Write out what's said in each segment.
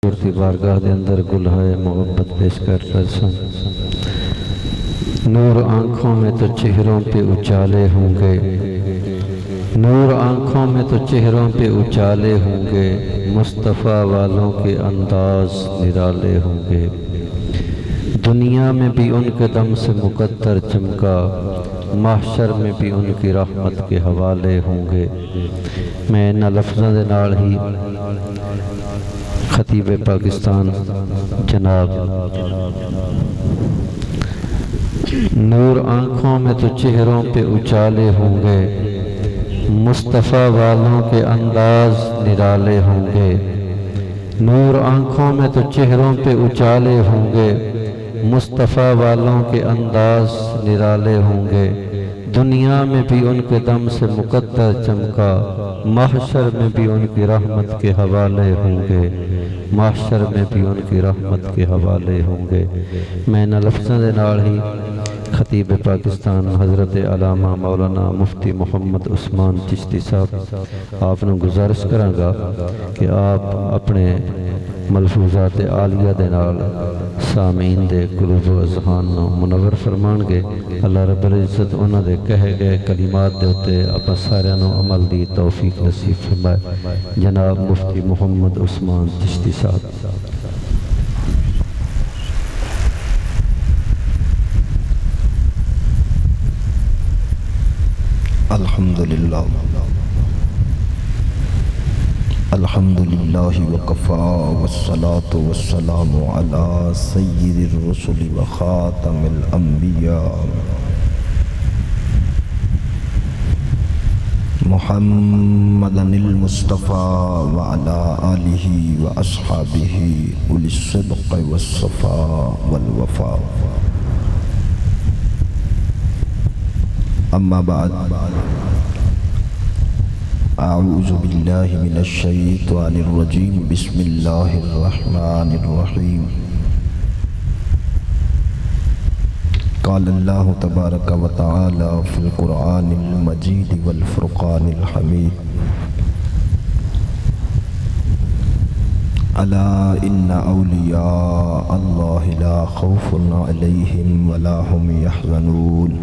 حضور کی بارگاہ دے اندر گلہائے محبت پیش کرتا سن۔ نور آنکھوں میں تو چہروں پہ اجالے ہوں گے، نور آنکھوں میں تو چہروں پہ اجالے ہوں گے، مصطفیٰ والوں کے انداز نرالے ہوں گے۔ دنیا میں بھی ان کے دم سے مقدر چمکا، محشر میں بھی ان کی رحمت کے حوالے ہوں گے۔ میں ان لفظوں دے نال ہی خطیب پاکستان جناب نور آنکھوں میں تو چہروں پہ اجالے ہوں گے، مصطفیٰ والوں کے انداز نرالے ہوں گے۔ نور آنکھوں میں تو چہروں پہ اجالے ہوں گے، مصطفیٰ والوں کے انداز نرالے ہوں گے۔ دنیا میں بھی ان کے دم سے مقدر چمکا، محشر میں بھی ان کی رحمت کے حوالے ہوں گے، محشر میں بھی ان کی رحمت کے حوالے ہوں گے۔ میں ان لفظوں دے نال ہی خطیب پاکستان حضرت علامہ مولانا مفتی محمد عثمان چشتی صاحب آپ نے گزارش کروں گا کہ آپ اپنے ملفوظات عالیہ دے نال سامعین دے قلوب و اذہان نو منور فرمان گے۔ اللہ رب العزت انہاں دے کہے گئے کلمات دے اتے اپنا سارے نو عمل دی توفیق نصیب فرمائے۔ جناب مفتی محمد عثمان چشتی صاحب۔ الحمدللہ الحمدللہ وکفا والصلاة والسلام علی سید الرسل وخاتم الانبیاء محمد المصطفى وعلى آلہ واصحابہ اولی الصدق والصفاء والوفاء۔ اما بعد، اعوذ باللہ من الشیطان الرجیم، بسم اللہ الرحمن الرحیم۔ قال اللہ تبارک و تعالی فی القرآن المجید والفرقان الحمید، الا ان اولیاء اللہ لا خوف علیہم ولا هم یحزنون۔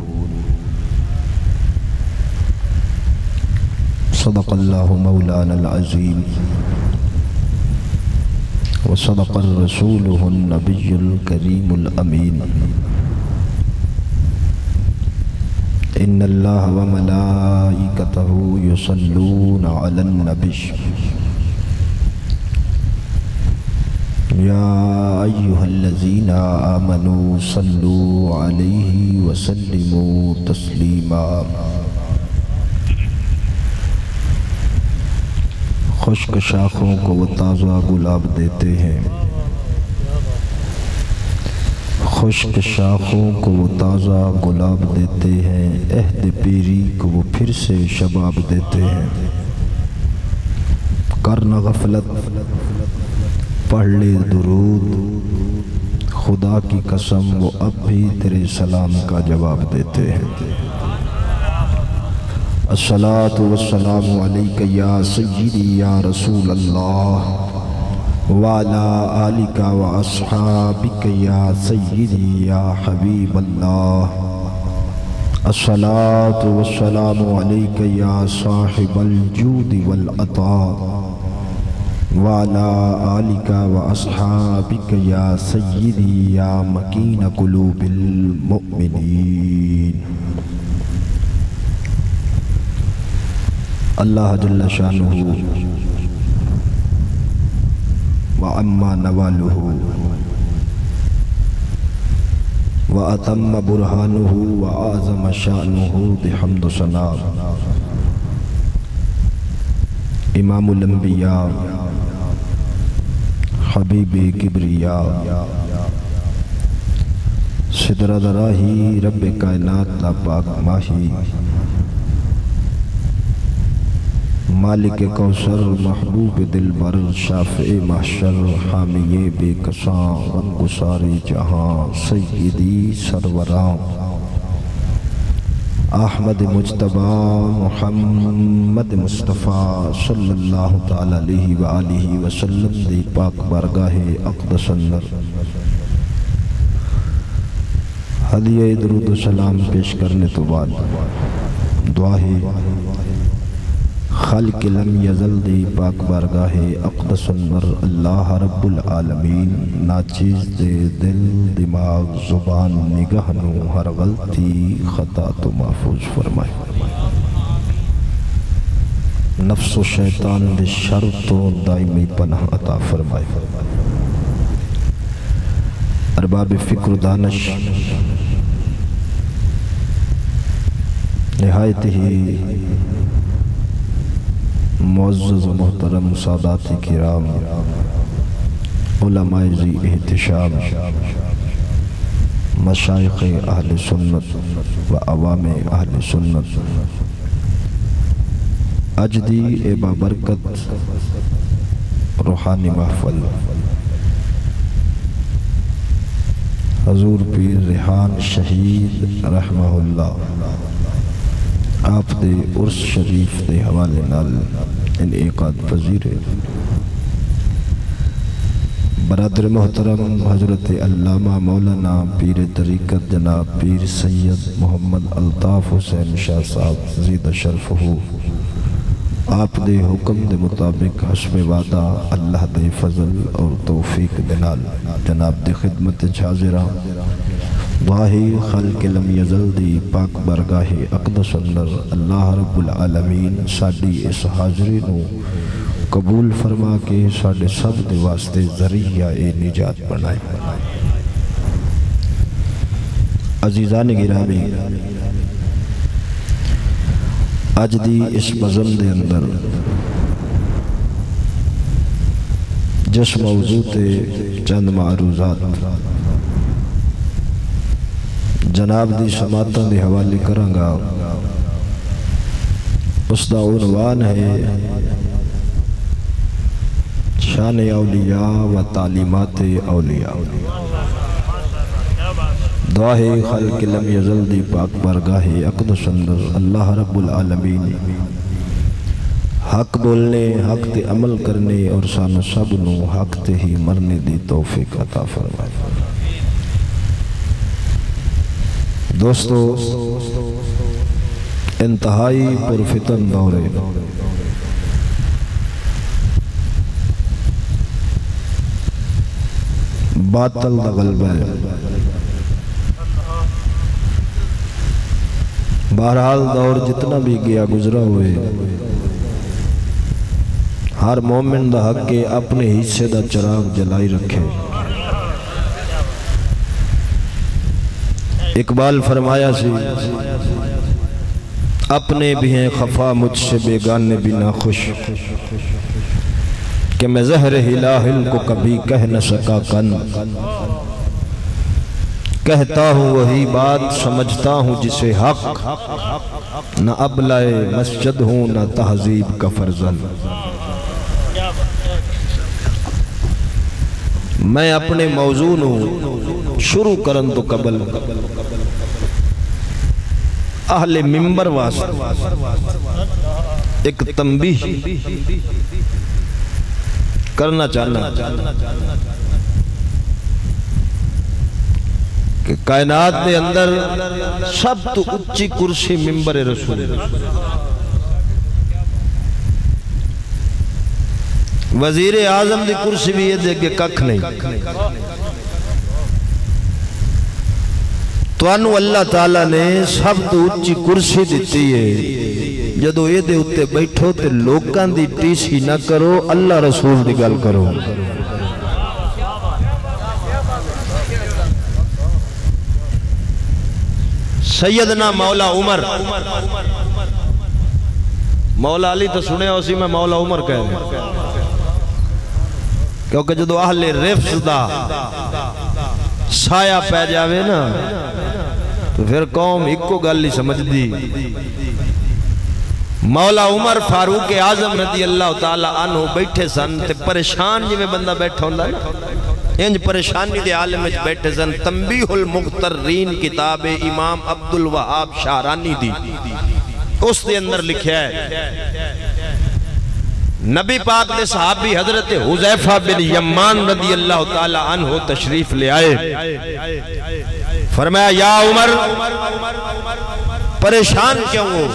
صدق اللہ مولانا العظیم وصدق الرسول النبی الکریم الامین۔ ان اللہ وملائکتہ یصلون علی النبی یا ایہا الذین آمنوا صلوا علیہ وسلموا تسلیما۔ خشک شاخوں کو وہ تازہ گلاب دیتے ہیں، خشک شاخوں کو وہ تازہ گلاب دیتے ہیں، عہد پیری کو وہ پھر سے شباب دیتے ہیں۔ کرنا غفلت، پڑھ لے درود، خدا کی قسم وہ اب بھی تیرے سلام کا جواب دیتے ہیں۔ الصلاة والسلام علیکہ یا سیدی یا رسول اللہ، وعلا آلکہ و اصحابکہ یا سیدی یا حبیب اللہ۔ الصلاة والسلام علیکہ یا صاحب الجود والعطاء، وعلا آلکہ و اصحابکہ یا سیدی یا مکین قلوب المؤمنین۔ اللہ جل شانہ وعما نوالہ واتم برہانہ وعظم شانہ بحمد و ثنا۔ امام الانبیاء، حبیب کبریا، صدر دراہی، رب کائنات لا پاک ماہی، مالک کوثر، محبوب دلبر، شافع محشر، حامی بے کساں، غمگسار جہاں، سیدی سروراں، احمد مجتبی محمد مصطفیٰ صلی اللہ تعالی علیہ وآلہ وسلم دی پاک بارگاہ اقدس اندر ہدیہ درود و سلام پیش کرنے تو بعد دعا ہے خالق لم یزل دی پاک بارگاہ اقدس اندر اللہ رب العالمین ناچیز دے دل دماغ زبان نگاہ نو ہر غلطی خطا تو محفوظ فرمائے، نفس و شیطان دے شر تو دائمی پناہ عطا فرمائے۔ ارباب فکر و دانش نہایت ہی معزز و محترم سادات کرام علماء ذی احتشام مشائخ اہل سنت و عوام اہل سنت، اجدی اے بابرکت روحانی محفل حضور پیر ریحان شہید رحمہ اللہ آپ دے عرس شریف دے حوالے نال انعقاد پذیر ہے۔ برادر محترم حضرت علامہ مولانا پیر طریقت جناب پیر سید محمد الطاف حسین شاہ صاحب زید شرف ہو، آپ دے حکم دے مطابق حسب وعدہ اللہ دے فضل اور توفیق دنال جناب دے خدمت حاضرہ واہی خالق لم یزل دی پاک بارگاہ اقدس اندر اللہ رب العالمین ساڈی اس حاضری نو قبول فرما کے ساڈے سب دے واسطے ذریعہ نجات بنائے۔ عزیزان گرامی، اج دی اس بزم دے اندر جس موضوع تے چند معروضات جناب دی سماعتاں دے حوالے کرانگا، اس دا عنوان ہے شان اولیاء و تعلیمات اولیاء۔ دعا ہے خالق لم یزل دی پاک بارگاہ اقدس اندر اللہ رب العالمین حق بولنے، حق تے عمل کرنے اور سانو سب نو حق تے ہی مرنے دی توفیق عطا فرمائے۔ دوستو، انتہائی پرفتن دورے باطل دا غلبہ ہے، بہرحال دور جتنا بھی گیا گزرا ہوئے، ہر مومن دا حق کے اپنے حصے دا چراغ جلائی رکھے۔ اقبال فرمایا سی اپنے بھی ہیں خفا مجھ سے بیگانے بھی ناخوش، کہ میں زہر ہلاہل کو کبھی کہہ نہ سکا کن، کہتا ہوں وہی بات سمجھتا ہوں جسے حق، نہ ابلائے مسجد ہوں نہ تہذیب کا فرزن۔ میں اپنے موضوع نو شروع کرن تو قبل اہل منبر واسطے ایک تنبیہ کرنا چاہنا کہ کائنات دے اندر سب تو اچھی کرسی منبر رسول، وزیر اعظم دی کرسی بھی یہ دے کہ ککھ نہیں، تو انو اللہ تعالیٰ نے سب تو اچھی کرسی دیتی ہے، جدو یہ دے اتے بیٹھو تے لوکاں دی ٹیسی نہ کرو، اللہ رسول دی گل کرو۔ سیدنا مولا عمر، مولا علی تو سنے اسی میں مولا عمر کہہ رہے، کیونکہ جدو اہل رفض دا سایہ پہ جاوے نا تو پھر قوم ایکو گل ہی سمجھ دی۔ مولا عمر فاروق اعظم رضی اللہ تعالیٰ عنہ بیٹھے سن تے پریشان جی میں بندہ بیٹھا ہوں انج پریشانی دے عالم وچ بیٹھے سن. تنبیہ المغترین کتاب امام عبدالوہاب شارانی دی, اس دے اندر لکھیا ہے نبی پاک دے صحابی حضرت حذیفہ بن یمان رضی اللہ تعالی عنہ تشریف لے آئے. فرمایا یا عمر پریشان کیوں ہو؟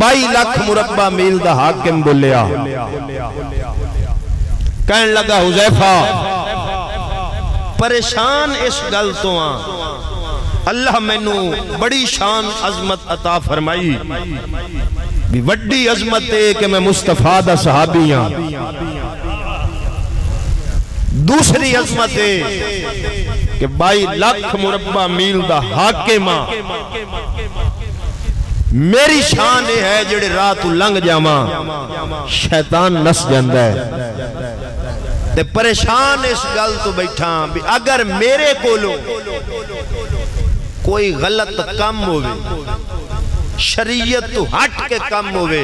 22 لاکھ مربع میل دا حاکم بولیا. کہنے لگا حذیفہ پریشان اس گل تو اللہ مینوں بڑی شان عظمت عطا فرمائی بھی وڈی عظمت ہے کہ میں مصطفیٰ دا صحابی ہاں. دوسری عظمت ہے کہ 22 لاکھ مربع میل دا حاکم ہاں. میری شان یہ ہے جڑے رات لنگ جاواں شیطان نس جاندا ہے. تے پریشان اس گل تو بیٹھا بھی اگر میرے کولو کوئی غلط کم ہوئے, شریعت تو ہٹ کے کم ہوئے,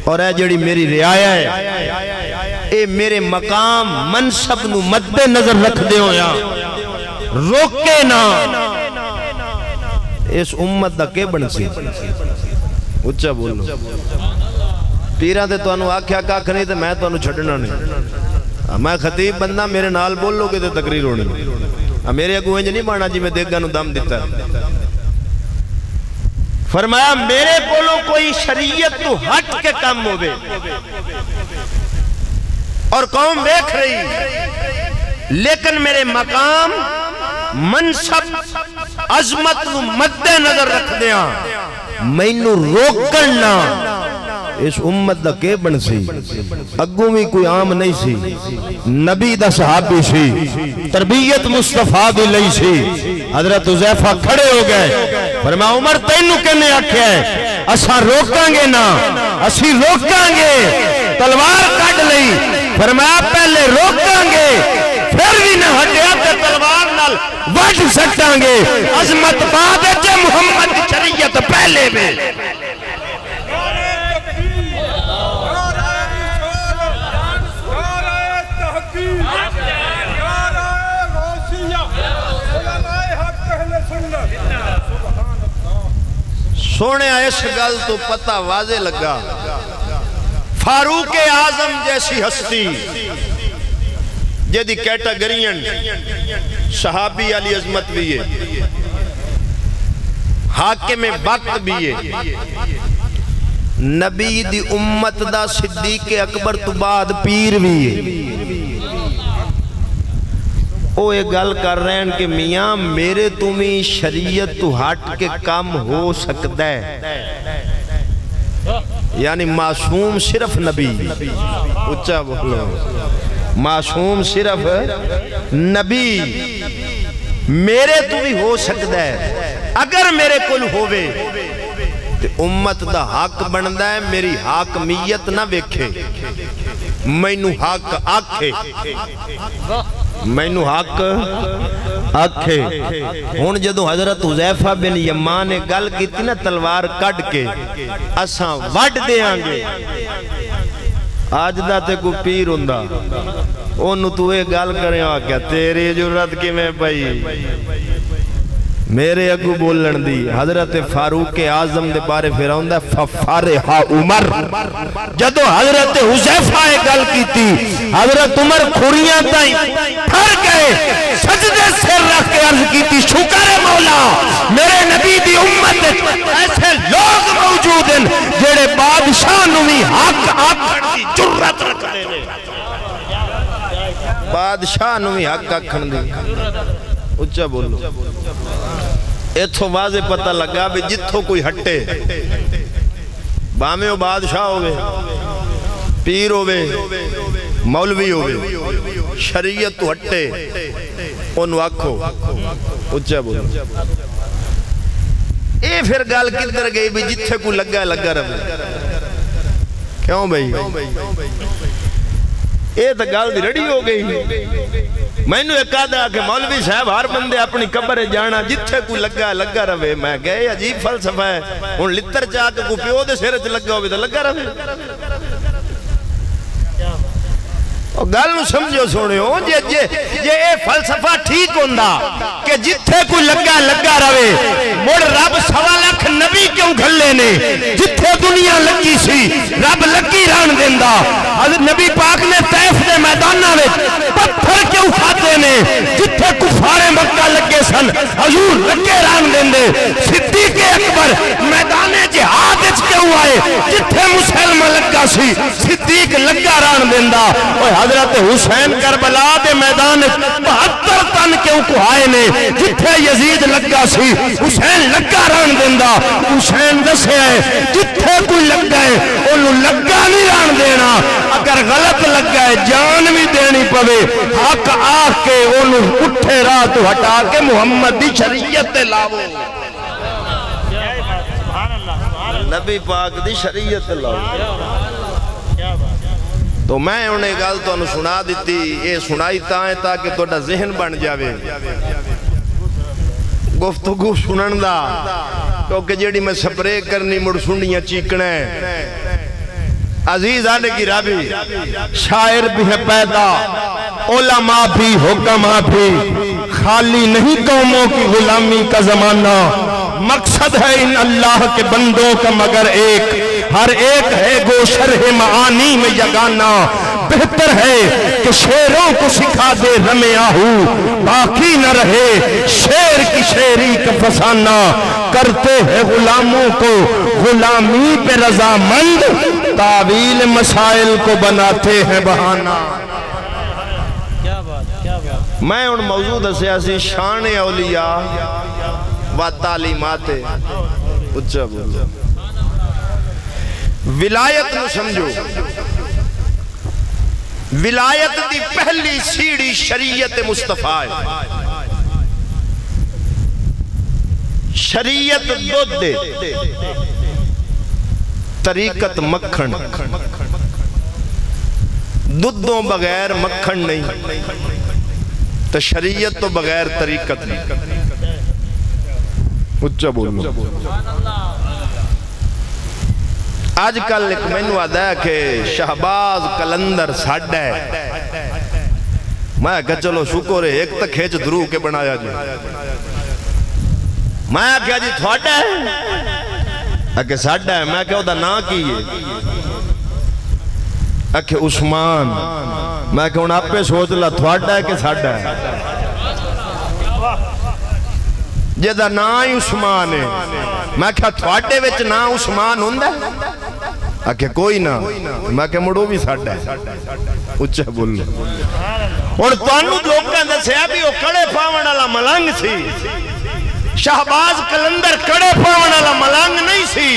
اور اے جڑی میری رعایا ہے اے میرے مقام منصب نو مد نظر رکھ دے ہو یا روکے نا, اس امت دا کے بن سی. اچھا بولو پیرہ تے تو انہوں آکھیا کاکھ نہیں تے میں تو انہوں چھڑنا نہیں. میں خطیب بندہ میرے نال بولو گے تے تقریر ہونی. میرے اگو انج نہیں بانا جی میں دیکھ گا نو دم دیتا ہے. فرمایا میرے کولو کوئی شریعت تو ہٹ کے کم ہو بے اور قوم دیکھ رہی, لیکن میرے مقام منصب عظمت نو مد نظر رکھ دیا مینو روکنا. اس امت دا کے بن سی؟ اگوں بھی کوئی عام نہیں سی, نبی دا صحابی سی, تربیت مصطفیٰ بھی لئی سی. حضرت حذیفہ کھڑے ہو گئے. فرمایا عمر تینوں کہنے آکھیا ہے اساں روکاں گے نا, اسی روکاں گے. تلوار کٹ لئی. فرمایا پہلے روکاں گے پھر بھی نہ ہٹیا تے تلوار نال وڈ سٹاں گے. عظمت بعد ہے محمد شریعت پہلے میں. سونے اس گل تو پتہ واضح لگا فاروق اعظم جیسی ہستی جدی کیٹاگریاں صحابی علی عظمت بھی ہے, حاکم وقت بھی ہے, نبی دی امت دا صدیق اکبر تو بعد پیر بھی ہے. وہ ایک گل کر رہے ہیں کہ میاں میرے تمہیں شریعت تو ہٹ کے کم ہو سکتا ہے, یعنی معصوم صرف نبی. اچھا بولو معصوم صرف نبی میرے تو بھی ہو سکتا ہے. اگر میرے کل ہوئے تو امت دا حق بندہ ہے میری حاکمیت نہ ویکھے, مینو حق آکھے, مینو حق آکھے. ہون جدو حضرت حذیفہ بن یمان نے گل کی تھی نا تلوار کٹ کے اساں وڈ دے آنگے, آج دا تے کو پیر ہوندہ انہوں تو ایک گل کریں آکھیا تیری جرت کی میں پئی میرے اگو بولن دی. حضرت فاروق اعظم دے بارے فیراؤں دا ففارہا عمر. جدو حضرت حذیفہ گل کی تھی حضرت عمر کھوریاں تائیں پھر گئے, سجدے سر رکھ کے عرض کی تھی شکر مولا میرے نبی دی امت ایسے لوگ موجود ہیں جڑے بادشاہ نوی حق آکھن دی جرت رکھ دے, بادشاہ نوی حق آکھن دی. اچھا بولو ایتھو واضح پتہ لگا بھی جتھو کوئی ہٹے بامے و بادشاہ ہوئے, پیر ہوئے, مولوی ہوئے, شریعت تو ہٹے انہوں آکھو. اچھا بولو اے پھر گال کدھر گئی بھی جتھے کو لگا رہے. کیوں بھئی اے تو گال دی رڑی ہو گئی. میں نے ایک آدھا کہ مولوی صاحب ہر بندے اپنی قبر جانا جتھے کو لگا رہے. میں گئے عجیب فلسفہ ہے, ان لتر چاہ کے کو پیو دے سیرے چ لگا ہوئے تو لگا رہے. گل نو سمجھو سنو جے اے فلسفہ ٹھیک ہوندا کہ جتھے کوئی لگا رہے مڑ رب 1.25 لاکھ نبی کیوں گھلے نے جتھے دنیا لگی سی رب لگی رہن دیندا حضرت نبی پاک نے طیف دے میداناں وچ پتھر کیوں کھاتے نے جتھے کفار مکہ لگے سن حضور لگے رہن دیندے صدیق اکبر میدان جہاد وچ کیوں آئے جتھے مسلمہ لگا سی صدیق لگا رہن دیندا حضرت حسین کربلا دے میدان 72 تن کیوں کوہائے نے جتھے یزید لگا سی حسین لگا رہن دیندا حسین دسے ہے جتھے کوئی لگا ہے انہوں لگا نہیں رہن دینا اگر غلط لگا ہے جان بھی دینی پوے حق آکھ کے انہوں اٹھے راہ تو ہٹا کے محمد دی شریعت لاؤ نبی پاک دی شریعت لاؤ تو میں انہیں گل تو انہوں سنا دیتی یہ سنائی تاں تاکہ توڑا ذہن بن جاوے گفتگو سنن دا کیونکہ جیڑی میں سپرے کرنی مڑ سنیاں چیکنے عزیز آنے کی رابی شاعر بھی ہے پیدا علماء بھی حکماء بھی خالی نہیں قوموں کی غلامی کا زمانہ مقصد ہے ان اللہ کے بندوں کا مگر ایک ہر ایک ہے گو شرح معانی میں یگانا بہتر ہے کہ شیروں کو سکھا دے رمے آہو باقی نہ رہے شیر کی شیری کا فسانہ کرتے ہیں غلاموں کو غلامی پہ رضامند تعویل مسائل کو بناتے ہیں بہانہ میں ان موجود سیاسی شان اولیاء و تعلیمات اچھا بولو ولایت نو سمجھو ولایت دی پہلی سیڑھی شریعت مصطفیٰ شریعت دودھ دے طریقت مکھن دودھوں بغیر مکھن نہیں تو شریعت تو بغیر طریقت نہیں اچھا بولو آج کل ایک مینو آدھا ہے کہ شہباز کلندر ساڑھا ہے میں کہا چلو شکر ہے ایک تک کھیچ درو کے بنایا جی میں کہا جی تھوڑا ہے کہ ساڑھا ہے میں کہا دا نا کیے کہ عثمان میں کہا ان آپ پہ سوچ لا تھوڑا ہے کہ ساڑھا ہے جے دا نا ہی عثمان ہے میں کہا تھوڑے وچ نا عثمان ہوں ہے کہ کوئی نا میں کہ مڑو بھی ساڑھا ہے اچھا بولو اور توانو لوگاں دا سیابی وہ کڑے پاون والا ملنگ سی شہباز کلندر کڑے پاون والا ملنگ نہیں سی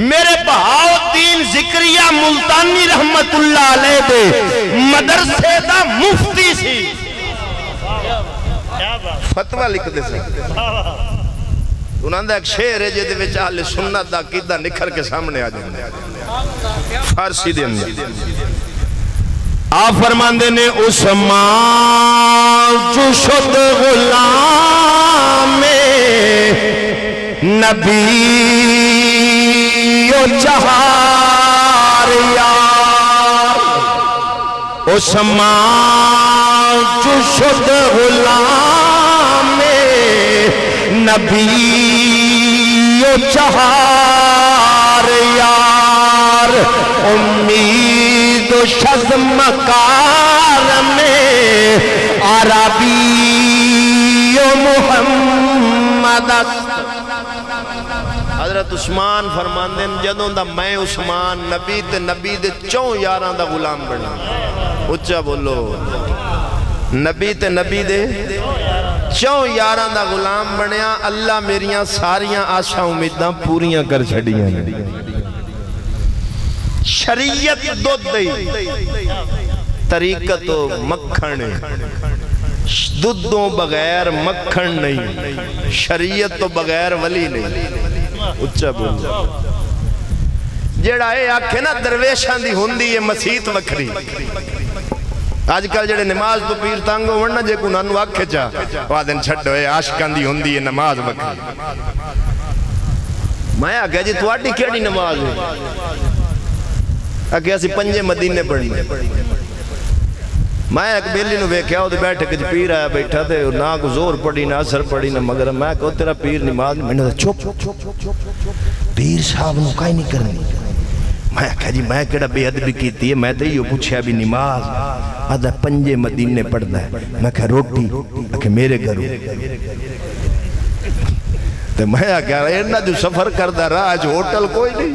میرے بہاؤدین ذکریہ ملتانی رحمت اللہ علیہ دے مدرسے دا مفتی سی فتوہ لکھ دے سے انہاں دا ایک شعر ہے جے دے وچ اہل سنت دا عقیدہ نکھر کے سامنے آ جائے فارسی دے اندر آپ فرماندے نے عثمان جو شد غلام نبی و چہار یار عثمان جو شد غلام نبی و چہار یار امید و شزم کار میں عربی و محمد حضرت عثمان فرماندے جدوں دا میں عثمان نبی دے 4 یاراں دا غلام بنا اچھا بولو نبی تے نبی دے 4 یاراں دا غلام بنیا اللہ میریاں ساریاں آشا امیداں پوریاں کر چھڑیاں شریعت دودھ دی طریقت و مکھن دودھوں بغیر مکھن نہیں شریعت تو بغیر ولی نہیں اچھا بولو جیڑا اے آکھے نا درویشان دی ہوندی ہے مسیت وکھری آج کل جڑے نماز تو پیر تانگو ورنہ جے کو نانو آکھے چاہ وادن چھڑو اے عاشقان دی ہوندی ہے نماز وکھری میں آکھے جی تو آٹی کیڑی نماز ہے آکھے اسی 5 مدینے پڑھنے میں ایک بیلی نو ویکھیا او دے بیٹھے کچھ پیر آیا بیٹھا تے نہ کو زور پڑی نہ اثر پڑی نہ مگر میں کہو تیرا پیر نماز میں نے چپ پیر صاحب نو کائی نہیں کرنی میں کہا جی میں کہڑا بے ادبی کیتی ہے میں تے یہ پوچھیا بھی نماز آدھا 5 مدینے پڑھدا ہے میں کہا روٹی کہ میرے گھروں تے میں کہا اینا جو سفر کردا راج ہوٹل کوئی نہیں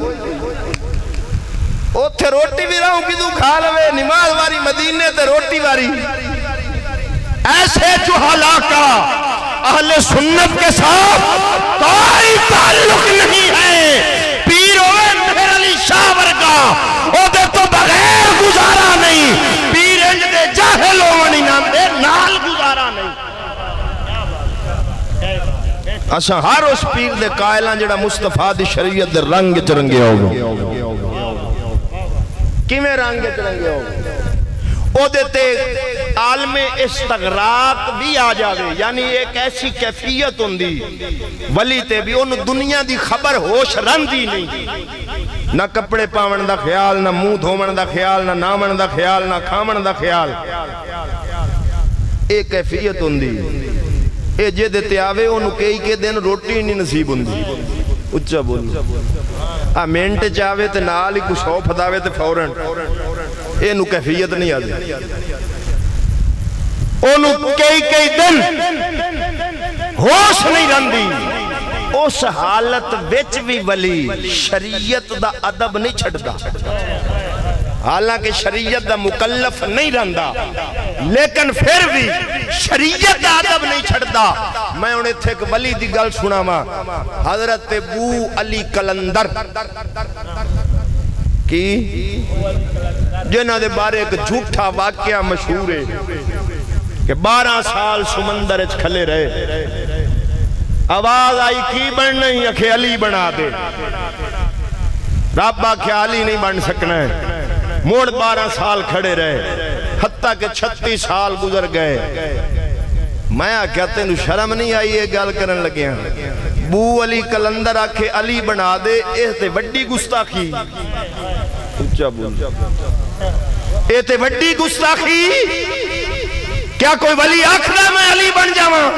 اوتھے روٹی بھی رہوں کی تو کھا لوے نماز واری مدینے تے روٹی واری ایسے جہالا کا اہل سنت کے ساتھ کوئی تعلق نہیں ہے پیر ہوئے مہر علی شاہ ورگا او دے تو بغیر گزارا نہیں پیر انج دے جاہل ہوانی نام دے نال گزارا نہیں اسا ہر اس پیر دے قائلان جڑا مصطفیٰ دی شریعت دے رنگ چرنگے ہوگا کیویں رنگ چرنگے ہوگا او دیتے عالم استغراق بھی آ جاوے یعنی ایک ایسی کیفیت ہوندی ولی تے بھی انہوں دنیا دی خبر ہوش رندی نہیں نہ کپڑے پاون دا خیال نہ منہ دھومن دا خیال نہ نامن دا خیال نہ کھامن دا خیال ایک کیفیت ہوندی اے جے دیتے آوے انہوں کئی کے دن روٹی نہیں نصیب ہوندی اچھا بولو منٹ چاہوے تے نال ہی کچھ ہو پھداوے تے فورن اے نو کیفیت نہیں آدھے انہوں کئی دن ہوش نہیں رندی اس حالت وچ بھی ولی شریعت دا ادب نہیں چھڑدا حالانکہ شریعت دا مکلف نہیں رہندا لیکن پھر بھی شریعت دا ادب نہیں چھڑدا میں انہیں تھے کہ ولی دی گل سنا ماں حضرت بو علی کلندر کی جنہ دے بارے ایک جھوٹا واقعہ مشہور ہے کہ 12 سال سمندر اچھ کھلے رہے آواز آئی کی بن نہیں اکھے علی بنا دے رب آکھے علی نہیں بن سکنا ہے موڑ 12 سال کھڑے رہے حتیٰ کہ 36 سال گزر گئے میں کہتے ہیں شرم نہیں آئی یہ گال کرن لگے ہیں بو علی کلندر آکھے علی بنا دے اے تے وڈی گستاخی اچھا بول اے تے وڈی گستاخی کیا کوئی ولی آکھنا میں علی بن جاواں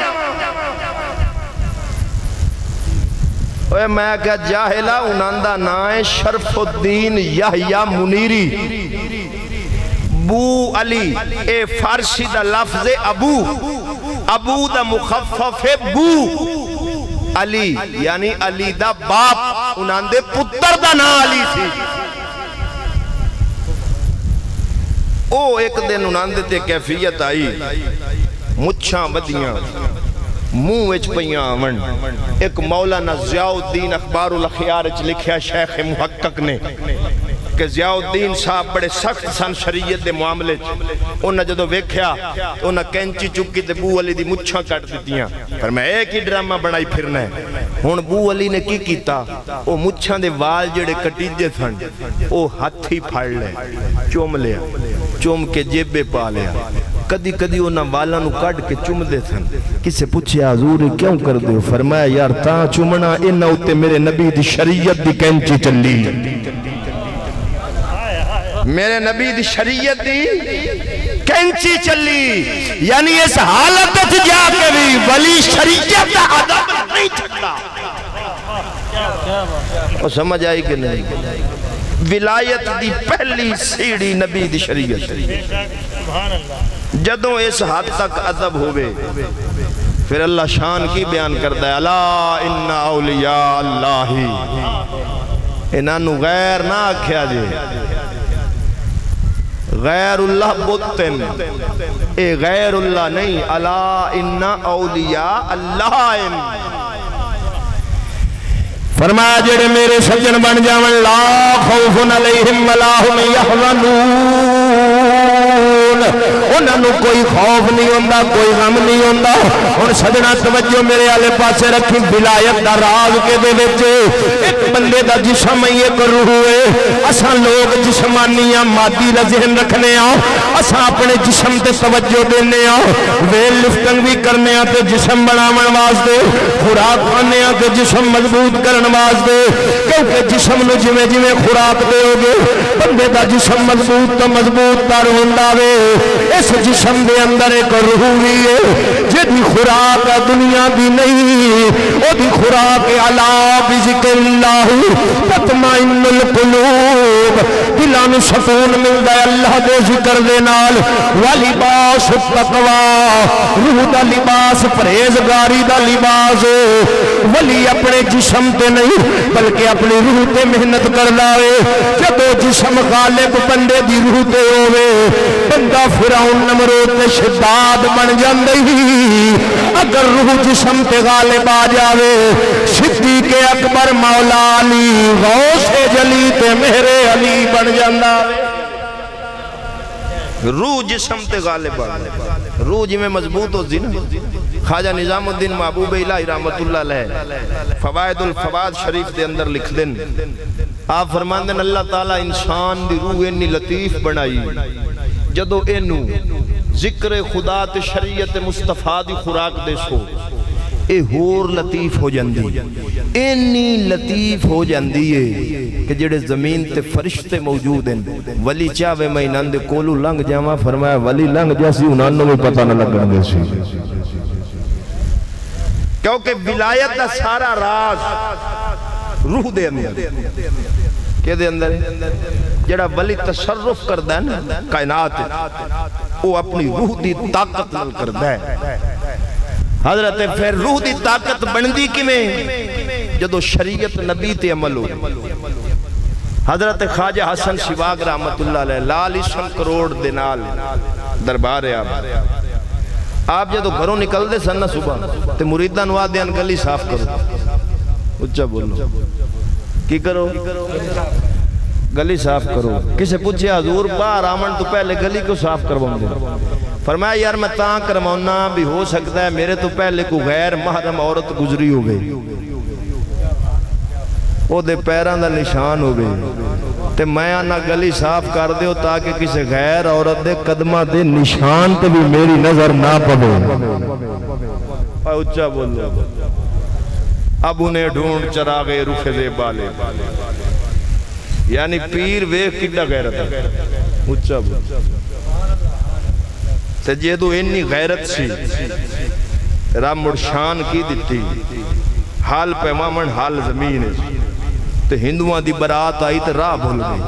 میں کہا جاہلہ اناندہ نائے شرف الدین یحییٰ منیری بو علی اے فارسی دا لفظ ابو ابو دا مخفف بو علی یعنی علی دا باپ اناندے پتر دا نا علی سی او ایک دن اناندے تے کیفیت آئی مچھاں بدیاں منہ وچ پیاں آمن ایک مولانا ضیاء الدین اخبار الاخیار وچ لکھیا شیخ محقق نے کہ ضیاء الدین صاحب بڑے سخت سن شریعت دے معاملے انہاں جدو ویکھیا انہاں کینچی چکی تے بو علی دی مچھاں کٹ دیتیاں پر میں ایک ہی ڈرامہ بنائی پھرنا ہے ہن بو علی نے کی کیتا او مچھاں دے وال جڑے کٹیجے تھن او ہاتھی پھاڑ لے چوم لیا چوم کے جیبے پا لیا کدی کدی انہاں والا نو کٹ کے چوم دے تھن کسے پوچھے حضور کیوں کر دے فرمایا یار تاں چومنا انہاں اتے میرے نبی دی شریعت دی کینچی چلی میرے نبی دی شریعت دی کینچی چلی یعنی اس حالت جا کے بھی ولی شریعت دا ادب نہیں چھکتا اور سمجھ آئی کہ نہیں ولایت دی پہلی سیڑھی نبی دی شریعت جدوں اس حد تک ادب ہوئے پھر اللہ شان کی بیان کرتا ہے الا ان اولیاء اللہ انہوں غیر نہ آکھیا جے غیر اللہ بتن اے غیر اللہ نہیں الا ان اولیاء اللہ فرمایا جڑے میرے سجن بن جاون لا خوف علیہم ولا هم يحزنون انہوں کوئی خوف نہیں ہوندہ کوئی غم نہیں ہوندہ اور سجنہ توجہ میرے آلے پاسے رکھی ولایت دا راز کے دے وچے ایک بندے دا جسم یہ کرو ہوئے اساں لوگ جسمانیاں مادی دا ذہن رکھنے آؤ اساں اپنے جسم تے توجہ دینے آؤ ویل لفٹنگ بھی کرنے آتے جسم بنامن واسطے خوراک کھانے آتے جسم مضبوط کرن واسطے کیونکہ جسم نو جویں جویں خوراک دے ہوگے بندے دا جسم مضبوط تو مضبوط تر ہوندا وے اس جسم دے اندر ایک روح بھی ہے جدی خوراک دنیا دی نہیں، او دی خوراک علا بذکر اللہ تطمئن القلوب، دلانو سکون ملدا ہے اللہ دے ذکر دے نال۔ ولباس التقوی، روح دا لباس پرہیزگاری دا لباس، ولی اپنے جسم تے نہیں بلکہ اپنی روح تے محنت کردا ہے۔ جدو جسم غالب بندے دی روح تے ہوئے بندہ فرعون نمرود تے شداد بن جاندی، اگر روح جسم تے غالب آ جاوے صدیق اکبر مولا علی غوث جلی تے مہر علی بن جاندا۔ روح جسم تے غالب آ، روح جی میں مضبوط ہو نا۔ خواجہ نظام الدین محبوب الہی رحمت اللہ علیہ فوائد الفواد شریف دے اندر لکھ دن، آپ فرمان دن اللہ تعالیٰ انسان دی روح انی لطیف بنائی، جدو اینو ذکر خدا تے شریعت مصطفیٰ دی خوراک دے سو اے ہور لطیف ہو جاندی، اینی لطیف ہو جاندی ہے کہ جڑے زمین تے فرشتے موجود ہیں ولی چاہوے میں انہاں دے کولو لنگ جاواں، فرمایا ولی لنگ جیسی انہاں نو بھی پتہ نہ لگن دے سی، کیونکہ ولایت دا سارا راز روح دے اندر کہ دے اندر جڑا ولی تصرف کردہ ہے نا کائنات وہ اپنی روح دی طاقت نال کردہ ہے۔ حضرت پھر روح دی طاقت بندی کی میں جدو شریعت نبی تے عمل ہو۔ حضرت خواجہ حسن شواگ رحمت اللہ علیہ لال اسم کروڑ دینال دربار ہے آپ جدو گھروں نکل دے سننا صبح تے مریدہ نوا دیان گلی صاف کرو، اچھا بولو کی کرو؟ گلی صاف کرو۔ کسے پوچھے حضور باہر آمن تو پہلے گلی کو صاف کرواؤں دے، فرمایا یار میں تاں کرواؤنا بھی ہو سکتا ہے میرے تو پہلے کو غیر محرم عورت گزری ہو گئی، او دے پیران دا نشان ہو گئی، تے میں آنا گلی صاف کر دے ہو تاکہ کسے غیر عورت دے قدمہ دے نشان تے بھی میری نظر نہ پڑے۔ اچھا بولو اب انہیں ڈھونڈ چراغے رخ دے بالے، یعنی پیر ویخ کڈا غیرت ہے، اچھا بولو تے جیدو انی غیرت سی رب مرشان کی دیتی، حال پیمامن حال زمین ہے، تے ہندوان دی برات آئی تے راہ بھول گئی،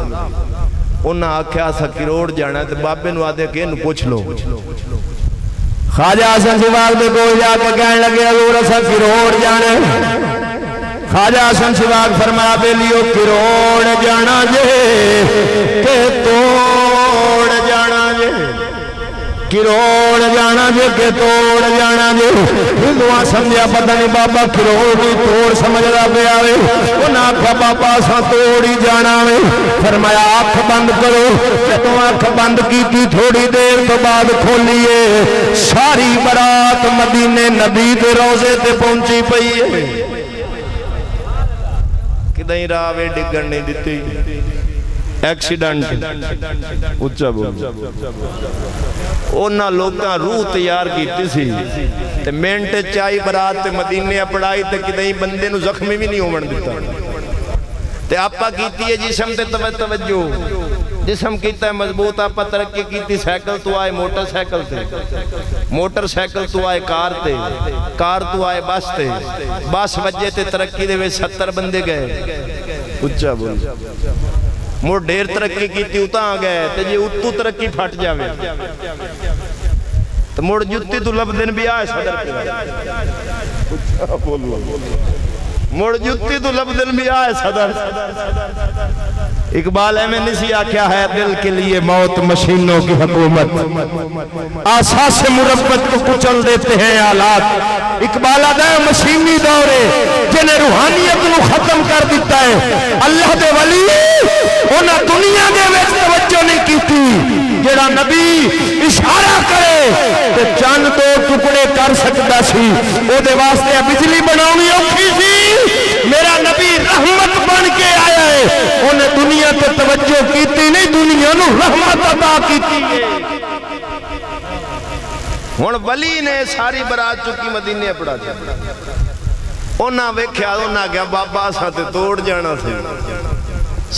انہاں آکھیا سا کروڑ جانا ہے تے بابے نو آدھے کہ انہوں پوچھ لو۔ خواجہ حسن شواگ دے کو جا کے کہنے لگے حضور اسا کروڑ جانا ہے، خواجہ حسن شواگ فرمایا بیلیو کروڑ جانا جے کہ توڑ جانا جے، کروڑ جانا جے کہ توڑ جانا جے۔ ہندوان سمجھا پتہ نہیں بابا کروڑ نہیں توڑ سمجھ رہا پہ آوے، انہاں آکھا بابا سا توڑی جانا وے۔ فرمایا آنکھ بند کرو، جدوں آنکھ بند کی تھی تھوڑی دیر تو بعد کھولیے ساری برات مدینے نبی دے روزے تے پہنچی پئی ہے، کدہیں راوے ڈگن نہیں دیتی، ایکسیڈنٹ اچھا بول اونا لوگاں روح تیار کیتی سی تے مینٹ چائی برات تے مدینے اپڑائی تے کدہیں بندے نو زخمی بھی نہیں ہومن دیتا تے آپا کیتی ہے جسم تے توجہ، جسم کیتا ہے مضبوط، آپا ترقی کیتی سیکل تو آئے موٹر سیکل تے، موٹر سیکل تو آئے کار تے، کار تو آئے بس تے، بس وجہ تے ترقی دے وے 70 بندے گئے، اچھا بول مور ڈیر ترقی کیتی اتاں آ گئے تے جی اتو ترقی پھٹ جاوے تو مور جتی تو لب دن بھی آئے صدر پہ مور جتی تو لب دن بھی آئے صدر۔ اقبال ہے میں نسی آکھیا ہے دل کے لیے موت مشینوں کی حکومت، آساس مربت کو کچل دیتے ہیں آلات۔ اقبال آدھا ہے مشینی دورے جنہیں روحانیت نو ختم کر دیتا ہے، اللہ دے ولی انہاں دنیا دے ویچ توجہ نہیں کیتی، جڑا نبی اشارہ کرے تو چند دو ٹکڑے کر سکتا سی، او دے واسطے بجلی بناؤنی اوکھی سی، میرا نبی رحمت بن کے آیا ہے، انہیں دنیا تے توجہ کیتی نہیں، دنیا نو رحمت عطا کیتی ہے۔ ہون ولی نے ساری برات چکی مدینے اپڑا دیا، انہاں ویکھیا انہاں گیا بابا ساتھ توڑ جانا سے،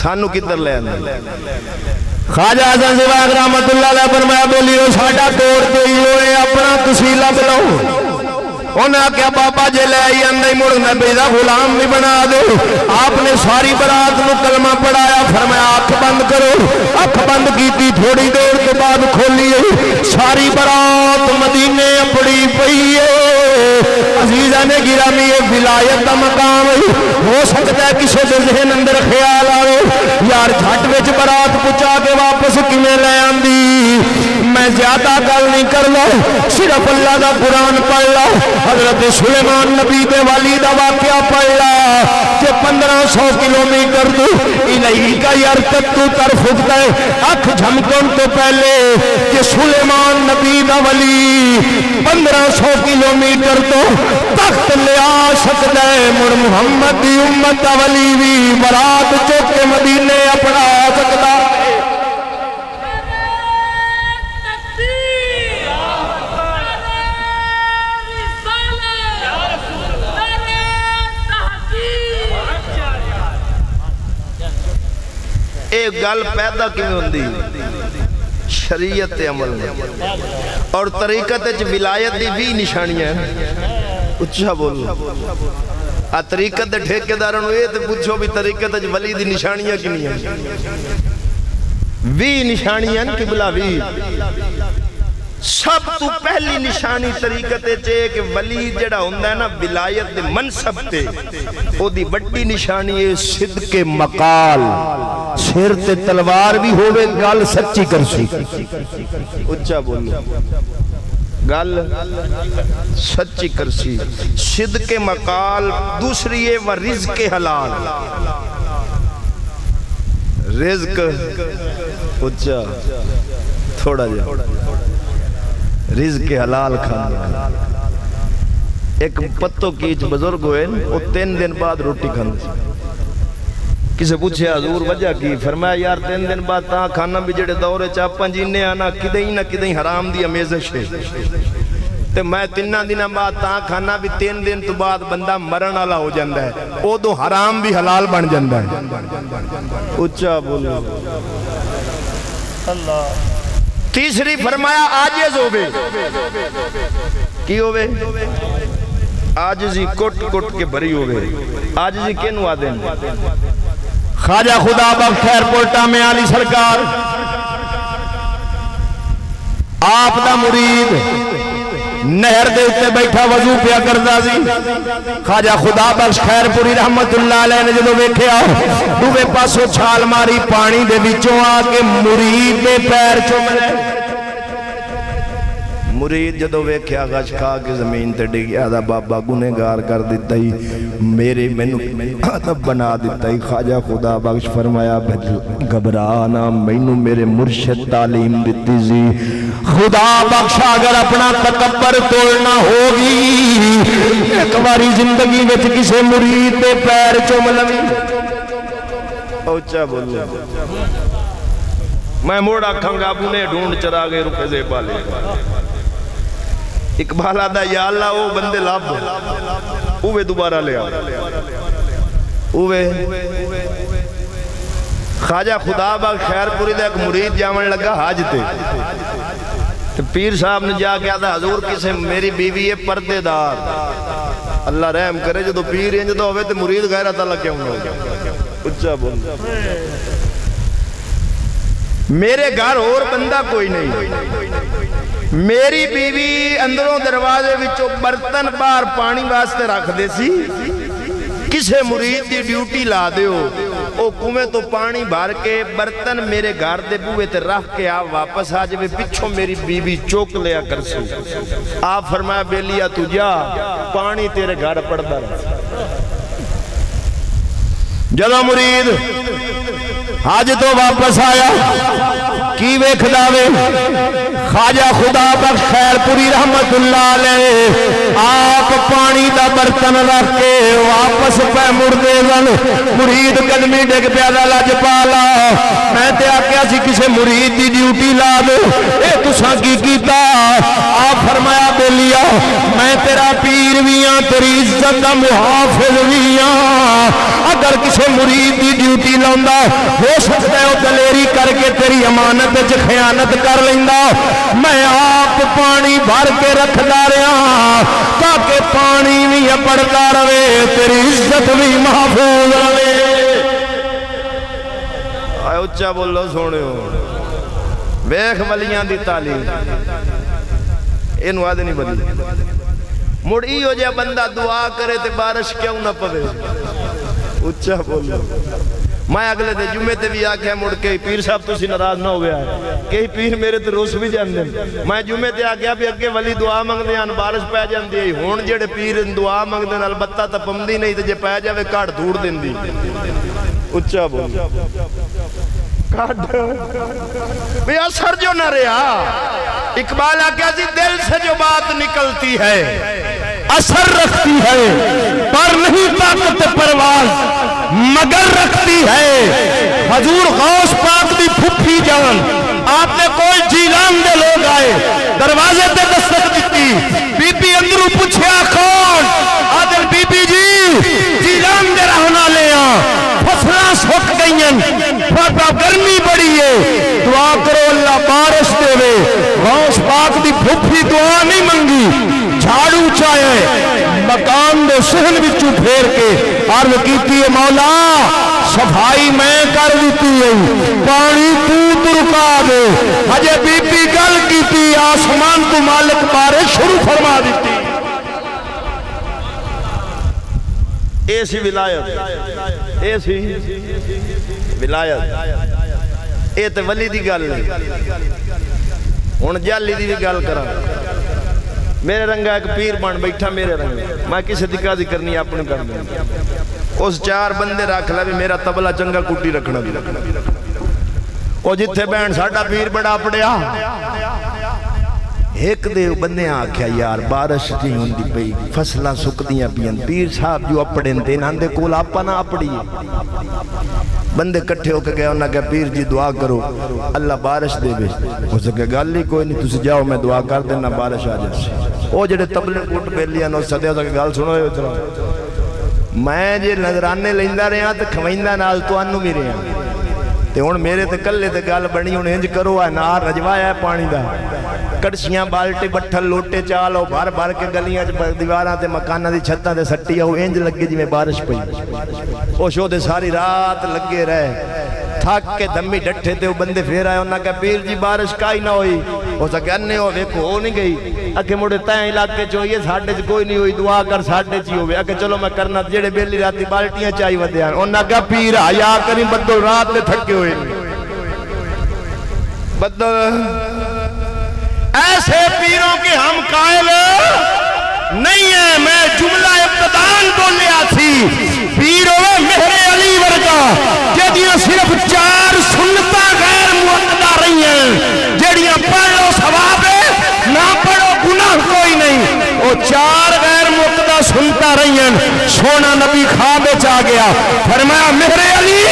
سانو کدھر لے آنے خواجہ حسن سواگ رحمت اللہ علیہ فرمایا بولیو ساڈا توڑ تے ہی ہوئے اپنا تسی لب لو انہاں کیا بابا جے لے آئی اندھائی مڑ نبی دا غلام بھی بنا دو آپ نے ساری برات نو کلمہ پڑھایا فرمایا آنکھ بند کرو آنکھ بند کی تھی تھوڑی دیر کے بعد کھولیے ساری برات مدینے اپڑی پئیے عزیزہ نے گرامی ولایت دا مقام ہو سکتا ہے کسی دے ذہن اندر خیال آئے یار جھٹ وچ برات پچا کے واپس کیویں لے آندی میں زیادہ گل نہیں کر لو صرف اللہ دا قرآن پڑھ لو حضرت سلیمان نبی دے والی دا واقعہ پڑھ لا کہ 1500 کلومیٹر تو الہی کا یرتدو طرف اٹھتا ہے اکھ جھمکن تو پہلے کہ سلیمان نبی دا ولی 1500 کلومیٹر تو تخت لے آ سکتا ہے مر محمد دی امت دا ولی بھی برات چوک کے مدینے اپنا سکتا ہے ایک گل پیدا کیوں ہوندی شریعت عمل میں اور طریقت ولایت دی بھی نشانیاں اچھا بولو آ طریقت ٹھیکے داروں یہ تو پوچھو بھی طریقت ولی دی نشانیاں کی نہیں ہیں بھی نشانیاں قبلہ بھی سب تو پہلی نشانی طریقت چاہے کہ ولی جڑا ہوندہ ہے نا ولایت دے منصب تے او دی بڑی نشانی ہے صدق مقال سر تے تلوار بھی ہوئے گل سچی کرسی اچھا بولو گل سچی کرسی صدق مقال دوسری ہے و رزق حلال رزق اچھا تھوڑا جا رزق حلال کھانا ایک پتوں کیچ بزرگ ہوئے وہ 3 دن بعد روٹی کھانا کسے پوچھے حضور وجہ کی فرمایا یار 3 دن بعد تاں کھانا بھی جڑے دورے چاپاں جینے آنا کدیں نہ کدیں حرام دی امیزش ہے تے میں 3 دن بعد تاں کھانا بھی 3 دن تو بعد بندہ مرن والا ہو جاندہ ہے او تو حرام بھی حلال بن جاندہ ہے اچھا بولو اللہ تیسری فرمایا آجز ہوئے کی ہوئے آجزی کٹ کٹ کے بھری ہوئے آجزی کینو آدھیں خواجہ خدا بخش خیر پورٹا میں علی سرکار آپ دا مرید نہر دے اتے بیٹھا وضو پیا کردا سی خواجہ خدا بخش خیر پوری رحمت اللہ علیہ نے جدو ویکھیا دوے پاسوں چھال ماری پانی دے وچوں آ کے مرید دے پیر چوم لے مرید جدو ویکھیا غش کھا کے زمین تے ڈگیا دا بابا گنہگار کر دیتا ہی میرے مینوں ادب بنا دیتا ہی خواجہ خدا بخش فرمایا گھبرانا مینوں میرے مرشد تعلیم دیتی سی خدا بخش اگر اپنا تکبر توڑنا ہوگی ایک باری زندگی وچ کسے مرید دے پیر چوم لوی اوچا بولو میں موڑا کھنگا بونے ڈھونڈ چرا گئے رکھے سے پالے اقبال آدھا یا اللہ وہ بندے لاب اوے دوبارہ لے آ اوے خواجہ خدا بخش خیر پوری دے ایک مرید جامن لگا حاج تے تو پیر صاحب نے جا کے آدھا حضور کسے میری بیوی ہے پردے دار اللہ رحم کرے جو تو پیر ہیں جو تو ہوئے تو مرید غیرت اللہ کیوں نہ ہو اچھا بول میرے گھر اور بندہ کوئی نہیں میری بیوی اندروں دروازے وچوں برتن باہر پانی واسطے رکھ دے سی کسے مرید دی ڈیوٹی لا دیو او کنویں تو پانی بھر کے برتن میرے گھر دے بوئے تے رکھ کے آپ واپس آ جائے پچھوں میری بیوی چوک لیا کر سی آپ فرمایا بیلیا تو جا پانی تیرے گھر پڑتا رہا جدو مرید حاج تو واپس آیا کی ویکھ داوے خواجہ خدا بخش خیر پوری رحمت اللہ علیہ آپ پانی دا برتن رکھ کے واپس پہ مردے زن مرید قدمی ڈگ پیادا لج پالا میں تے آکیا سی کسے مرید دی ڈیوٹی لا دو اے تساں کی کیتا آپ فرمایا بیلیا میں تیرا پیر ویاں تیری عزت دا محافظ ویاں اگر کسی مرید دی ڈیوٹی لاؤندا ہو سکتا ہے وہ دلیری کر کے تیری امانت وچ خیانت کر لیندا میں آپ پانی بھر کے رکھدا رہا تاکہ پانی بھی اپڑتا رہے تیری عزت بھی محفوظ رہے اچھا بولو سونیو ویکھ ولیاں دی تعلیم اینو آدھے نہیں بدلی مڑ ایو جا بندہ دعا کرے تے بارش کیوں نہ پوے اچھا بولو میں اگلے دے جمعے تے بھی آکھیا مڑ کے پیر صاحب تسی ناراض نہ ہوئے آئے کئی پیر میرے تے روس بھی جاندے میں جمعے تے آکھیا بھی اگے ولی دعا منگدے ہیں بارش پہ جاندی ہے ہون جڑے پیر دعا منگدے ہیں البتہ تا پمدی نہیں تے جے پہ جاوے کاٹ دھوڑ دیندی اچھا بولو بھی اثر جو نہ رہا اقبال آگیا جی دل سے جو بات نکلتی ہے اثر رکھتی ہے پر نہیں طاقت پرواز مگر رکھتی ہے حضور غوث پاک دی پھپھی جان آپ نے کوئی جیلان دے لوگ آئے دروازے تے دستک دیتی بی بی اندروں پوچھیا کون آدل بی بی جی جیلان دے رہنا لیا فصلہ سکھ گئیں پاپا گرمی بڑی ہے دعا کرو اللہ بارش دے وے غوث پاک دی پھپھی دعا نہیں منگی جھاڑو چاہے مکان دے سہن بچو پھیر کے عرض کیتی ہے مولا صفائی میں کر دیتی ہے پانی تو ترکا دے حجے بی بی گل کیتی آسمان کو مالک بارش شروع فرما دیتی ایسی ولایت ایسی ولایت اے تے ولی دی گل ہن جالی دی بھی گل کراں میرے رنگا ایک پیر بن بیٹھا میرے رنگا میں کسی دی قاضی کرنی اپنے کر دیں اس چار بندے رکھ لے بھی میرا تبلا چنگا کٹی رکھنا بھی او جتھے بہن ساڈا پیر بڑا پڑیا ایک دے بندے آکھیا یار بارش جی ہوندی پئی فصلاں سکدیاں پیاں پیر صاحب جو اپڑن تے ناندے کول آپا نہ اپڑی بندے کٹھے ہو کے گئے انہاں کہ پیر جی دعا کرو اللہ بارش دے بے ہو سکے گل ہی کوئی نہیں تسی جاؤ میں دعا کر دینا بارش آ جائے او جڑے تبلے کوٹ بیلیاں نو سدے ہو سکے گل سنو اتنا میں جے نظرانے لیندا رہا تے کھویندا نال تانوں بھی رہا تے ہن میرے تے کلے تے گل بنی ہن انج کرو اے نار رجوایا پانی دا کڑشیاں بالٹے بٹھل لوٹے چالو بھر بھر کے گلیاں دیواراں تے مکاناں دی چھتاں تے سٹی او انج لگے جی میں بارش پئی او شو دے ساری رات لگے رہے تھک کے دمی ڈٹھے تے او بندے پھر آئے انہاں کہ پیر جی بارش کائی نہ ہوئی ہو سکے انے ہو ویکھو ہو نہیں گئی اکھے مڑے تائیں علاقے چ ہوئی ساڈے چ کوئی نہیں ہوئی دعا کر ساڈے چ ہوے اکھے چلو میں کرنا جڑے بیلی راتی بالٹیاں چائی ودے ہیں انہاں کہ پیر حیا کری بدل رات میں تھکے ہوئے بدل ایسے پیروں کے ہم قائل نہیں ہیں میں جملہ ابتدان بولیا تھی پیروں مہر علی ورگا جدیاں صرف 4 سنتاں غیر معتدہ رہی ہیں جڑیاں پڑھ لو ثواب ہے نہ پڑھو گناہ کوئی نہیں وہ 4 غیر معتدہ سنتا رہی ہیں سونا نبی خواب چاہ گیا فرمایا مہر علی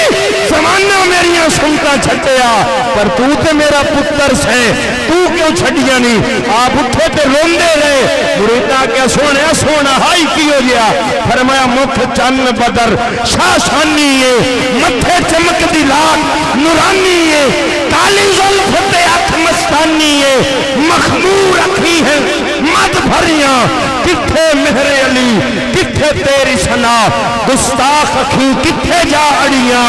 زمانہ میریاں سنتا چھٹیا پر تو تے میرا پتر سے تو کیوں چھٹیا نہیں آپ اٹھے تے روندے رہے مریدہ کیا سونا ہائی کیوں گیا فرمایا مکھ چن بدر شاشانی ہے متھے چمک دی لاکھ نورانی ہے کالی ظلف تے اکھ مستانی ہے مخمور اکھی ہیں مد بھریاں کتھے مہر علی کتھے تیری سنا گستاخ اکھی کتھے جا اڑیاں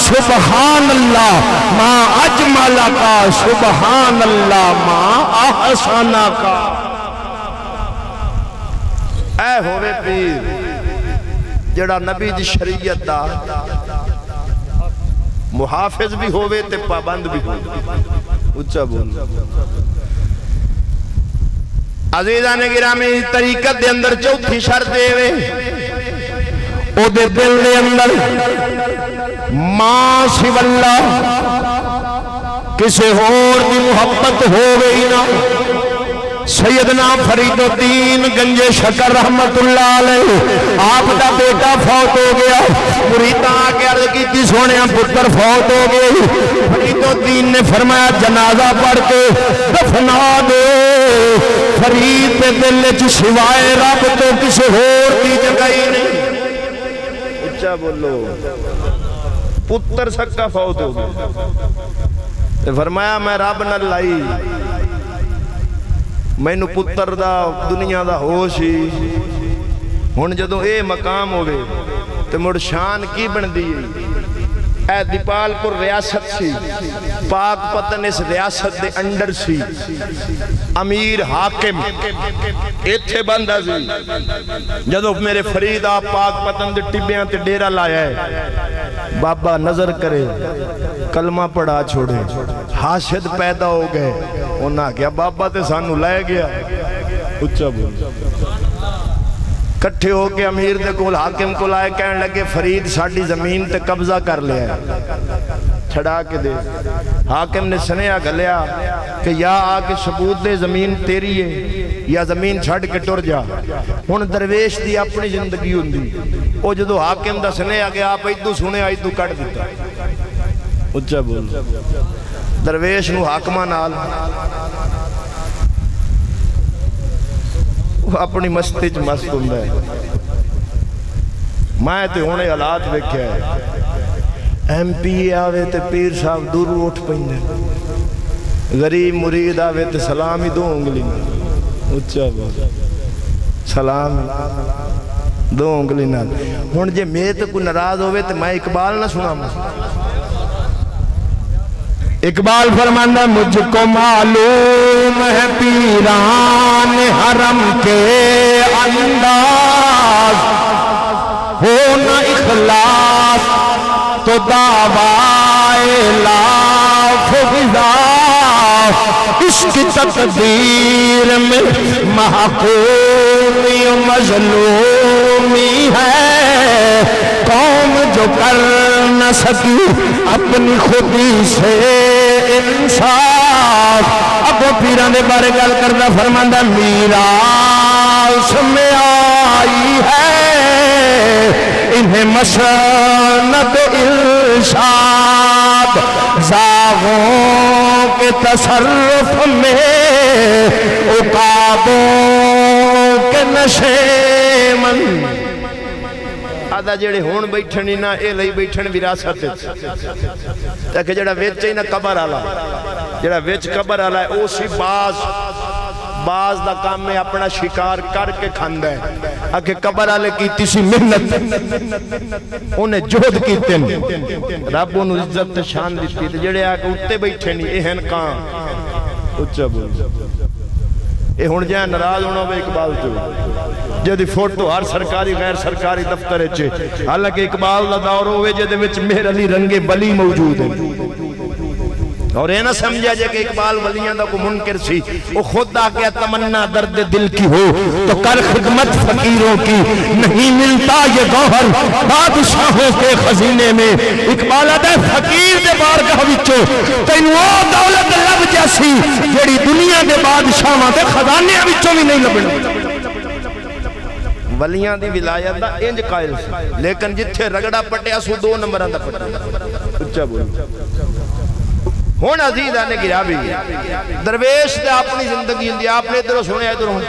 سبحان اللہ ما اجمل کا سبحان اللہ ما احسن کا اے ہوئے پیر جڑا نبی دی شریعت دا محافظ بھی ہوئے تے پابند بھی ہوئے اچھا بول عزیزان گرامی طریقت دے اندر چوتھی شرط دے وے او دے دل دے اندر ماں سو اللہ کسے اور دی محبت ہوئے ہی نہ سیدنا فرید الدین گنج شکر رحمت اللہ علیہ آپ دا بیٹا فوت ہو گیا مریدہ آکے عرض کی تھی سونیاں پتر فوت ہو گئی فرید الدین نے فرمایا جنازہ پڑھ کے دفنا دے فرید پہ دل چ سوائے رب تو کسی اور دی جگہ ہی نہیں اچھا بولو پتر سکا فوت ہو گیا فرمایا میں رب نہ لائی میں نو پتر دا دنیا دا ہوش ہی ہن جدوں اے مقام ہوئے تے مڑ شان کی بن دی اے دیپال پور ریاست سی پاک پتن اس ریاست دے انڈر سی امیر حاکم ایتھے بندہ سی جدو میرے فرید آپ پاک پتن دے ٹبیاں تے ڈیرہ لایا ہے بابا نظر کرے کلمہ پڑھا چھوڑے حاشد پیدا ہو گئے انہاں کیا بابا تے سانو لائے گیا اچھا بول کٹھے ہو کے امیر دے کول حاکم کو لائے کہنے لگے فرید ساڑی زمین تے قبضہ کر لیا ہے چھڑا کے دے حاکم نے سنیا گلیا کہ یا آکے ثبوت دے زمین تیری ہے یا زمین چھڑ کے ٹر جا ہن درویش دی اپنی زندگی ہوندی او جدو حاکم دا سنیا گیا آپ ایدو سنے ایدو کٹ دیتا اچھا بول درویش نو حاکمہ نال اپنی مستی چ مست ہوندا ہے میں تے ہونے حالات ویکھیا ہے ایم پی آوے تے پیر صاحب دور اٹھ پیندے غریب مرید آوے تے سلام ہی دو انگلی نال اچھا بات سلام دو انگلی نال ہن جے میں تے کوئی ناراض ہوئے تے میں اقبال نہ سناواں اقبال فرماندہ مجھ کو معلوم ہے پیران حرم کے انداز ہو نہ اخلاص تو دعوائے لاف غذا عشق تقدیر میں محکومی و مظلومی ہے قوم جو کر نہ سکی اپنی خودی سے انصاف اب وہ پیران دے بارے گل کردہ فرماندہ میراث میں آئی ہے انہیں مسند ارشاد زاغوں کے تصرف میں عقابوں کے نشے من آدھا جڑے ہون بیٹھنی نا اے لئی بیٹھن وراثت تاکہ جڑا ویچ ہی نا قبر آلا جڑا ویچ قبر آلا ہے او سی باز دا کام میں اپنا شکار کر کے کھاندہ ہے اکہ قبر آلے کی تیسی محنت انہیں جہد کی تن رب انہوں عزت شان دیتی تھی جڑے آکے اٹھتے بیٹھنی اہن کام اچھا بول اے ہون جائیں نراز ہونا بے اقبال تو جدی فوٹو ہر سرکاری غیر سرکاری دفتر چھے حالانکہ اقبال دا دور ہوئے جدی وچ مہر علی رنگ بلی موجود ہے اور یہ نہ سمجھا جائے کہ اقبال ولیاں دا کو منکر سی وہ خود آگیا تمنا درد دل کی ہو تو کر خدمت فقیروں کی نہیں ملتا یہ گوہر بادشاہوں کے خزینے میں اقبال آدھے فقیر دے بارگاہ وچو تینو وہ دولت لب جیسی جیڑی دنیا دے بادشاہوں دے خزانے وچو بھی نہیں لبنے ولیاں دی ولایت دا انج قائل سی لیکن جتھے رگڑا پٹیا سو 2 نمبران دا پٹیا اچھا بولو ہون عزیز آنے گرا بھی درویش دے اپنی زندگی اندی آپ نے ادھر سنے ادھر ہون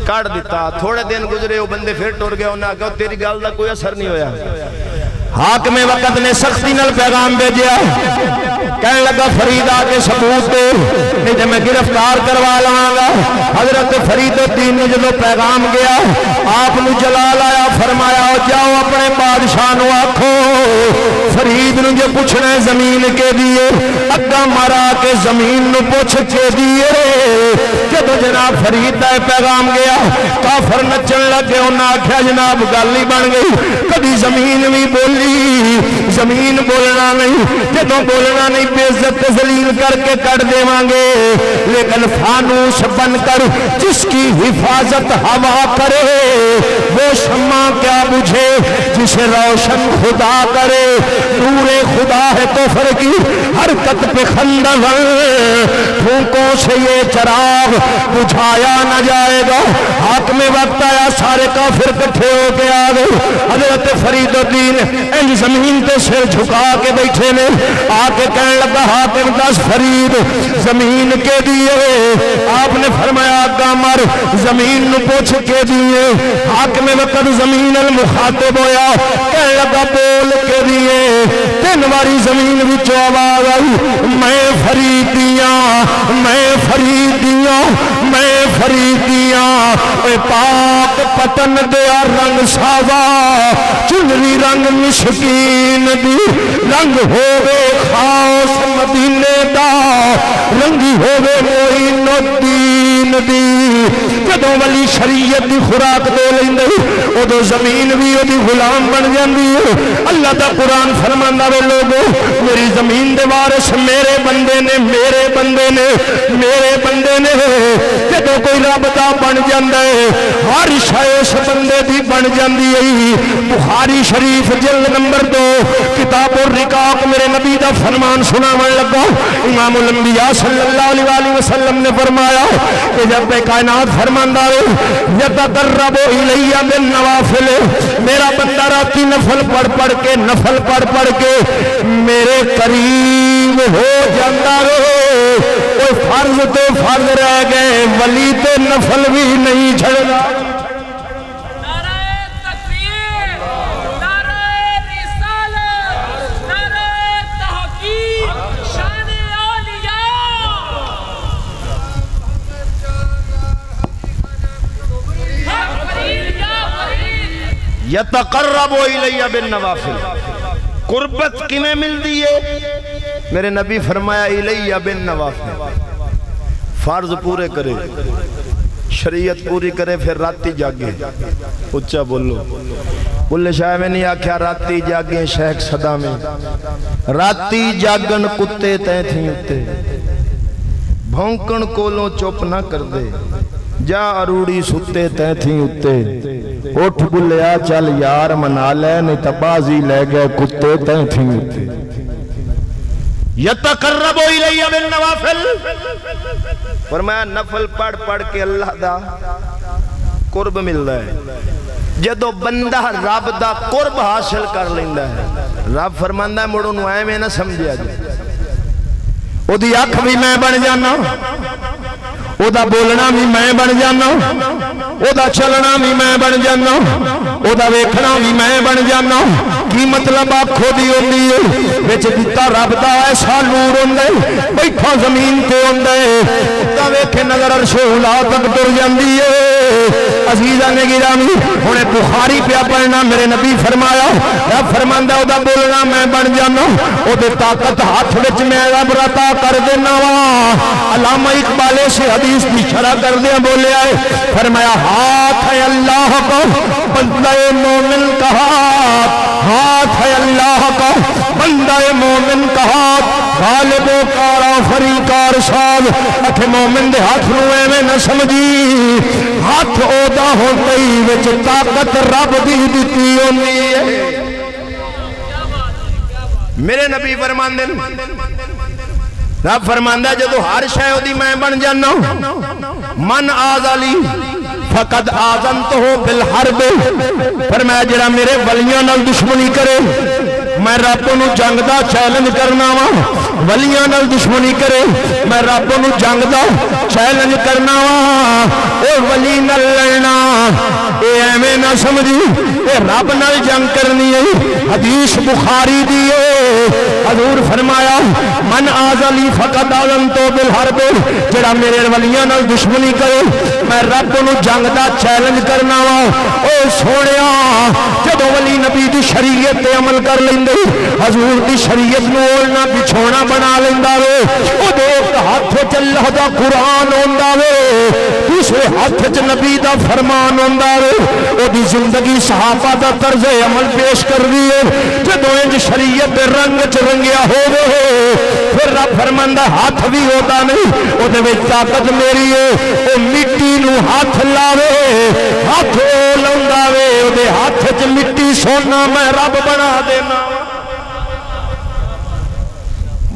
کاٹ دیتا تھوڑے دن گزرے وہ بندے پھر ٹور گیا انہاں کہا تیری گال دا کوئی اثر نہیں ہویا حاکم وقت نے سختی نل پیغام بھیجیا کہنے لگا فرید آکے ثبوت دے نہیں جب میں گرفتار کروا لگا حضرت فرید الدین نے جدو پیغام گیا آپ نے جلال آیا فرمایا جاؤ اپنے بادشاہ نو آکھو فرید نے جو پوچھنے زمین کے دیئے اگا مرا کے زمین نو پوچھ کے دیئے جدو جناب فرید دا پیغام گیا کافر نچن لگے انہاں آکھیا جناب گالی بن گئی کبھی زمین بھی بولی زمین بولنا نہیں جدو بولنا نہیں بے عزت ذلیل کر کے کٹ دے مانگے لیکن فانوس بن کر جس کی حفاظت ہوا کرے وہ شمع کیا بجھے جسے روشن خدا کرے نور خدا ہے کفر کی حرکت پہ خندق پھونکوں سے یہ چراغ بجھایا نہ جائے گا۔ حاکم وقت آیا، سارے کافر کٹھے ہو کے آ گئے۔ حضرت فرید الدین انج زمین تے سر جھکا کے بیٹھے نے، آ کے کہنے لگا حاکم دس فرید زمین کے دیے؟ آپ نے فرمایا گامر زمین نو پوچھ کے دیے۔ حاکم وقت زمین المخاطب ہویا، کہنے لگا بول کے دیے۔ تین باری زمین وچوں آواز آئی، میں فرید دیاں، میں فرید دیاں، میں فرید دیاں۔ اے پاک پتن دیا رنگ ساوا، چنری رنگ مشکین دی، رنگ ہووے خاص مدینے دا، رنگی ہووے معین الدین دی۔ جدوں ولی شریعت دی خوراک دے لیندے ادو زمین بھی ادی غلام بن جاندی ہے۔ اللہ دا قرآن فرماندا وے لوگو میری زمین دے وارث میرے بندے نے، میرے بندے نے، میرے بندے نے۔ جدوں کوئی رب دا بن جاندا ہے ہر شے اس بندے دی بن جاندی ہے۔ بخاری شریف جلد نمبر 2 کتاب الرقاق میرے نبی دا فرمان سناون لگا۔ امام الانبیاء صلی اللہ علیہ وآلہ وسلم نے فرمایا کہ جب کائنات فرماندا ہے یتقرب الی بالنوافل، میرا بندہ راتی نفل پڑھ پڑھ کے، نفل پڑھ پڑھ کے میرے قریب ہو جاندہ رہے۔ کوئی فرض تو فرض رہ گئے، ولی تو نفل بھی نہیں چھڑنا۔ یتقرب الی بالنوافل، قربت کمیں مل دیئے؟ میرے نبی فرمایا الی بالنوافل، فرض پورے کرے، شریعت پوری کرے، پھر راتی جاگے۔ اچھا بولو، بولے شاہ میں نہیں آکھیا راتی جاگیں شیخ صدا میں، راتی جاگن کتے تین تھیں اتے، بھونکن کولوں چوپ نہ کر دے، جا اروڑی ستے تین تھیں اتے، اٹھ بلیا چل یار منا لے نہیں تبازی لے گئے کتے تین تھیں اتے۔ یتقرب الی بالنوافل، فرمایا نفل پڑھ پڑھ کے اللہ دا قرب مل رہا ہے۔ جدو بندہ رب دا قرب حاصل کر لیندہ ہے، رب فرماندہ ہے مڑوں نوائے میں نہ سمجھیا جائے، او دی اکھ بھی میں بن جانا، او دا بولنا بھی میں بن جانا، او دا چلنا بھی میں بن جانا، او دا ویکھنا بھی میں بن جانا۔ کی مطلب آنکھوں دی ہوندی ہے وچ دتا رب دا ایسا نور ہوندے، بیٹھا زمین تے ہوندے، دا ویکھے نظر عرش اولا تک ٹر جاندی ہے۔ عزیزاں نے گرامی ہنے بخاری پیا پڑھنا، میرے نبی فرمایا رب فرماندا او دا بولنا میں بن جانا، او دے طاقت ہاتھ وچ میں رب عطا کر دینا وا۔ علامہ اقبال سے حدیث کی شرح کر دیا بولے آئے، فرمایا ہاتھ ہے اللہ کا بندہ مومن کا ہاتھ، ہاتھ ہے اللہ کا بندہ مومن کا ہاتھ، غالب و کارا فریقار ساز۔ اٹھے مومن دے ہاتھ روئے میں نہ سمجھی، ہاتھ اودا ہوتے ہی وچ طاقت رب دی دیتی ہوندی ہے۔ میرے نبی فرماندے رب فرماندہ جدو ہر شے دی میں بن جانا، من آزالی فقد آزنتہو بالحرب، فرمایا جڑا میرے ولیاں نال دشمنی کرے میں رب نو جنگ دا چیلنج کرنا وا، ولیاں نال دشمنی کرے میں رب نو جنگ دا چیلنج کرنا وا۔ اے ولی نال لڑنا اے ایویں نہ سمجھی اے رب نال جنگ کرنی ہے۔ حدیث بخاری دی ہے، حضور فرمایا من آزالی فقد آزنتو بالحرب، جڑا میرے ولیاں نال دشمنی کرے میں رب نو جنگ دا چیلنج کرنا وا۔ اے سونیا جدو ولی نبی دی شریعت تے عمل کر لیندے، حضور دی شریعت نو اولنا بچھونا بنا لیندہ وے، او دے ایک ہاتھ چ اللہ دا قرآن ہوندہ وے، دوسرے ہاتھ چ نبی دا فرمان ہوندہ وے، او دی زندگی صحابہ دا طرز عمل پیش کر دیئے۔ جدو انج شریعت رنگ چ رنگیا ہوئے پھر رب فرماندہ ہاتھ بھی ہوتا نہیں، او دے وے طاقت میری ہے، او مٹی نو ہاتھ لاوے، ہاتھ لوندہ وے، او دے ہاتھ چ مٹی سونا میں رب بنا دینا۔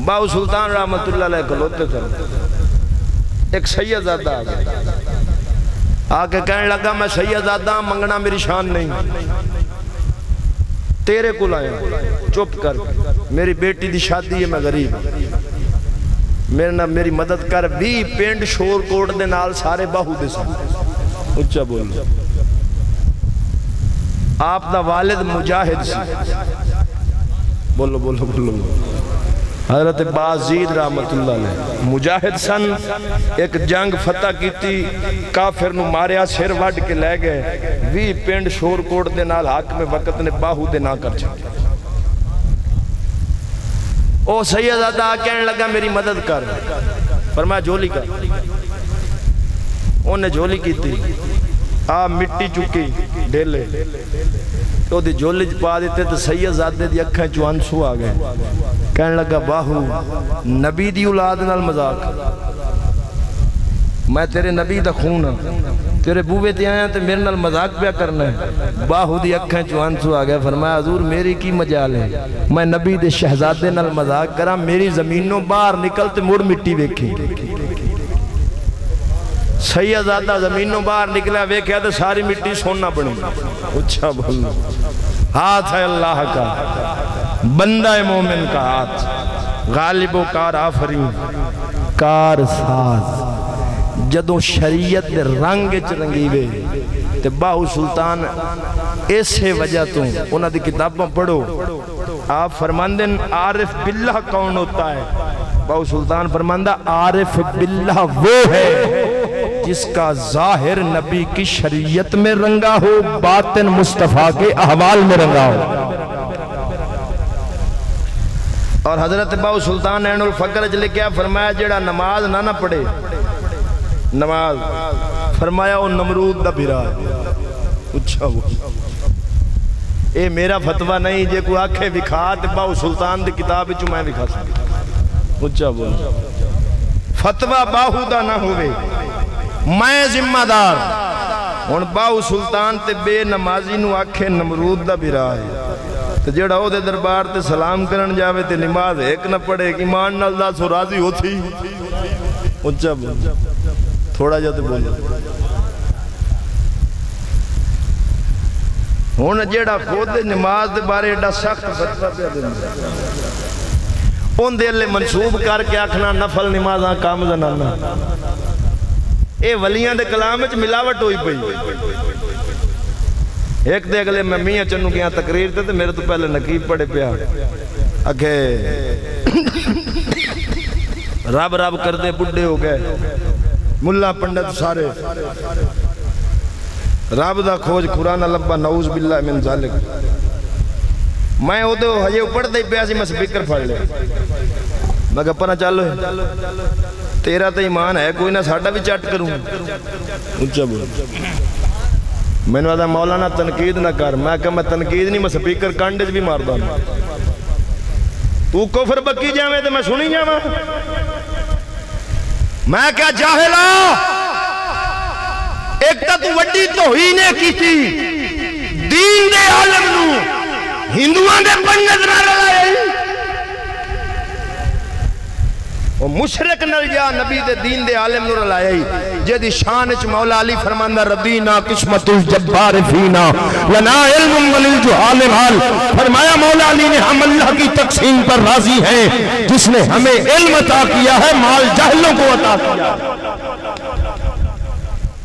باو سلطان رحمت اللہ علیہ کلوتے تھے، ایک سیدزادہ آ گیا، آ کے کہنے لگا میں سیدزادہ منگنا میری شان نہیں، تیرے کو لایا، چپ کر، میری بیٹی دی شادی ہے، میں غریب میری مدد کر۔ بھی پینڈ شور کوٹ دے نال سارے باہو دے سن، اچھا بولو۔ آپ دا والد مجاہد سی، بولو بولو بولو، حضرت بازید رحمت اللہ علیہ مجاہد سن، ایک جنگ فتح کیتی، کافر نو ماریا، سر وڈ کے لے گئے، وی پینڈ شور کوٹ دے نال حاکم وقت نے باہو دے نہ کر چھڑا۔ او سیدزادہ کہنے لگا میری مدد کر، فرمایا جھولی کر، انہیں جھولی کی تھی، مٹی چکی ڈھیلے تو دی جھولی پا دیتے تو سیدزادے دی اکھیں چوانسو آ گئے، کہنے لگا باہو نبی دی اولاد نال مذاق، میں تیرے نبی دا خون ہوں، تیرے بوے تے آیا تے میرے نال مذاق پیا کرنا ہے۔ باہو دی اکھیں چوانسو آ گیا، فرمایا حضور میری کی مجال ہے، میں نبی دے شہزادے نال مذاق کرا، میری زمینوں باہر نکل تے مڑ مٹی ویکھی۔ سیدزادہ زمینوں باہر نکلا، ویکھیا تے ساری مٹی سونا بنی۔ اچھا بولو، ہاتھ ہے اللہ کا، بندہ مومن کا ہاتھ، غالب و کار آفرین کار ساز۔ جدوں شریعت دے رنگ چ رنگیوے تے باہو سلطان ایسے وجہ تو انہاں دی کتاباں پڑھو، آپ فرماندن عارف باللہ کون ہوتا ہے؟ باہو سلطان فرماندہ عارف باللہ وہ ہے جس کا ظاہر نبی کی شریعت میں رنگا ہو، باطن مصطفیٰ کے احوال میں رنگا ہو۔ اور حضرت باہو سلطان عین الفقر جلے کیا فرمایا، جڑا نماز نہ پڑھے، نماز فرمایا وہ نمرود دا بھرا ہے۔ اچھا وہ اے میرا فتوہ نہیں، جے کوئی آنکھیں وکھا تے باہو سلطان دی کتاب چو میں وکھا سکتا۔ اچھا بولو، فتوہ باہو دا نہ ہوئے، میں ذمہ دار ہن۔ باہو سلطان تے بے نمازی نو آنکھیں نمرود دا بھرا ہے، تے جڑا او دے دربار تے سلام کرن جاوے تے نماز ایک نہ پڑھے، ایمان نال دا سو راضی ہوتی۔ اچھا بولو، تھوڑا جاتے بولو۔ ہون جیڑا خود نماز دے بارے ایڈا سخت فتوہ پہ دینا، ان دے لئے منصوب کر کے آکھنا نفل نمازاں کام زنانا، اے ولیاں دے کلام وچ ملاوٹ ہوئی پئی۔ ایک دے اگلے میں میاں چنو کیا تقریر تے میرے تو پہلے نقیب پڑے پیا، اکھے رب رب کردے بڈھے ہو گئے، ملا پنڈت سارے، رب دا کھوج قرآن لبا نعوذ باللہ من ذالک۔ میں ہو تو ہجے اوپر دے پیاسی میں سپیکر پھڑ لے، میں کہا پناہ چالو ہے، تیرا تو ایمان ہے کوئی نہ ساڑھا بھی چاٹ کروں۔ اچھا بول، میں نے کہا مولانا تنقید نہ کر، میں کہا میں تنقید نہیں، میں سپیکر کانڈج بھی مار دا، تو کفر بکی جاوے تو میں سنی جاوے۔ میں کیا جاہلا، ایک تا تو وڈی توہینے کی تھی دین دے عالم نو، ہندوان دے پنگت نہ لائے، وہ مشرک نل جا نبی دے دین دے عالم نو لائے، جدی شانچ مولا علی فرماندہ ربینا قسمت الجبار فینا لنا علم وللجہال حال۔ فرمایا مولا علی نے ہم اللہ کی تقسیم پر راضی ہیں، جس نے ہمیں علم عطا کیا ہے مال جاہلوں کو عطا کیا۔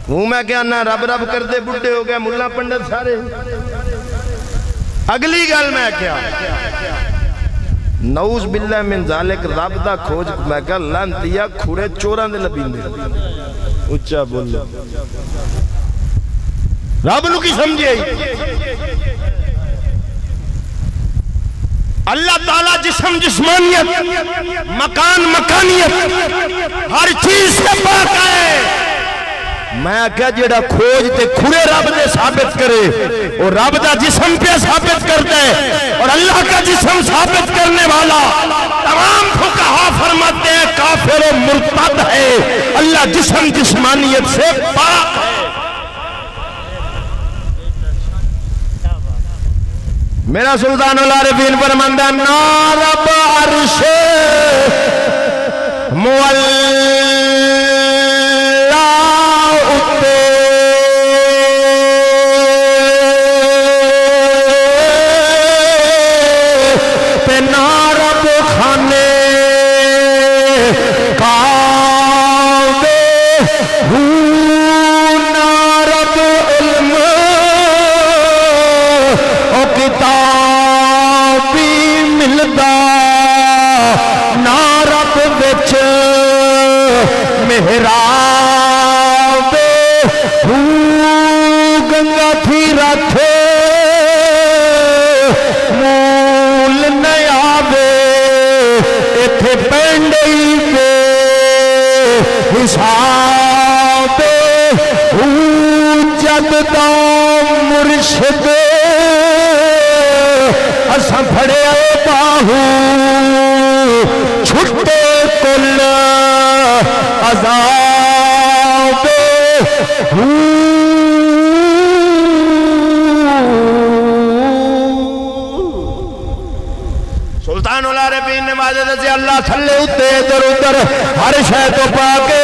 ہوں میں کیا نہ رب رب کر دے بڈھے ہو گئے، ملا پنڈت سارے۔ اگلی گل میں کیا، نعوذ باللہ من ذالک، رب دا کھوج میں کہا لانتیا کھوڑے چوران دے لبین دے۔ اچھا بولو، رب نو کی سمجھے، اللہ تعالیٰ جسم جسمانیت، مکان مکانیت، ہر چیز سے پاک ہے۔ میں کہا جیڑا کھوج تے کھڑے رب دے ثابت کرے، اور رب دا جسم پہ ثابت کرتا ہے، اور اللہ کا جسم ثابت کرنے والا تمام فقہا فرماتے ہیں کافر و مرتد ہے، اللہ جسم جسمانیت سے پاک ہے۔ میرا سلطان العارفین فرماندہ نارب عرش گاتھی رکھے مول نہیں آوے ایتھے پینڈی کے حساب جد دا مرشد اساں پھڑے باہو چھٹے کل عذاب سلطان العارفین نے واضح سے اللہ تھلے اتے ادھر ادھر ہر شے تو پا کے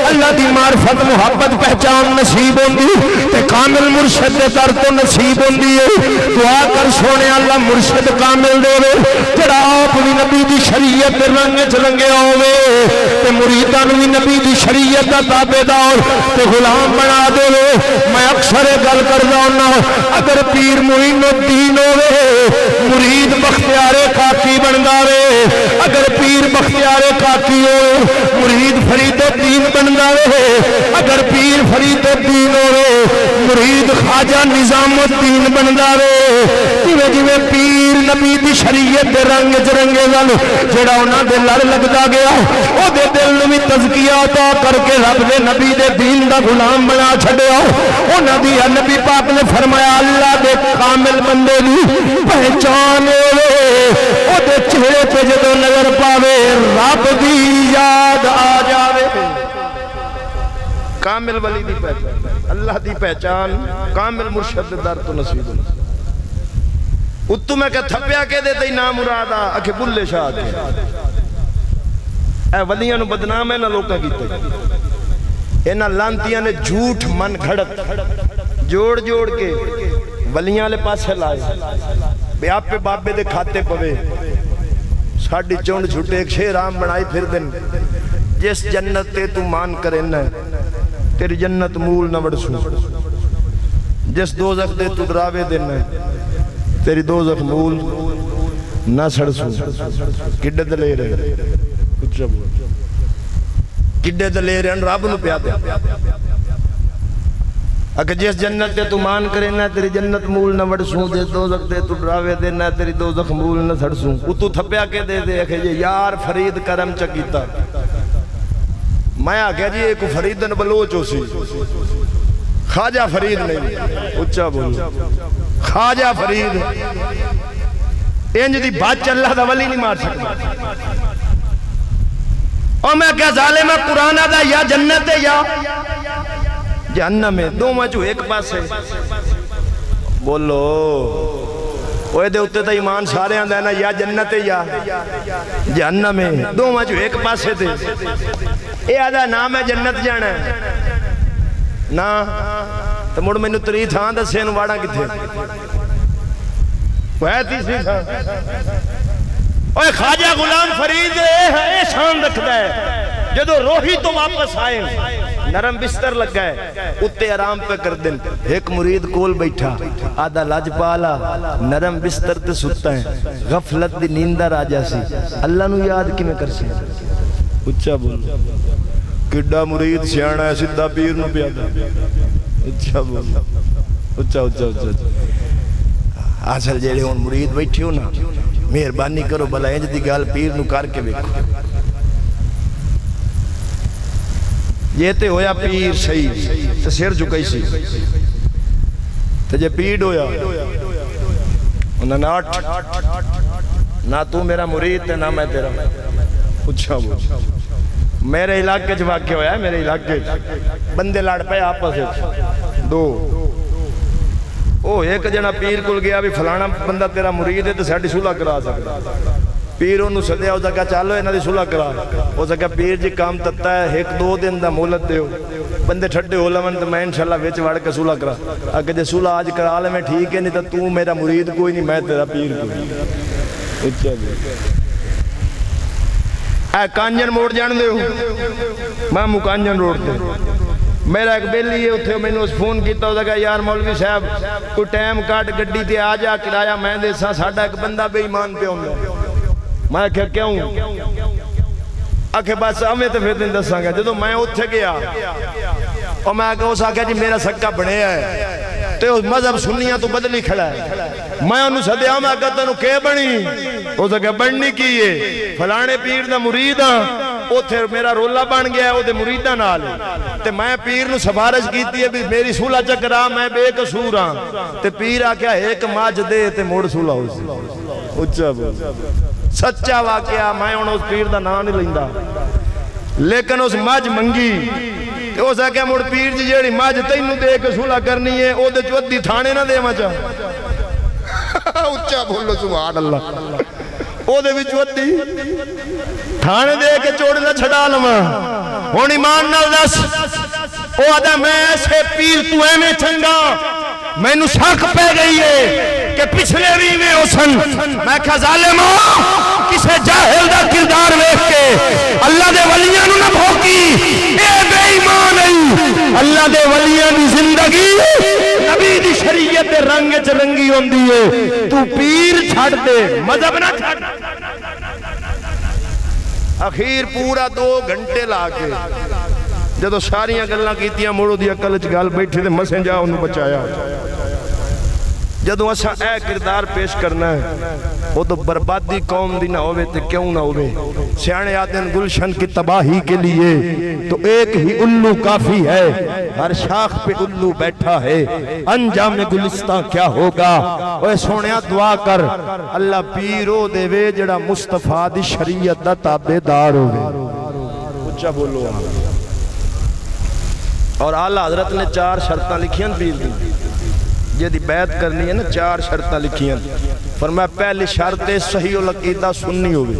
اللہ دی معرفت محبت پہچان نصیب ہوندی تے کامل مرشد دے در تو نصیب ہوندی ہے دعا کر سونے اللہ مرشد کامل دے جڑا آپ بھی نبی دی شریعت دے رنگ وچ رنگے ہوے تے مریداں نوں بھی نبی دی شریعت دا تابعدار تے غلام بنا دے میں اکثر گل کردا ہوں اگر پیر معین الدین ہوے مرید بختیار کاکی بندا وے اگر پیر بختیار کاکی ہوئے مرید فرید الدین بندا وے اگر پیر فرید الدین ہوئے مرید خواجہ نظام الدین بندا وے جویں جویں پیر نبی دی شریعت دے رنگ چرنگے نال جڑا انہاں دے لڑ لگدا گیا او دے دل نوں وی تزکیہ عطا کر کے رب دے نبی دے دین دا غلام بنا چھڈیا انہاں دی نبی پاک نے فرمایا اللہ دے کامل بندے دی پہچان ہوے او دے چہرے پہ جدو نظر پاوے رب دی یاد آ جاوے کامل ولی دی پہچان اللہ دی پہچان کامل مرشد در تو نصیب اتو میں کہ تھپیا کے دیتے ہی نام مرادا اکھے بلے شاہ کے اے ولیاں نو بدنام ہے نا لوکاں کیتے اینا لانتیاں نے جھوٹ من گھڑت جوڑ جوڑ کے ولیاں لے پاسے لائے بے آپ پہ بابے دے کھاتے پوے ساڑھی چونڈ چھوٹے ایک شیرام بنائی پھر دن جس جنت تے تو مان کرنا ہے تیری جنت مول نہ بڑسو جس دوزخ دے تو دراوے دینا ہے تیری دوزخ مول نہ سڑسو کڈے دلے رہے کڈے دلے رہے رب نو پیادے اگر جس جنت تے تو مان کرنا ہے تیری جنت مول نہ وڑسوں جس دوزخ دے تو ڈراوے دینا ہے تیری دوزخ مول نہ سڑسوں اتو تھپیا کے دے دے کہ یار فرید کرم چکیتا میں آگیا جی ایک فریدن بلوچ ہو سی خواجہ فرید نہیں اچھا بولو خواجہ فرید انج دی بات اللہ دا ولی نہیں مار سکتا اور میں کیا ظالم ہے قرآن دا یا جنت ہے یا جہنم میں دو مجھو ایک پاس ہے بولو اوہ دے اتے تا ایمان سارے آن دینا یا جنت ہے یا جہنم میں دو مجھو ایک پاس ہے دے اے آدھا نام ہے جنت جانا ہے نا تو مڑ میں نے تری تھا دا سین واڑا کی تھے وہ ہے تیسری تھا اوہ خواجہ غلام فرید اے شان رکھتا ہے جدو روحی تو واپس آئے نرم بستر لگ گئے اتے آرام پہ کر دن ایک مرید کول بیٹھا آدھا لاج پالا نرم بستر تے ستا ہے غفلت دی نیندہ راجہ سی اللہ نو یاد کی میں کر سے اچھا بول کڈا مرید سیانا ہے سدھا پیر نو پیادا اچھا بول اچھا اچھا اچھا آسل جیڑے ہون مرید بیٹھے ہو نا مہربانی کرو بلا انج دی گال پیر نو کر کے بیکھو یہ تے ہویا پیر صحیح تے سیر جھکائی سی تے جے پیڑ ہویا انہاں ناٹ نہ تو میرا مرید تے نہ میں تیرا اچھا بول میرے علاقے جو واقع ہویا ہے میرے علاقے بندے لڑ پہ آپس دو او ایک جنا پیر کل گیا بھی فلانا بندہ تیرا مرید ہے تو ساڑھی صلح کرا سکتا پیر انہوں سدیا ہو سکا چالو انہاں دی صلح کرا ہو سکا پیر جی کام تتا ہے ایک دو دن دا مولت دے ہو بندے ٹھڈے ہو لمن تو میں انشاءاللہ ویچ وڑ کے صلح کرا اگر جے صلح آج کرا لے میں ٹھیک ہے نہیں تو تو میرا مرید کوئی نہیں میں تیرا پیر کوئی اچھا بھی اے کانجن موڑ جان دے ہو میں مکانجن روڑ دے میرا ایک بیلی ہے اتھے میں نے اس فون کیتا ہو سکا یار مولوی صاحب کوئی ٹائم کاٹ گڈی تے آجا کرایہ میں دے سا ساڑھا ایک بندہ بے ایمان پہ ہوں گا میں کہا کیوں آکھے بس ہمیں تو پھر دن دساں گا جدو میں اتھے گیا اور میں آگا اس آگا جی میرا سکا بڑھے ہے تے اس مذہب سنیاں تو بدلی کھڑا ہے میں انہوں سدیا میں کہتا انہوں کہ بنی وہ سکے بننی کیے فلانے پیر دا مرید او تھے میرا رولا بن گیا ہے او دے مریدہ نال تے میں پیر نو سفارش کیتی ہے بھی میری سولہ چکرا میں بے قصور ہاں تے پیر آکیا ایک ماج دے تے موڑ سولہ ہو سی اچھا سچا واقعہ میں انہوں اس پیر دا نام نہیں لیندہ لیکن اس ماج منگی او سکے موڑ پیر جی جیڑی ماج تینو دے کے سولہ کرنی ہے او دے چودی تھانے نہ دے مچا اچھا بولو سبحان اللہ او دے بھی چودی تھانے دے کے چوڑنا چھڑا لما ہون ایمان نال دس او آدھا میں ایسے پیر تو میں چنگا میں نو شک پہ گئی ہے کہ پچھلے بھی میں اوسن میں کہا ظالمہ کسے جاہل دا کردار ویکھ کے اللہ دے ولیاں نو نہ بھوکی اے بے ایمان ہے اللہ دے ولیاں دی زندگی نبی دی شریعت دے رنگ چ رنگی ہوندی ہے تو پیر چھڑ دے مذہب نہ چھڑ اخیر پورا 2 گھنٹے لا کے جدو ساریاں گلاں کیتیاں موڑو دی عقل چ گل بیٹھے تے مسیں جا انہوں بچایا جدو اسا اے کردار پیش کرنا ہے وہ تو بربادی قوم دی نہ ہوئے تے کیوں نہ ہوئے سیانے آدن گلشن کی تباہی کے لیے تو ایک ہی الو کافی ہے ہر شاخ پہ الو بیٹھا ہے انجام گلستان کیا ہوگا اوہ سونیا دعا کر اللہ پیرو دے وے جڑا مصطفیٰ دی شریعت دا تابع دار ہوئے اچھا بولو اور اعلیٰ حضرت نے 4 شرطاں لکھیاں پیر دی یہ دی بیعت کرنی ہے نا 4 شرطاں لکھیاں فرمایا پہلی شرط صحیح العقیدہ سنی ہوئے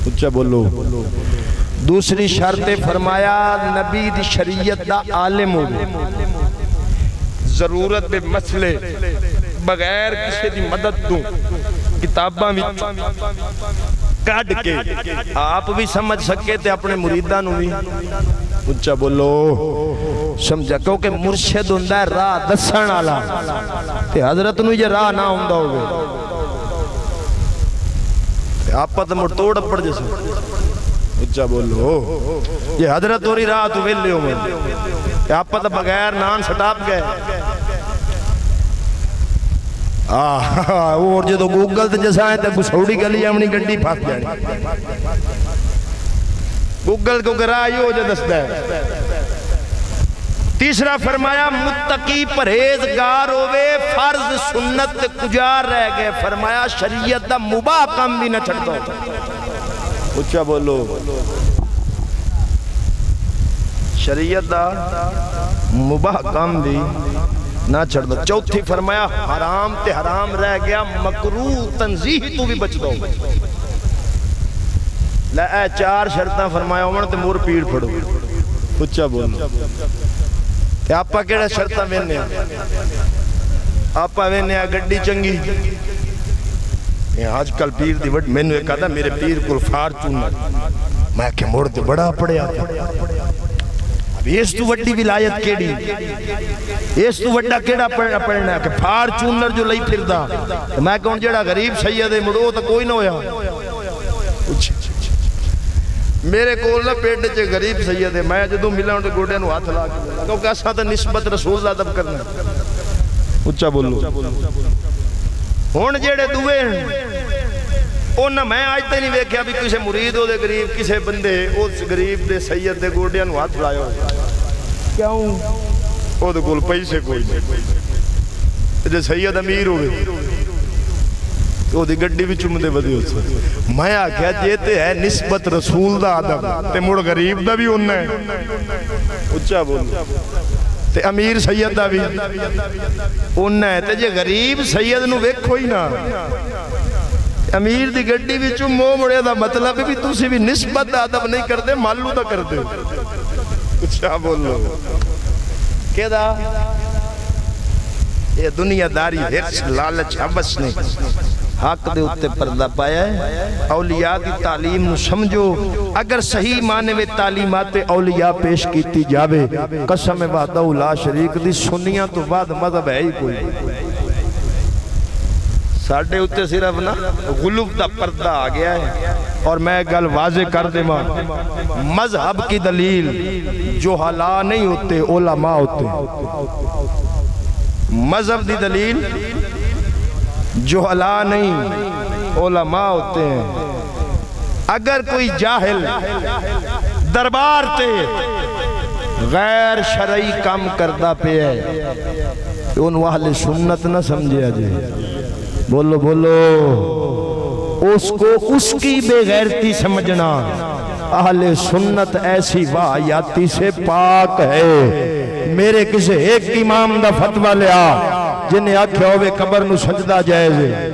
اچھا بولو دوسری شرط فرمایا نبی دی شریعت دا عالم ہوئے ضرورت بے مسئلے بغیر کسی دی مدد دوں کتاباں بھی کاٹ کے آپ بھی سمجھ سکے تھے اپنے مریدانوں بھی اچھا بولو سمجھا کیونکہ مرشد ہوندہ ہے راہ دسن آلا تے حضرت نو یہ راہ نہ ہوندہ ہوگے آپ پتہ مرتوڑ پڑ جیسے اچھا بولو یہ حضرت ہوری راہ تو ویلے ہو میں آپ پتہ بغیر نان سٹاپ گئے اور جو گوگل تے جیسا ہے تے گسوڑی گلی اپنی گڈی پھاس جانی گوگل کو کرا یہ ہو جو دستا ہے تیسرا فرمایا متقی پرہیزگار ہوئے فرض سنت کجار رہ گئے فرمایا شریعت دا مباح کام بھی نہ چھڑتا ہو اچھا بولو شریعت دا مباح کام بھی نہ چھڑ دو چوتھی فرمایا حرام تے حرام رہ گیا مکروہ تنزیح تو بھی بچ دو لے اے 4 شرطاں فرمایا عمر تے مور پیڑ پھڑو اچھا بولو تے آپا کیڑا شرطاں وینے آپا وینے گڈی چنگی آج کل پیر دی وڈ میں نے کہا تھا میرے پیر کو فارچونر میں کہ موڑ تے بڑا پڑیا اس تو وڈی ولایت کیڑی اس تو وڈا کیڑا پڑھنا ہے کہ فارچونر جو لئی پھر دا میں کہوں جڑا غریب سید ہے مڑو تو کوئی نہ ہویا میرے کول نہ پیٹ چے غریب سید ہے میں جدوں ملا ہوں تو گوڑے نو ہاتھ لا کے کیونکہ ایسا تو نسبت رسول اللہ دب کرنا اچھا بولو ہون جڑے دوے اونا میں آج تے نہیں ویکھیا بھی کسے مرید ہو دے غریب کسے بندے اس غریب دے سید دے گوڑیاں نو ہاتھ لائے ہو کیوں او دے کول پیسے کوئی نہیں جے سید امیر ہوئے او دی گڈی بھی چمدے بدی ہو سکتے میں آکھیا جیتے ہے نسبت رسول دا آدم تے مڑ غریب دا بھی انہ ہے اچھا بولو تے امیر سید دا بھی انہ ہے تے جے غریب سید نو ویکھو ہی نا امیر دی گڈی بھی چمو مڑے دا مطلب بھی تُسی بھی نسبت دا ادب نہیں کر دے مالو دا کر دے اچھا بولو کہ دا یہ دنیا داری حرص لالچ حبس نے حق دے اتے پردہ پایا ہے اولیاء کی تعلیم نو سمجھو اگر صحیح معنی میں تعلیمات اولیاء پیش کیتی جاوے قسم وحدہ لا شریک دی سنیاں تو بعد مذہب ہے ہی کوئی ساڑھے اتے صرف نا غلوب دا پردہ آ گیا ہے اور میں گل واضح کر دے ماں مذہب کی دلیل جو حالا نہیں ہوتے علماء ہوتے مذہب دی دلیل جہلا نہیں علماء ہوتے ہیں. اگر کوئی جاہل دربار تے غیر شرعی کام کردہ پہ ہے تو ان اہل سنت نہ سمجھے آجے. بولو بولو. اس کو اس کی بے غیرتی سمجھنا. اہل سنت ایسی واہیاتی سے پاک ہے. میرے کسی ایک امام دا فتوہ لیا جنہیں آکھیا ہوئے قبر نو سجدہ جائز ہے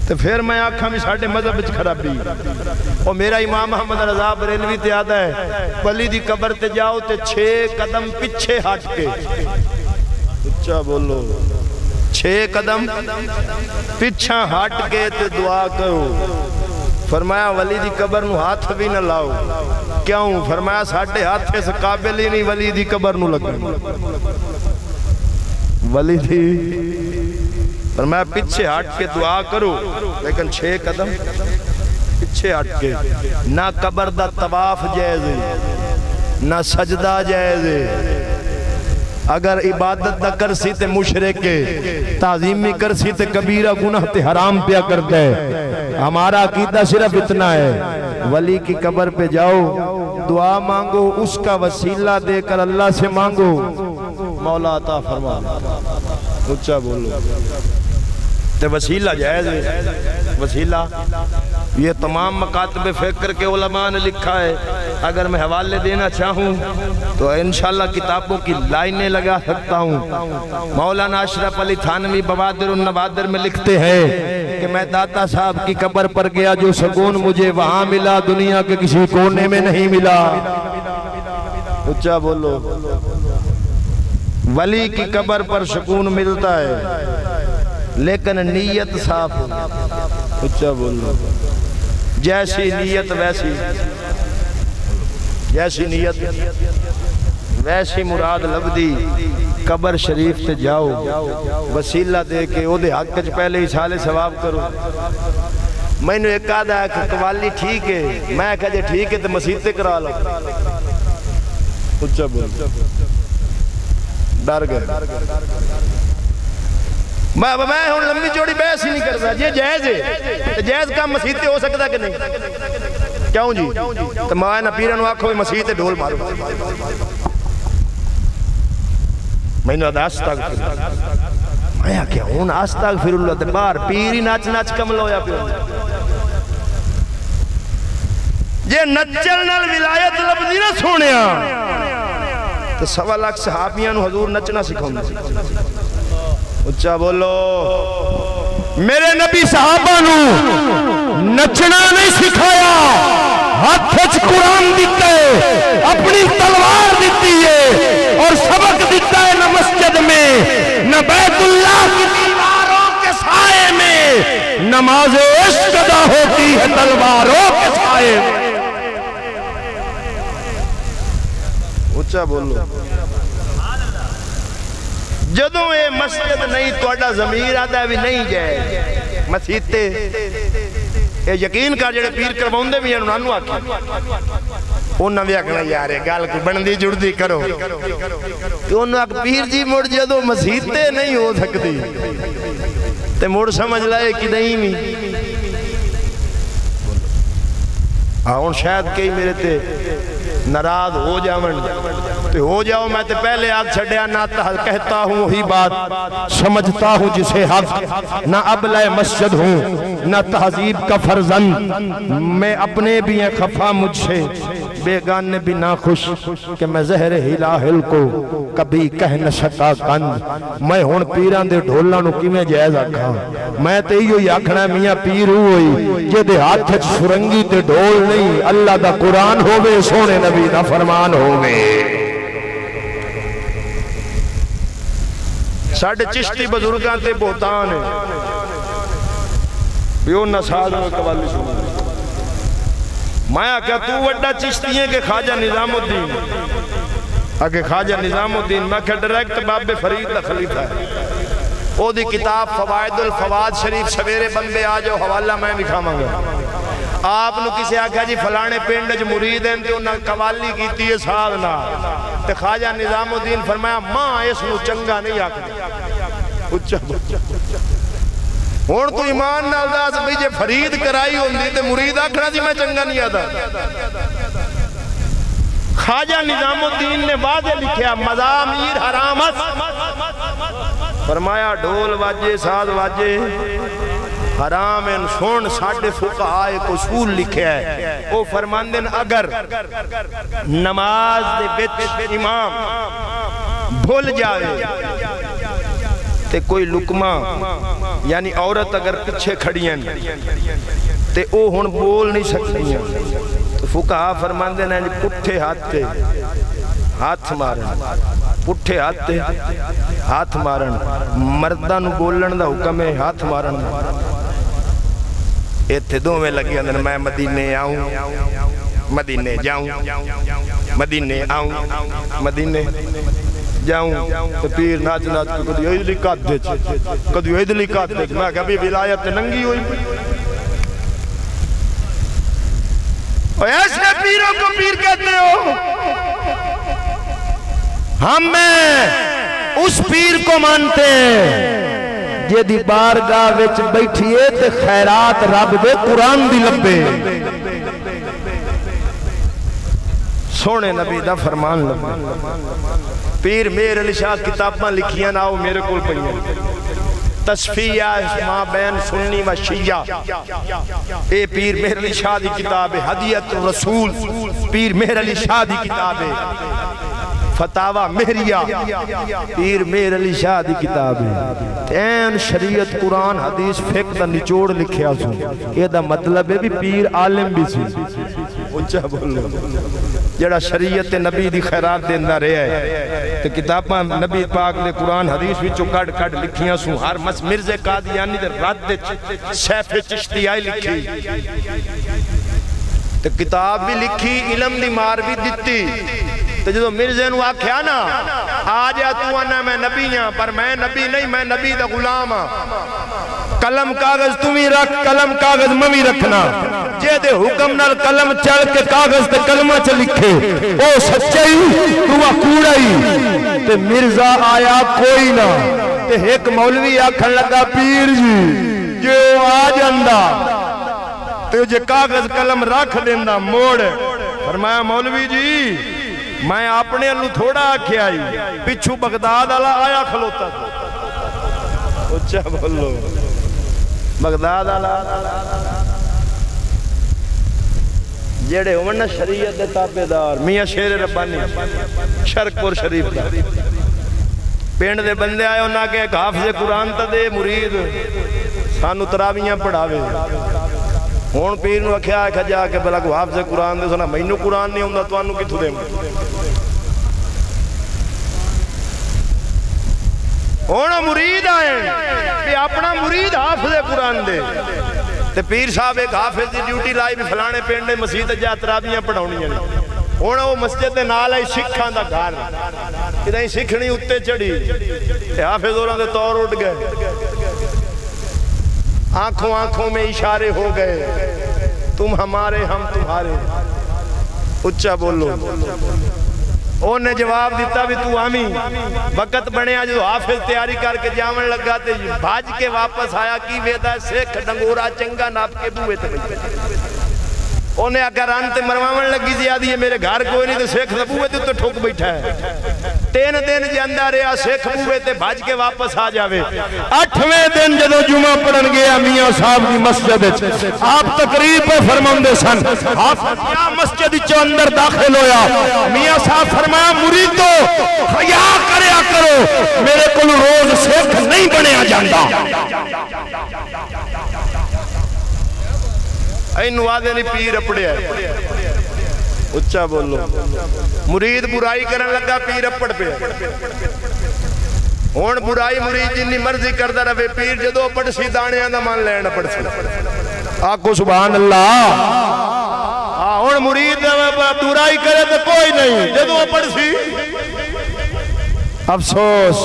تو پھر میں آکھا میں ساڑھے مذہب بچ خرابی. اور میرا امام محمد رضا بریلوی تے آدھا ہے ولی دی قبر تے جاؤ تے 6 قدم پچھے ہٹ کے. اچھا بولو. 6 قدم پچھا ہٹ کے تے دعا کرو. فرمایا ولی دی قبر نو ہاتھ بھی نہ لاؤ. کیوں؟ فرمایا ساڑھے ہاتھ سے قابل ہی نہیں ولی دی قبر نو لگا. ولی دی فرمایا پیچھے ہٹ کے دعا کرو لیکن 6 قدم پیچھے ہٹ کے. نہ قبر دا طواف جائز ہے نہ سجدہ جائز ہے. اگر عبادت نہ کرسی تے مشرک ہے, تعظیمی کرسی تے کبیرہ گناہ تے حرام پیا کرتا ہے. ہمارا عقیدہ صرف اتنا ہے, ولی کی قبر پہ جاؤ دعا مانگو, اس کا وسیلہ دے کر اللہ سے مانگو, مولا عطا فرما. اچھا بولو. تے وسیلہ جائز ہے. وسیلہ یہ تمام مکاتب فکر کے علماء نے لکھا ہے. اگر میں حوالے دینا چاہوں تو انشاءاللہ کتابوں کی لائنیں لگا سکتا ہوں. مولانا اشرف علی تھانوی بوادر النوادر میں لکھتے ہیں کہ میں داتا صاحب کی قبر پر گیا, جو سکون مجھے وہاں ملا دنیا کے کسی کونے میں نہیں ملا. اچھا بولو. ولی کی قبر پر سکون ملتا ہے لیکن نیت صاف ہو. اچھا بولو. جیسی نیت ویسی, جیسی نیت ویسی مراد لبدی. قبر شریف تے جاؤ وسیلہ دے کے او دے حق چ پہلے ہی سالے ثواب کرو. میں نے ایک آدھا ہے کہ قوالی ٹھیک ہے, میں کہا جے ٹھیک ہے تو مسیح کرا لو. اچھا بولو. ڈر گئے. میں ہوں لمبی چوڑی بحث ہی نہیں کرتا. یہ جائز ہے, جائز کام مسیح ہو سکتا کہ نہیں؟ کیوں جی؟ تو میں نہ پیرن آنکھوں مسیح تے ڈھول مارو. میں نے آدھا استغفر. میں کیا ہوں استغفر اللہ تے باہر پیری ناچ ناچ کمل ہویا پہ. یہ نچل نال ولایت لبدی نہ سونیا تو 1.25 لاکھ صحابیاں نو حضور نچنا سکھاؤں. اچھا بولو. میرے نبی صحابہ نو نچنا نہیں سکھایا, ہاتھ وچ قرآن دیتا ہے, اپنی تلوار دیتی ہے اور سبق دیتا ہے. نہ مسجد میں نہ بیت اللہ کی دیواروں کے سائے میں نماز عشق ادا ہوتی ہے تلواروں کے سائے میں. اچھا بولو. جدوں اے مسجد نہیں توڑا ضمیر آدھا ہے بھی نہیں جائے مسیتے. اے یقین کر جڑے پیر کرواؤں دے بھی انہوں نے آکھا انہوں نے آکھنا یارے گال کو بندی جڑدی کرو. انہوں نے آکھ پیر جی مڑ جدوں مسیتے نہیں ہو سکتی تے مڑ سمجھ لائے کہ نہیں نہیں. آن شاید کئی میرے تے ناراض ہو جاون تے ہو جاؤ. میں تے پہلے آگ چھڑیا نہ کہتا ہوں وہی بات, سمجھتا ہوں جسے حق, نہ ابلہ مسجد ہوں نہ تہذیب کا فرزند. میں اپنے بھی ہیں خفا مجھ سے, بیگانے بھی ناخوش کہ میں زہر ہلاہل کو کبھی کہہ نہ سکا کند. میں ہون پیران دے ڈھولا نو کی میں جائز آکھا. میں تے ہی آکھنا میاں پیر ہوئی جے دے ہاتھ سرنگی تے ڈھول نہیں, اللہ دا قرآن ہووے سونے نبی دا فرمان ہووے. ساڑھے چشتی بزرگاں تے بہتان ہے بیون نہ ساز میں قوالی سنو. میں آکھا تو وڈا چشتی ہیں کہ خواجہ نظام الدین. آکھا خواجہ نظام الدین. میں کہا ڈائریکٹ باب فرید دا خلیفہ ہے. او دی کتاب فوائد الفواد شریف سویرے بندے آ جاؤ حوالہ میں دکھا مانگا. آپ نو کسے آکھا جی فلانے پنڈ جو مرید ہیں تے انہاں قوالی کیتی ہے ساتھ نہ تے خواجہ نظام الدین فرمایا ماں اس نو چنگا نہیں آکھدے اچھا ہون تو ایمان نال دس بھئی جے فرید کرائی ہوندی تے مرید آکھنا جی میں چنگا نہیں آتا خواجہ نظام الدین نے واضح لکھیا مزامیر حرام فرمایا ڈھول واجے ساز واجے حرام ان سون ساڑھے فقہاء ایک اصول لکھے ہے وہ فرماندے اگر نماز دے بیچ امام بھول جاوے تے کوئی لکمہ یعنی عورت اگر پچھے کھڑی ہیں تے او ہن بول نہیں سکتی ہیں تو فقہاء فرماندے ہیں پٹھے ہاتھ مارن پٹھے ہاتھ مارن مردان بولن دا حکم ہے ہاتھ مارن ایتھے دو میں لگی اندر میں مدینے آؤں مدینے جاؤں مدینے آؤں مدینے جاؤں تو پیر ناچ ناچ کو کدیو ادلی کات دے کدیو ادلی کات دے میں کبھی ولایت ننگی ہوئی اور ایسے پیروں کو پیر کہتے ہو ہم میں اس پیر کو مانتے ہیں جے دی بارگاہ وچ بیٹھیے تے خیرات رب دے قرآن دی لبے سونے نبی دا فرمان لبے پیر میر علی شاہ کتاباں لکھیاں آؤ میرے کول پہیاں تصفیہ ما بین سنی و شیعہ اے پیر میر علی شاہ دی کتاب ہے ہدیت الرسول پیر میر علی شاہ دی کتاب ہے فتاوہ مہریہ پیر میر علی شاہ دی کتاب ہے این شریعت قرآن حدیث فقہ دا نچوڑ لکھیا سو یہ دا مطلب ہے بھی پیر عالم بھی سی اونچا بولو جڑا شریعت نبی دی خیرات دیندہ رہے ہے تو کتاباں نبی پاک دے قرآن حدیث وچوں کڑ لکھیاں سو ہر مرزے قادیانی دے رد دے سیف چشتیائی لکھی تو کتاب بھی لکھی علم دی مار بھی دیتی تو جدو مرزے نو آکھیا نا آجا تو آنا میں نبی ہاں پر میں نبی نہیں میں نبی دا غلام ہاں قلم کاغذ تمہیں رکھ قلم کاغذ ممی رکھنا جے دے حکم نال قلم چڑھ کے کاغذ تے کلمہ چ لکھے او سچائی تو کوڑائی تے مرزا آیا کوئی نہ تے ایک مولوی آکھن لگا پیر جی جو آ جاندہ تے جے کاغذ قلم رکھ دیندہ موڑ فرمایا مولوی جی میں اپنے اللہ تھوڑا آکھے آئی پچھو بغداد اللہ آیا کھلوتا تھا اچھا بولو بغداد اللہ جیڑے ہونا شریعت دے تابعدار میاں شیر ربانی شرک پور شریف دا پینڈ دے بندے آئے انہاں کے ایک حافظ قرآن تا دے مرید سانو تراویاں پڑھاوے ہون پیر نو اکھیا ہے جا کے بلا کو حافظ قرآن دے سنا مینو قرآن نہیں ہوں تو انہوں کتھو دے ہونا مرید آئے کہ اپنا مرید حافظ قرآن دے تے پیر صاحب ایک حافظ دی ڈیوٹی لائی بھی فلانے پینڈے مسجد جا ترابیاں پڑھاؤنی ہیں ہونا وہ مسجد دے نال آئی سکھان دا گھر ادھائی سکھنی اتے چڑی تے حافظ اولاں دے طور اٹھ گئے آنکھوں میں اشارے ہو گئے تم ہمارے ہم تمہارے اچھا بولو انہوں نے جواب دیتا بھی تو آمی وقت بنے آج جو حافظ تیاری کر کے جامن لگا تے بھاج کے واپس آیا کی ویدہ سیکھ ڈنگورا چنگا ناپ کے بوئے تے انہیں اگر آنتے مروامن لگی زیادی ہے میرے گھر کوئی نہیں تو سیکھ بوئے تے تو ٹھوک بیٹھا ہے تین دن جے اندر رہا سیکھ بوئے تے بھاج کے واپس آ جاوے 8ویں دن جدو جمعہ پڑھن گیا میاں صاحب کی مسجد آپ تقریب پہ فرماندے سن حافظ یا مسجد چو اندر داخل ہویا میاں صاحب فرمایا مریدو خیا کریا کرو میرے کل روز سیکھ نہیں بنے آ جاندہ این وعدے نہیں پیر اپڑے ہے اچھا بولو مرید برائی کرن لگا پیر اپڑ پہ ہون برائی مرید جنی مرضی کردہ رہے پیر جدو اپڑ سی دانے آندہ مان لین اپڑ سی آکو سبحان اللہ ہون مرید برائی کرے تو کوئی نہیں جدو اپڑ سی افسوس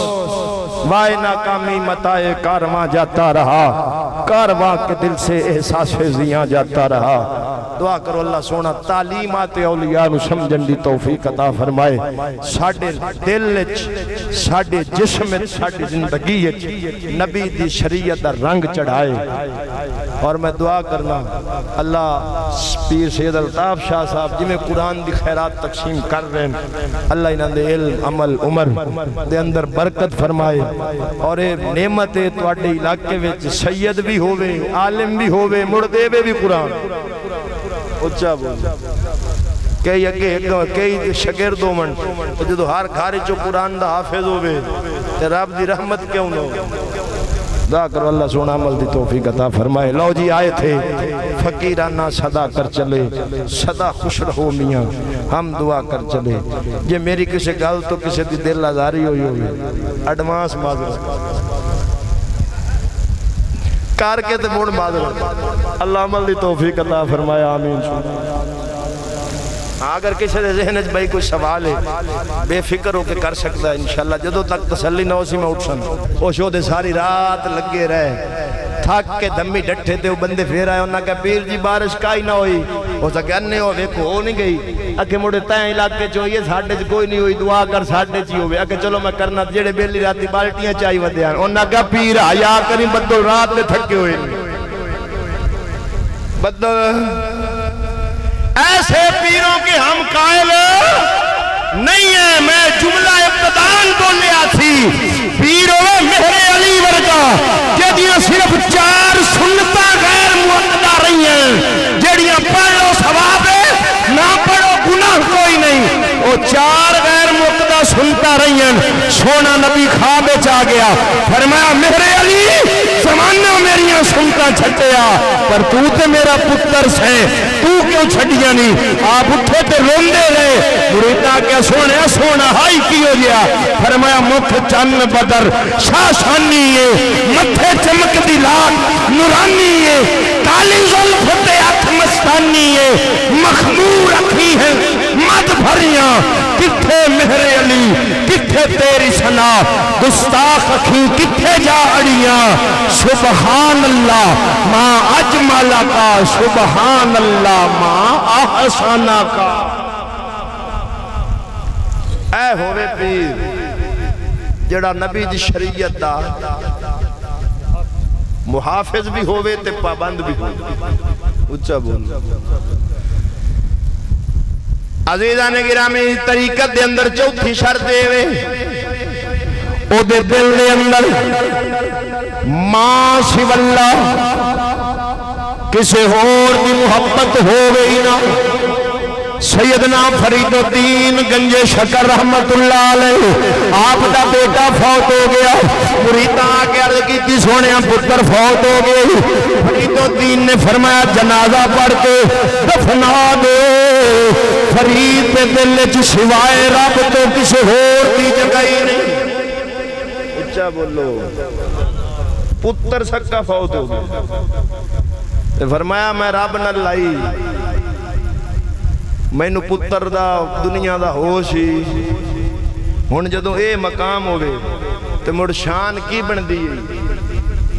وائے ناکامی متائے کارواں جاتا رہا، کارواں کے دل سے احساس زیاں جاتا رہا۔ دعا کرو اللہ سونا تعلیمات اولیاء نو سمجھن دی توفیق عطا فرمائے، ساڑھے دل وچ، ساڑھے جسم وچ، ساڑھے زندگی وچ نبی دی شریعت دا رنگ چڑھائے۔ اور میں دعا کرنا اللہ پیر سید الطاف شاہ صاحب جی میں قرآن دی خیرات تقسیم کر رہے ہیں، اللہ انہاں دے علم عمل عمر دے اندر برکت فرمائے، اور اے نعمت تواڈے علاقے وچ سید بھی ہووے، عالم بھی ہووے، مڑ دے بھی قرآن اچھا بول کئی اگے کئی شگرد ہومن تو جدو ہر گھارے چو قرآن دا حافظ ہووے تے رب دی رحمت کیوں نہ ہو۔ دعا کرو اللہ سونا عمل دی توفیق عطا فرمائے۔ لو جی آئے تھے فقیرانہ صدا کر چلے، صدا خوش رہو میاں ہم دعا کر چلے۔ یہ میری کسی گل تو کسی دی دل آزاری ہوئی ہوئی ایڈوانس معذرت کار کے تے موڑ معذرت، اللہ عمل دی توفیق عطا فرمائے آمین۔ اگر کسی دے ذہن وچ بھائی کوئی سوال ہے بے فکر ہو کے کر سکتا ہے انشاءاللہ، جدو تک تسلی نہ ہو سی میں اٹھ سن وہ شو دے ساری رات لگے رہے تھک کے دمی ڈٹھے تے وہ بندے پھر آئے انہاں کہا پیر جی بارش کائی نہ ہوئی، ہو سکے انہیں ہو ویکو ہو نہیں گئی، اکھے مڑے تائیں علاقے چوئیے ساڑھے چ کوئی نہیں ہوئی دعا کر ساڑھے چی ہوئے، اکھے چلو میں کرنا جڑے بیلی راتی بالٹیاں چاہی ودے آن انہاں کہا پیر آیا کریں بدل رات میں تھکے ہوئے بدل ایسے پیروں کے ہم قائل نہیں ہیں۔ میں جملہ ابتدان بولیا تھی پیروں مہر علی ورگا جدیاں صرف 4 سنتہ غیر معتدہ رہی ہیں، جڑیاں پڑھ لو ثواب ہے نہ پڑھو گناہ کوئی نہیں، وہ 4 غیر معتدہ سنتا رہی ہیں۔ سونا نبی خواب چاہ گیا فرمایا مہر علی زمانہ میریاں سنتا چھٹیا پر تو تے میرا پتر سے تو کیوں چھٹیا نہیں؟ آپ اٹھے تے روندے رہے، مریدہ کیا سونا ہائی کی ہو گیا، فرمایا مکھ چن بدر شاشانی ہے، متھے چمک دی لاکھ نورانی ہے، کالی ظلف تے ہاتھ مستانی ہے، مخمور رکھی ہیں مد بھریاں، کتھے مہر علی کتھے تیری سنا، گستاخ اکھی کتھے جا اڑیاں، سبحان اللہ ما اجمل کا، سبحان اللہ ما احسن کا۔ اے ہوئے پیر جڑا نبی دی شریعت دا محافظ بھی ہوئے تے پابند بھی ہوئے، اچھا بول عزیزان گرامی طریقت دے اندر چوتھی شرط دے وے او دے دل دے اندر ماں سو اللہ کسے اور دی محبت ہو گئی نا۔ سیدنا فرید الدین گنج شکر رحمت اللہ علیہ آپ دا بیٹا فوت ہو گیا، مریدہ آکے عرض کی تھی سونے پتر فوت ہو گئی، فرید الدین نے فرمایا جنازہ پڑھ کے دفنا دے، فرید پہ دل چ سوائے رب تو کسی اور دی جگہ ہی نہیں۔ اچھا بولو پتر سکا فوت ہو گیا، فرمایا میں رب نہ لائی میں نو پتر دا دنیا دا ہوش ہی ہن جدو اے مقام ہوئے تے مڑ شان کی بن دی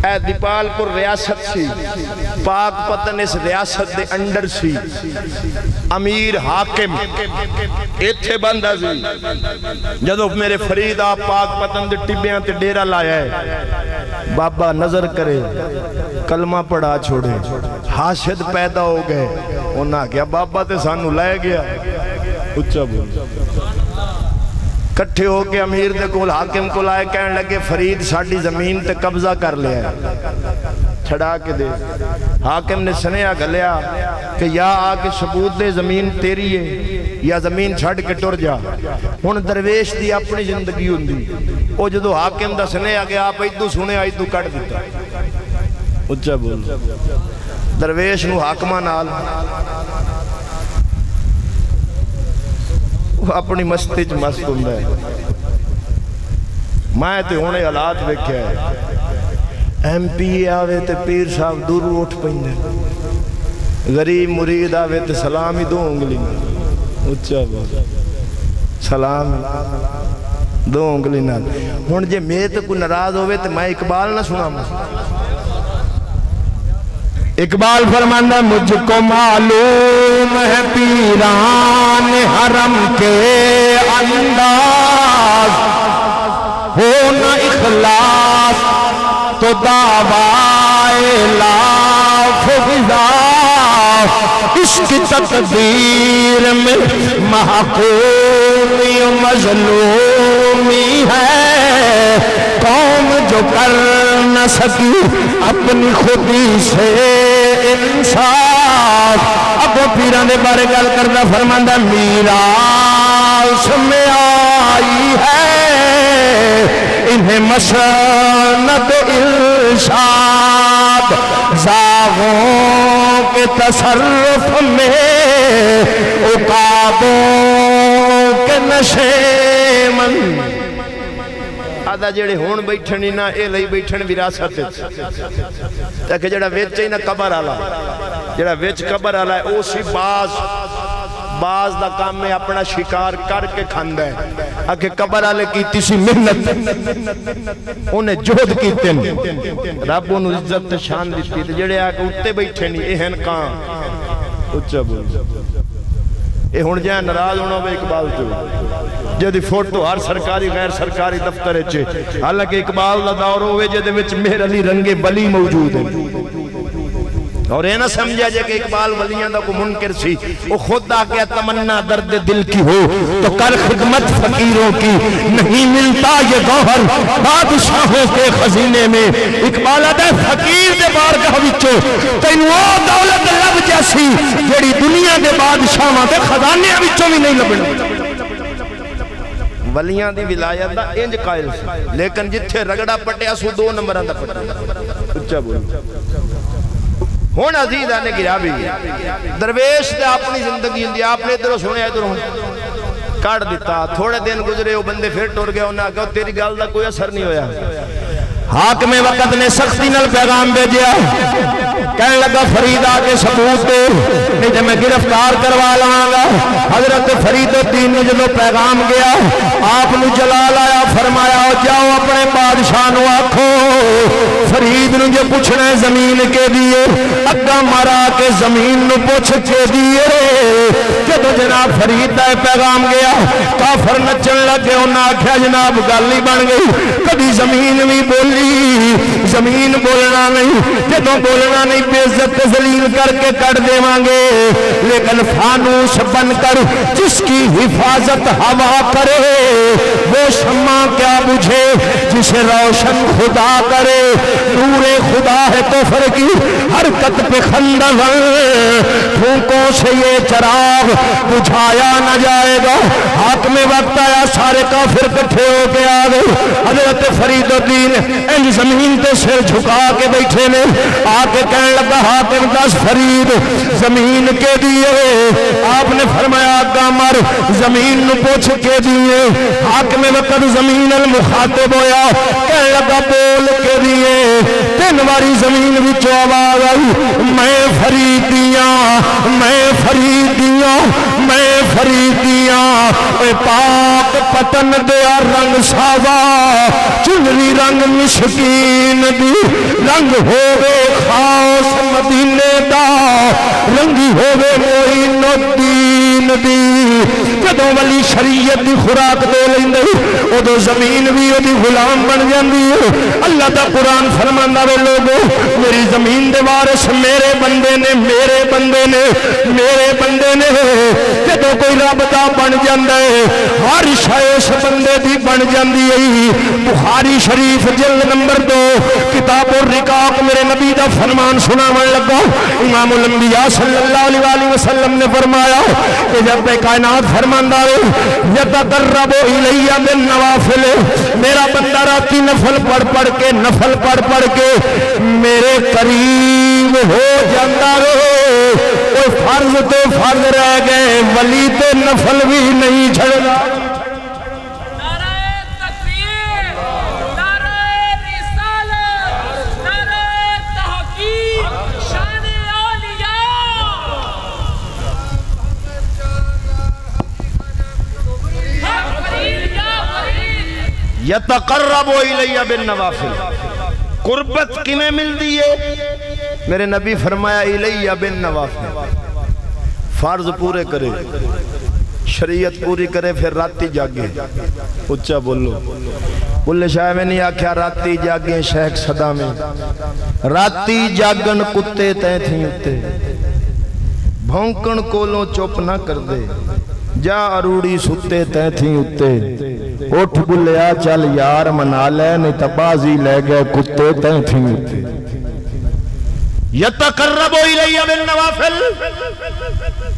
اے دیپال پور ریاست سی، پاک پتن اس ریاست دے انڈر سی، امیر حاکم ایتھے بندہ سی، جدو میرے فرید آپ پاک پتن دے ٹبیاں تے ڈیرہ لایا ہے، بابا نظر کرے کلمہ پڑھا چھوڑے، حاشد پیدا ہو گئے، انہاں کیا بابا تے سانو لائے گیا، اچھا بول کٹھے ہو کے امیر دے کول حاکم کو لائے کہنے لگے فرید ساڑھی زمین تے قبضہ کر لیا ہے، چھڑا کے دے۔ حاکم نے سنیا گلیا کہ یا آکے ثبوت دے زمین تیری ہے یا زمین چھڑ کے ٹر جا۔ ہن درویش دی اپنی زندگی ہوندی، او جدو حاکم دا سنیا گیا آپ ایدو سنے ایدو کٹ دیتا، اچھا بول درویش نو حاکمہ نال اپنی مستی چ مست ہوندا ہے۔ میں تے ہونے حالات ویکھیا ہے، ایم پی آوے تے پیر صاحب دور اٹھ پیندے، غریب مرید آوے تے سلام ہی دو انگلی، اچھا بول سلام دو انگلی نال ہن جے میں تے کوئی ناراض ہوئے تے میں اقبال نہ سنا اقبال فرماندہ مجھ کو معلوم ہے پیران حرم کے انداز ہو نہ اخلاص تو دعوائے لاف غذا اس کی تقدیر میں محکومی مظلومی ہے قوم جو کر نہ سکی اپنی خودی سے انصاف اب وہ پیرانے بارے گل کردہ فرماندہ میراث میں آئی ہے انہیں مسند ارشاد زاغوں کے تصرف میں عقابوں کے نشے من آدھا جڑے ہون بیٹھنی نا اے لئی بیٹھن وراثت تاکہ جڑا ویچ ہی نا قبر آلا جڑا ویچ قبر آلا ہے او سی باز دا کام میں اپنا شکار کر کے کھاندہ ہے آکے قبر آلے کی تیسی محنت انہیں جہد کیتے ہیں رب انہوں عزت شان دیتی تھے جڑے آکے اٹھتے بیٹھے نہیں اہن کام اچھا بول اے ہون جائیں نراز ہونا بے اقبال تو جدی فوٹو ہر سرکاری غیر سرکاری دفتر چھے حالانکہ اقبال دا دور ہوئے جدی وچ مہر علی رنگے بلی موجود ہے اور یہ نہ سمجھا جائے کہ اقبال ولیاں دا کو منکر سی وہ خود آکے تمنا درد دل کی ہو تو کر خدمت فقیروں کی نہیں ملتا یہ گوہر بادشاہوں کے خزینے میں اقبال آدھے فقیر دے بارگاہ وچوں تین وہ دولت لب جیسی جیڑی دنیا دے بادشاہوں دے خزانے وچوں بھی نہیں لبنے ولیاں دی ولایت دا انج قائل سی لیکن جتھے رگڑا پٹیا سو 2 نمبران دا پٹیا اچھا بولو ہون عزیز آنے گرا بھی درویش دے اپنی زندگی اندی آپ نے ادھر سنے ادھر ہون کاٹ دیتا تھوڑے دن گزرے وہ بندے پھر ٹور گیا انہاں کہا تیری گال دا کوئی اثر نہیں ہویا حاکم وقت نے سختی نل پیغام بھیجیا کہنے لگا فرید آکے ثبوت دے نہیں جب میں گرفتار کروا لگا حضرت فرید الدین نے جب پیغام گیا آپ نے جلال آیا فرمایا جاؤ اپنے بادشاہ نو آکھو فرید نے جو پوچھنے زمین کے دیئے اگا مارا کے زمین نو پوچھ کے دیئے جب جناب فرید دائے پیغام گیا کافر نچن لگے انہاں آکھیا جناب گالی بن گئی کبھی زمین بھی بولی زمین بولنا نہیں جدوں بولنا نہیں بے عزت ذلیل کر کے کٹ دے مانگے لیکن فانوس بن کر جس کی حفاظت ہوا کرے وہ شمع کیا بجھے جسے روشن خدا کرے نور خدا ہے کفر کی حرکت پہ خندق پھونکوں سے یہ چراغ بجھایا نہ جائے گا حاکم وقت آیا سارے کافر کٹھے ہو کے آگئے حضرت فرید الدین ان زمین تے سر جھکا کے بیٹھے نے آکے کہنے لگا حاکم دس فرید زمین کے دیئے آپ نے فرمایا گامر زمین نو پوچھ کے دیئے حاکم وقت زمین المخاطب ہویا کہنے لگا بول کے دیئے 3 باری زمین وچو آواز آئی میں فریدیاں میں فریدیاں میں فریدیاں اے پاک پتن دیا رنگ ساوا چنری رنگ مشکین دی رنگ ہوئے خاص مدینے دا رنگی ہوئے معین الدین دی جدوں ولی شریعت دی خوراک دے لیندے ادو زمین بھی ادی غلام بن جاندی ہے اللہ دا قرآن فرماندا وے لوگو میری زمین دے وارث میرے بندے نے میرے بندے نے میرے بندے نے جدوں کوئی رب دا بن جاندا ہے ہر شے اس بندے دی بن جاندی ہے بخاری شریف جلد نمبر 2 کتاب الرقاق میرے نبی دا فرمان سناون لگا امام الانبیاء صلی اللہ علیہ وسلم نے فرمایا کہ جب کائنات فرماندا ہے یتقرب الیہ بالنوافل میرا بندہ راتی نفل پڑھ کے میرے قریب ہو جاندہ رہے کوئی فرض تو فرض رہ گئے ولی تو نفل بھی نہیں چھڑنا یتقرب الی بالنوافل، قربت کیویں ملدی ہے؟ میرے نبی فرمایا الی بالنوافل، فرض پورے کرے، شریعت پوری کرے، پھر راتی جاگے۔ اچھا بولو، بولے شاہ میں نہیں آکھیا راتی جاگیں شیخ صدا میں، راتی جاگن کتے تے تھیں اتے، بھونکن کولوں چپ نہ کر دے، جا اروڑی ستے تے تھیں اتے، اٹھ بلیا چل یار منا لے، نہیں تبازی لے گئے کتے تے تھیں اتے۔ یتقرب الی بالنوافل،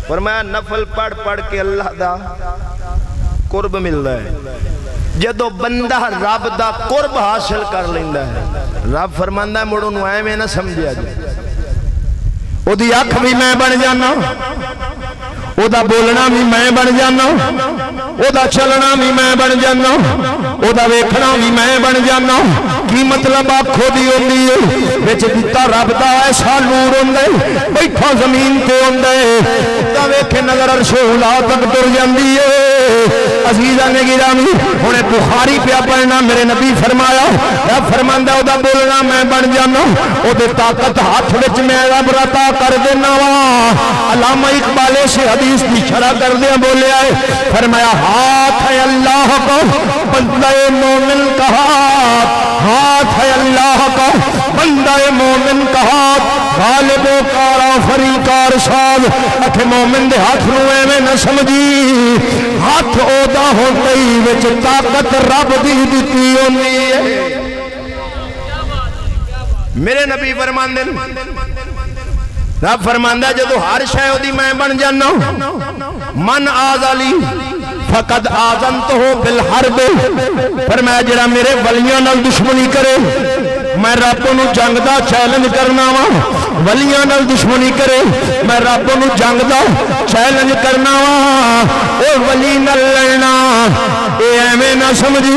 فرمایا نفل پڑھ پڑھ کے اللہ دا قرب ملدا ہے۔ جدو بندہ رب دا قرب حاصل کر لیندا ہے، رب فرماندا ہے مڑوں نو ایویں نہ سمجھیا جائے، او دی اکھ بھی میں بن جانا، او دا بولنا بھی میں بن جانا، او دا چلنا بھی میں بن جانا، او دا ویکھنا بھی میں بن جانا۔ کی مطلب آنکھوں دی ہوندی ہے، وچ دتا رب دا ایسا نور ہوندے، بیٹھا زمین تے ہوندے، دا ویکھے نظر عرش اولا تک ٹر جاندی ہے۔ عزیزاں نے گرامی، ہن بخاری پیا پڑھنا، میرے نبی فرمایا، رب فرماندا او دا بولنا میں بن جانا، او دے طاقت ہاتھ وچ میں رب عطا کر دینا وا۔ علامہ اقبال سے حدیث کی شرح کر دیا بولے آئے، فرمایا ہاتھ ہے اللہ کو بندہ مومن کا ہاتھ، ہاتھ ہے اللہ کا بندہ مومن کا ہاتھ، غالب و کارا فری کار ساز۔ اکھے مومن دے ہاتھ روئے میں نہ سمجھی، ہاتھ اودا ہوتے ہی وچ طاقت رب دی دیتی ہونی ہے۔ میرے نبی فرماندے رب فرماندہ جدو ہر شے دی میں بن جانا، من آزالی فقد آزنتہو بالحرب، فرمایا جڑا میرے ولیاں نال دشمنی کرے، میں رب نو جنگ دا چیلنج کرنا وا، ولیاں نال دشمنی کرے، میں رب نو جنگ دا چیلنج کرنا وا، اے ولی نال لڑنا، اے ایویں نہ سمجھی،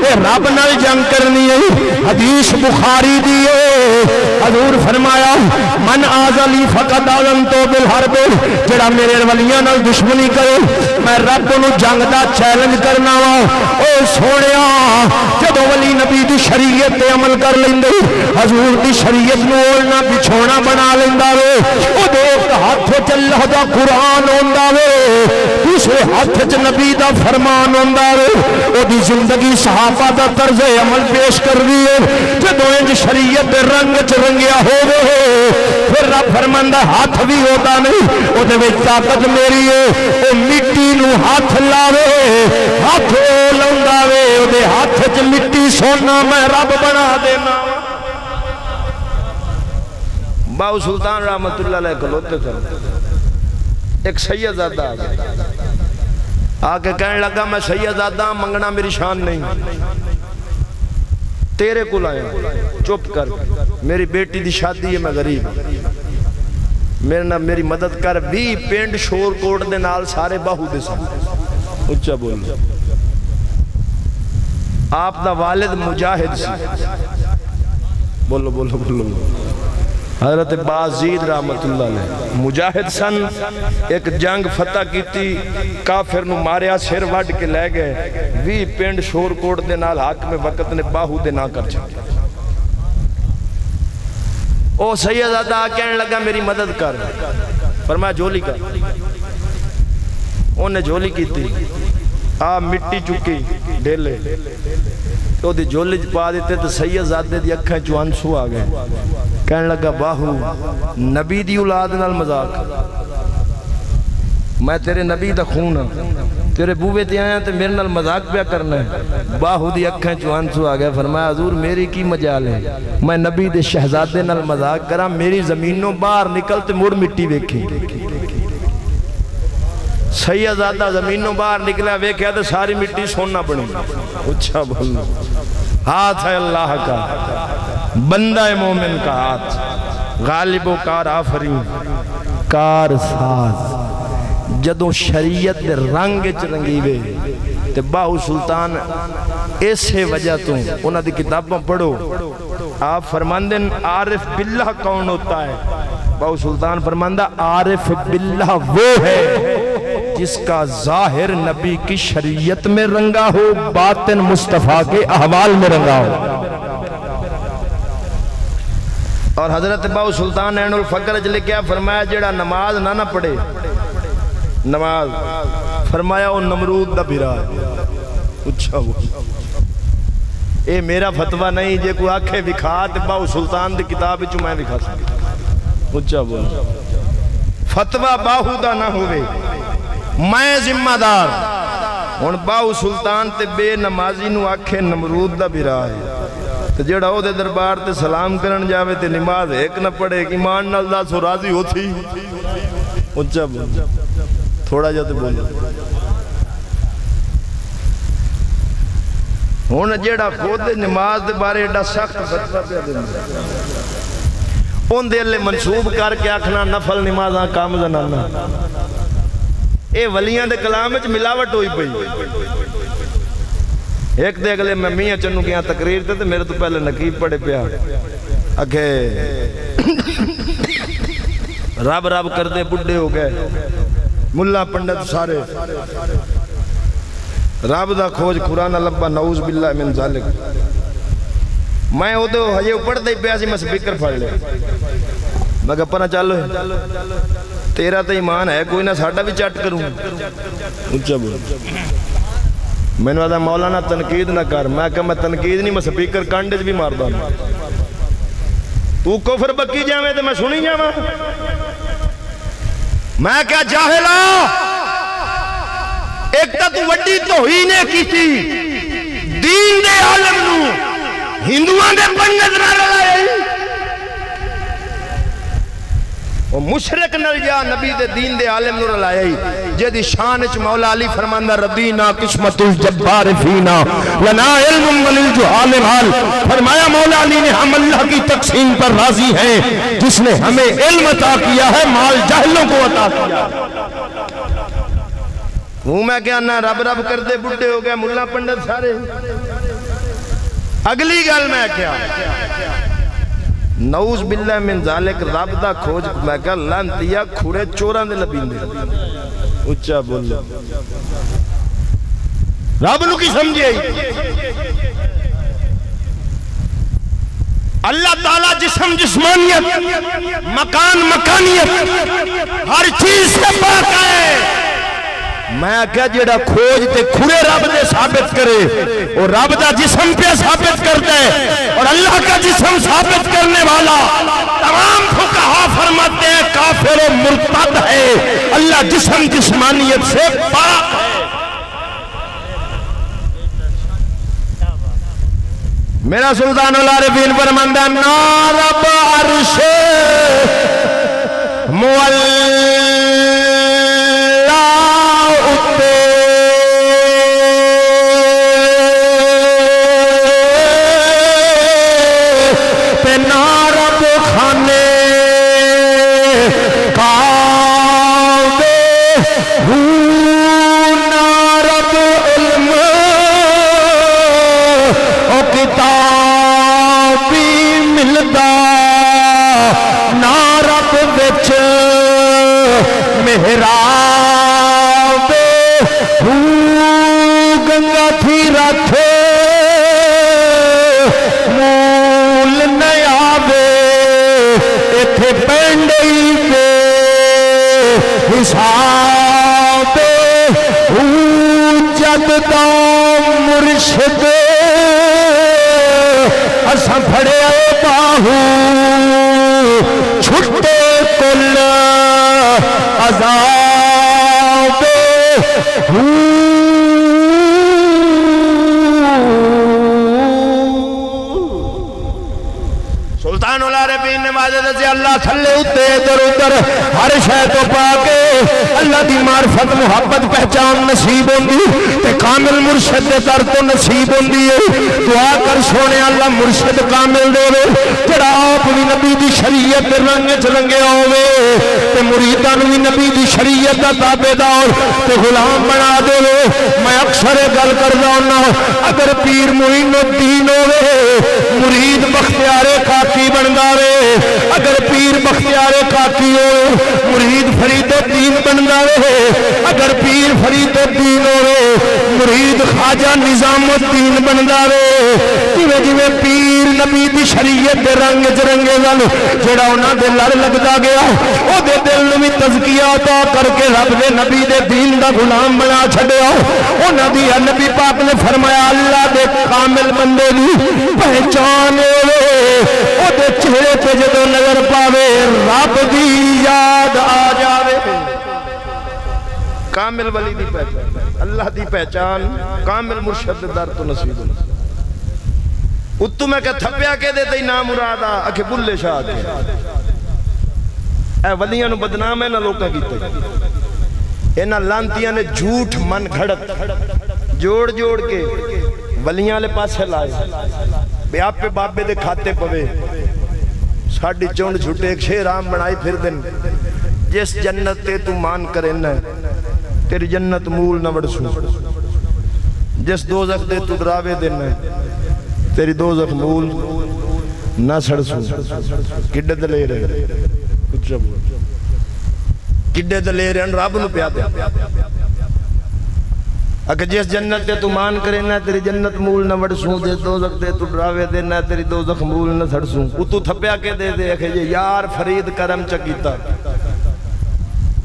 اے رب نال جنگ کرنی ہے۔ حدیث بخاری دی ہے، حضور فرمایا من آزالی فقد آزنتو بالحرب، جڑا میرے ولیاں نال دشمنی کرے، میں رب نو جنگ دا چیلنج کرنا وا۔ اے سونیا جدو ولی نبی دی شریعت تے عمل کر لیندے، حضور دی شریعت نو اولنا بچھونا بنا لیندا وے، او دے ایک ہاتھ وچ اللہ دا قرآن ہوندا وے، دوسرے ہاتھ وچ نبی دا فرمان ہوندا وے، او دی زندگی صحابہ دا طرز عمل پیش کر دی ہے۔ جدو انج شریعت دے رنگ وچ رنگیا ہووے، پھر رب فرماندا ہاتھ بھی ہوتا نہیں، او دے وچ طاقت میری ہے، او مٹی نو ہاتھ لاوے، ہاتھ او لاوندا وے، او دے ہاتھ وچ مٹی سونا میں رب بنا دینا۔ باو سلطان رحمت اللہ علیہ کھلوتے تھے، ایک سیدزادہ آ گیا، آ کے کہنے لگا میں سیدزادہ منگنا میری شان نہیں، تیرے کو لایا، چپ کر، میری بیٹی دی شادی ہے، میں غریب، میری مدد کر۔ بھی پینڈ شور کوٹ دے نال سارے باہو دے سن، اچھا بولو، آپ دا والد مجاہد سی، بولو بولو بولو، حضرت بازید رحمت اللہ علیہ مجاہد سن، ایک جنگ فتح کیتی، کافر نو ماریا، سر وڈ کے لے گئے، وی پینڈ شور کوٹ دے نال حاکم وقت نے باہو دے نہ کر چھکے۔ او سیدزادہ کہنے لگا میری مدد کر، فرمایا جھولی کر، انہیں جھولی کی تھی، مٹی چکی ڈھیلے، تو دی جھولی پا دیتے تو سیدزادے دی اکھیں چوانسو آ گئے، کہنے لگا باہو نبی دی اولاد نال مذاق، میں تیرے نبی دا خون ہاں، تیرے بوے تے آیا تے میرے نال مذاق پیا کرنا ہے۔ باہو دی اکھیں چوانسو آ گیا، فرمایا حضور میری کی مجال ہے، میں نبی دے شہزادے نال مذاق کرا، میری زمینوں باہر نکل تے مڑ مٹی ویکھی۔ سیدزادہ زمینوں باہر نکلا، ویکھیا تے ساری مٹی سونا بنی۔ اچھا بولو، ہاتھ ہے اللہ کا، بندہ مومن کا ہاتھ، غالب و کار آفرین کار ساز۔ جدوں شریعت دے رنگ چ رنگیوے تے باہو سلطان ایسے وجہ تو انہاں دی کتاباں پڑھو، آپ فرماندن عارف باللہ کون ہوتا ہے؟ باہو سلطان فرماندہ عارف باللہ وہ ہے جس کا ظاہر نبی کی شریعت میں رنگا ہو، باطن مصطفیٰ کے احوال میں رنگا ہو۔ اور حضرت باؤ سلطان عین الفقر جلے کیا فرمایا جیڑا نماز نہ پڑھے، نماز فرمایا وہ نمرود دا بھرا ہے۔ اچھا وہ اے میرا فتوہ نہیں، جے کوئی آنکھیں وکھات باؤ سلطان دی کتاب چو میں وکھا سکتا۔ اچھا بول فتوہ باہو دا نہ ہوئے، میں ذمہ دار ہن باؤ سلطان تے بے نمازی نو آنکھیں نمرود دا بھرا ہے، تے جیڑا او دے دربار تے سلام کرن جاوے تے نماز ایک نہ پڑھے، ایمان نال دا سو راضی ہوتی۔ اچھا بول تھوڑا جا تے بولو۔ ہن جیڑا خود نماز دے بارے ایڈا سخت فتویٰ پیا دیندا، اون دے لے منسوب کر کے آکھنا نفل نمازاں کام زنانا، اے ولیاں دے کلام وچ ملاوٹ ہوئی پئی۔ ایک دے اگلے میں میاں چنو کیا تقریر تے میرے تو پہلے نقیب پڑے پیا اکھے رب رب کردے بڈھے ہو گئے، ملا پنڈت سارے رب دا کھوج قرآن لبا نعوذ باللہ من ذالک۔ میں وہ تو ہجے پڑھ دے پیا سی، میں سپیکر پھڑ لے میں کہا پناہ چالو ہے تیرا تو ایمان ہے کوئی نہ ساڑھا بھی چٹ کروں۔ اچھا بول میں نے کہا مولانا تنقید نہ کر، میں کہا میں تنقید نہیں، میں سپیکر کانڈج بھی مار دا تو کفر بکی جاوے تو میں سنی جاوے۔ میں کہا جاہلا ایک تا تو وڈی توہینے کی تھی دین دے عالم نو ہندوان دے پنگت نہ لائے، وہ مشرک نل جا نبی دے دین دے عالم نور لائے جے دی شانچ مولا علی فرماندہ ربینا قسمت الجبار فینا لنا علم وللجہال حال۔ فرمایا مولا علی نے ہم اللہ کی تقسیم پر راضی ہیں جس نے ہمیں علم عطا کیا ہے، مال جاہلوں کو عطا کیا۔ ہوں میں کیا نہ رب رب کر دے بڈھے ہو گئے ملا پنڈت سارے۔ اگلی گل میں کیا نعوذ باللہ من ذالک رب دا کھوج میں کہا لانتیا کھوڑے چوران دے لبین دے۔ اچھا بولو رب نو کی سمجھے اللہ تعالیٰ جسم جسمانیت مکان مکانیت ہر چیز سے پاک ہے۔ میں کہا جیڑا کھوج تے کھڑے رب دے ثابت کرے اور رب دا جسم پہ ثابت کرتا ہے اور اللہ کا جسم ثابت کرنے والا تمام فقہا فرماتے ہیں کافر و مرتد ہے، اللہ جسم جسمانیت سے پاک ہے۔ میرا سلطان العارفین فرماتا ہے نا رب عرش گنگا تھی رکھے مول نیا بے ایتھے پینڈئی بے حساب جد دا مرشد اساں پھڑے باہو چھٹے کل عذاب سلطان العارفین نے واضح سے اللہ تھلے اتے ادھر ادھر ہر شے تو پاکے اللہ دی معرفت محبت پہچان نصیب ہوندی تے کامل مرشد دے در تو نصیب ہوندی ہے۔ دعا کر سونے اللہ مرشد کامل دے جڑا آپ بھی نبی دی شریعت رنگ چرنگے ہوئے تے مریدان بھی نبی دی شریعت دا تابعدار تے غلام بنا دے۔ میں اکثر گل کردا ہوں اگر پیر معین الدین ہوئے مرید بختیار کاکی بن گاوے، اگر پیر بختیار کاکی ہو مرید فرید الدین بندا رہے اگر پیر فرید الدین ہو مرید خواجہ نظام الدین بندا رہے جویں جویں پیر نبی دی شریعت دے رنگ چرنگے نال جڑا انہاں دے لڑ لگدا گیا او دے دل نوں وی تزکیہ عطا کر کے رب دے نبی دے دین دا غلام بنا چھڈیا انہاں دی نبی پاک نے فرمایا اللہ دے کامل بندے دی پہچان او دے چہرے تے جدوں نظر پاوے رب دی یاد آ جاوے کامل ولی دی پہچان اللہ دی پہچان کامل مرشد در تو نصیب اتو میں کہ تھپیا کے دیتے ہی نام مرادہ اکھے بلے شاہ کے اے ولیاں نو بدنام ہے نہ لوکاں کیتے اینا لانتیاں نے جھوٹ من گھڑت جوڑ جوڑ کے ولیاں لے پاسے لائے بے آپ پہ بابے دے کھاتے پوے ساڑھی چونڈ جھوٹے ایک شیرام بنائی پھر دن جس جنت تے تو مان کرے نہ تیری جنت مول نہ بڑسو جس دوزخ دے تو دراوے دن تیری دوزخ مول نہ سڑسو کڈے دلے رہے کچھ رب کڈے دلے رہے رب نو پیادے اگر جس جنت تے تو مان کرے نہ تیری جنت مول نہ وڑسوں جس دوزخ دے تو ڈراوے دے نہ تیری دوزخ مول نہ سڑسوں اتو تھپیا کے دے دے کہ یار فرید کرم چکیتا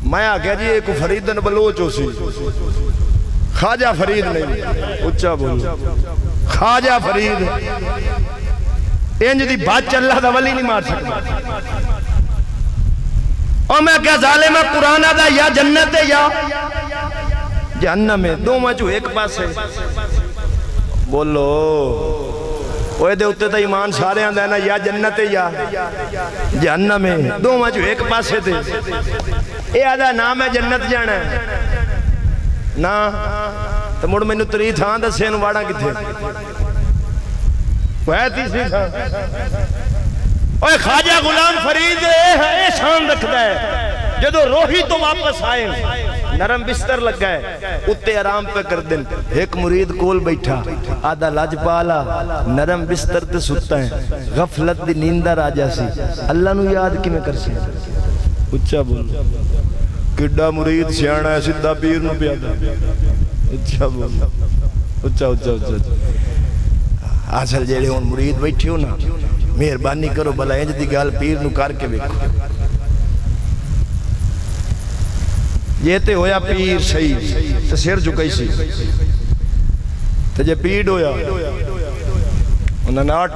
میں آگیا جی ایک فریدن بلوچ ہو سی خواجہ فرید نہیں اچھا بولو خواجہ فرید انج دی بات اللہ دا ولی نہیں مار سکتا اور میں کیا ظالمہ قرآن دا یا جنت یا جہنم میں دو مجھو ایک پاس ہے بولو اوہ دے اتے تا ایمان سارے آن دینا یا جنت یا جہنم میں دو مجھو ایک پاس ہے دے اے آدھا نام ہے جنت جانا ہے نا تو مڑ میں نو تری تھا دا سین واڑا کی تھے وہ ہے تیسری تھا اوہ خواجہ غلام فرید اے شان رکھتا ہے جدو روحی تو واپس آئے نرم بستر لگ گئے اتے آرام پہ کر دن ایک مرید کول بیٹھا آدھا لاج پالا نرم بستر تے ستا ہے غفلت دی نیندہ راجہ سی اللہ نو یاد کی میں کر سی اچھا بول کڈا مرید سیانا ہے سدھا پیر نو پیادا اچھا بول اچھا اچھا اچھا آسل جیڑے ہون مرید بیٹھے ہو نا مہربانی کرو بلا انج دی گال پیر نو کر کے بیکھو یہ تے ہویا پیر صحیح تے سیر جھکائی سی تے جے پیڑ ہویا انہاں ناٹ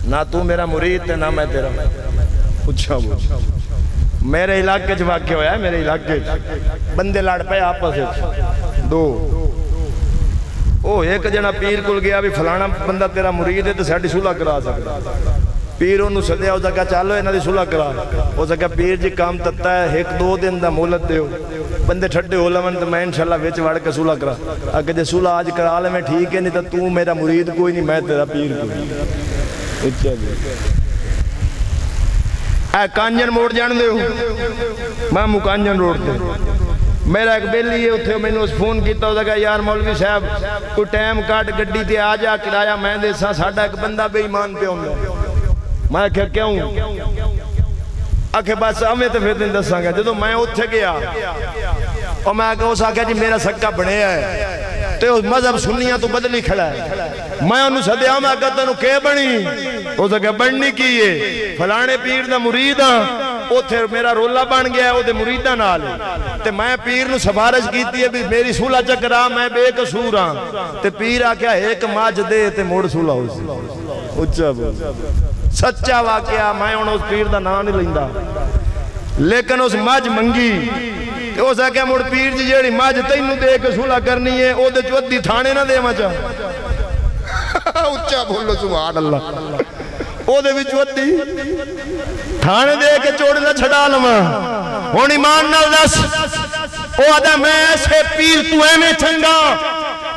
نہ تو میرا مرید تے نہ میں تیرا اچھا بول میرے علاقے جو واقع ہویا ہے میرے علاقے بندے لڑ پہ آپس دو او ایک جنا پیر کل گیا بھی فلانا بندہ تیرا مرید ہے تو ساڑھی صلح کرا سکتا پیر انہوں سدیا ہو سکا چالو انہوں نے صلح کرا ہو سکا پیر جی کام تتا ہے ایک دو دن دا مولت دے ہو بندے ٹھٹے ہو لمن تو میں انشاءاللہ ویچ وڑ کے صلح کرا اگر جے صلح آج کرا لے میں ٹھیک ہے نہیں تو میرا مرید کوئی نہیں میں تیرا پیر کوئی اچھا اے کانجن موڑ جان دے ہو میں مکانجن روڑ دے میرا ایک بیلی ہے اتھے میں نے اس فون کیتا ہوتا کہ یار مولوی صاحب کوئی ٹائم کاٹ گڈی تے آ جا کرایہ میں دے سا ساڑھا ایک بندہ بے ایمان پہ ہوں گا میں کہا کیوں آکھے بس ہمیں تو پھر دن دساں گا جدو میں اتھے گیا اور میں آکھا اس آکھا جی میرا سکا بڑھے ہے تو مذہب سنیاں تو بدلی کھڑا ہے میں انہوں صدیہ میں آکھا تنہوں کے بڑھی اس آکھا بڑھنی کیے فلانے پیر دا مرید او تھے میرا رولہ بن گیا ہے او دے مریدہ نال تے میں پیر نو سفارش کیتی ہے بھی میری سولہ چکرا میں بے قصور ہاں تے پیر آکھا ایک ماج دے تے موڑ سولہ ہو سی اچھا بول سچا واقعہ میں انہوں اس پیر دا نام نہیں لیندہ لیکن اس ماج منگی او سا کیا موڑ پیر جی جیڑی ماج تینو دے کے سولہ کرنی ہے او دے چودی تھانے نہ دے مچا اچھا بولو سبحان اللہ او دے بھی چودی تھانے دے کے چوڑنا چھڑا لما ہون ایمان نال دس او آدھا میں ایسے پیر تو میں چنگا